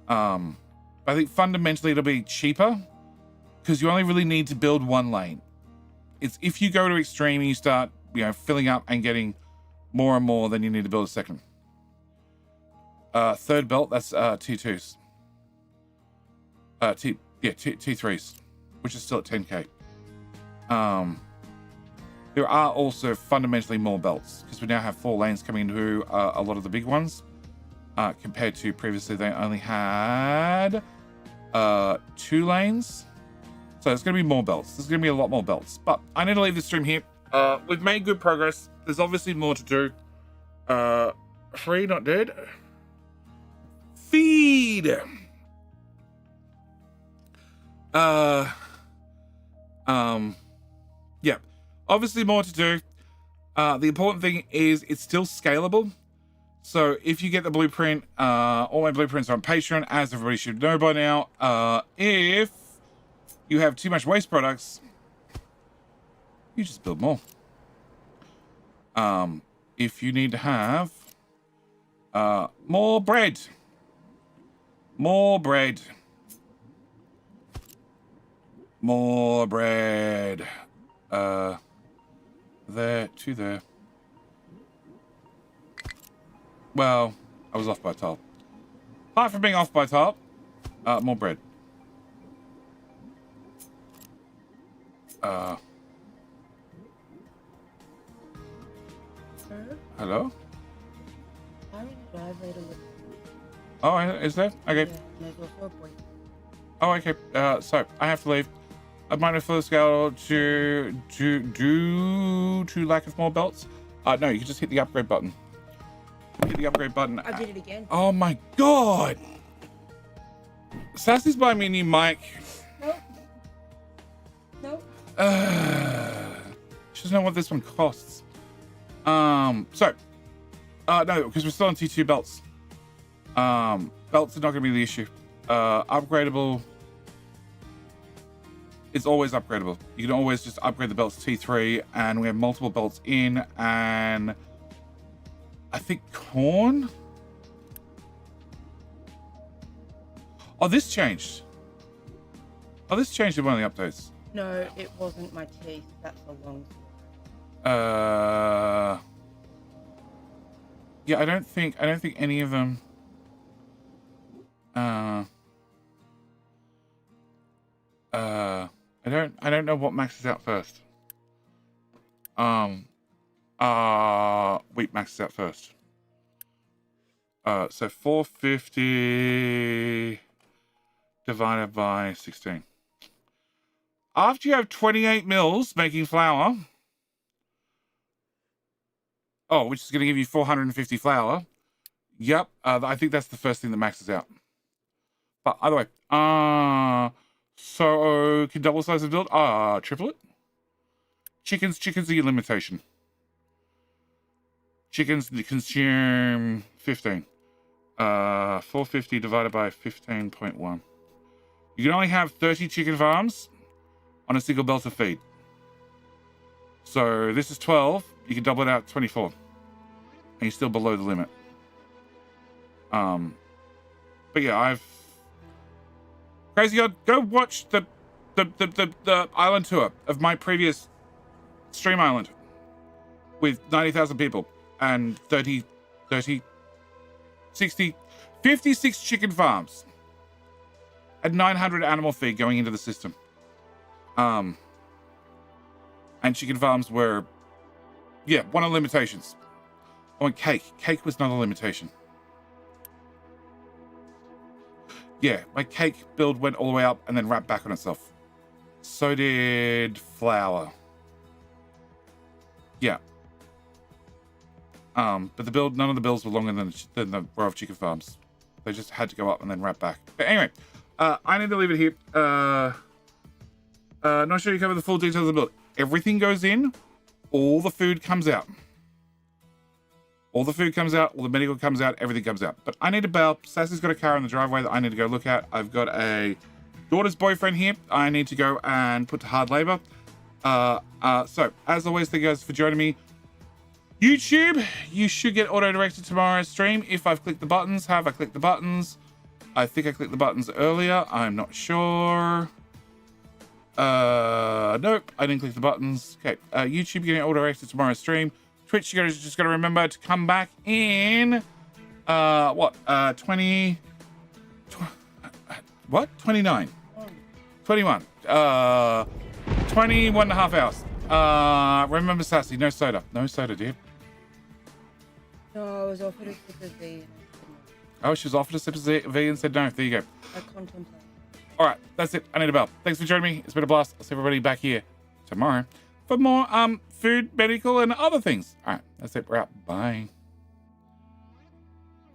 I think fundamentally it'll be cheaper because you only really need to build one lane. It's if you go to extreme and you start, filling up and getting more and more, then you need to build a second. Third belt, that's T2s. T3s, which is still at 10K. There are also fundamentally more belts because we now have 4 lanes coming into a lot of the big ones. Compared to previously, they only had 2 lanes. So it's going to be more belts. There's going to be a lot more belts. But I need to leave this stream here. We've made good progress. There's obviously more to do. Free, not dead. Feed. Yeah. Obviously more to do. The important thing is it's still scalable. So if you get the blueprint, all my blueprints are on Patreon, as everybody should know by now. If you have too much waste products, you just build more. If you need to have more bread. More bread. There to there. Well, I was off by a tile. Apart from being off by a tile, more bread. Hello? I'm in the drive later with. Oh, is there? Okay. Yeah, there's a 4 point. Oh, okay. So I have to leave. I might have full scale due to lack of more belts. No, you can just hit the upgrade button. Hit the upgrade button. I did it again. Oh my god! Sassy's buying me a new mic. Nope. She doesn't know what this one costs. No, because we're still on T2 belts. Belts are not going to be the issue. Upgradable. It's always upgradable. You can always just upgrade the belts to T3, and we have multiple belts in, and I think corn. Oh, this changed. Oh, this changed in one of the updates. No, it wasn't my teeth. That's a long story. Yeah, I don't think any of them. I don't know what maxes out first. Wheat maxes out first. So 450 divided by 16. After you have 28 mils making flour, which is going to give you 450 flour. Yep, I think that's the first thing that maxes out. But either way, so can double size of build? Triple it. Chickens are your limitation. Chickens consume 15. 450 divided by 15.1. You can only have 30 chicken farms on a single belt of feed. So this is 12. You can double it out to 24. And you're still below the limit. But yeah, Crazy Odd, go watch the island tour of my previous stream island with 90,000 people and 60, 56 chicken farms and 900 animal feed going into the system. And chicken farms were, one of the limitations. Oh, and cake. Cake was not a limitation. Yeah, my cake build went all the way up and then wrapped back on itself. So did flour. Yeah. But none of the builds were longer than the row of chicken farms. They just had to go up and then wrap back. But anyway, I need to leave it here. Not sure you cover the full details of the build. Everything goes in, all the food comes out. All the food comes out, all the medical comes out, everything comes out. But I need a bell. Sassy's got a car in the driveway that I need to go look at. I've got a daughter's boyfriend here. I need to go and put to hard labor. So, as always, thank you guys for joining me. YouTube, you should get auto-directed tomorrow's stream if I've clicked the buttons. Have I clicked the buttons? I think I clicked the buttons earlier. I'm not sure. Nope, I didn't click the buttons. Okay, YouTube getting auto-directed tomorrow's stream. Twitch, you guys just got to remember to come back in, 29. What? 21. 21 and a half hours. Remember, Sassy, no soda. No soda, dear. No, I was offered a sip of V. Oh, she was offered a sip of V and said no. There you go. I contemplate. All right, that's it. I need a bell. Thanks for joining me. It's been a blast. I'll see everybody back here tomorrow for more food, medical, and other things. All right, that's it. We're out. Bye.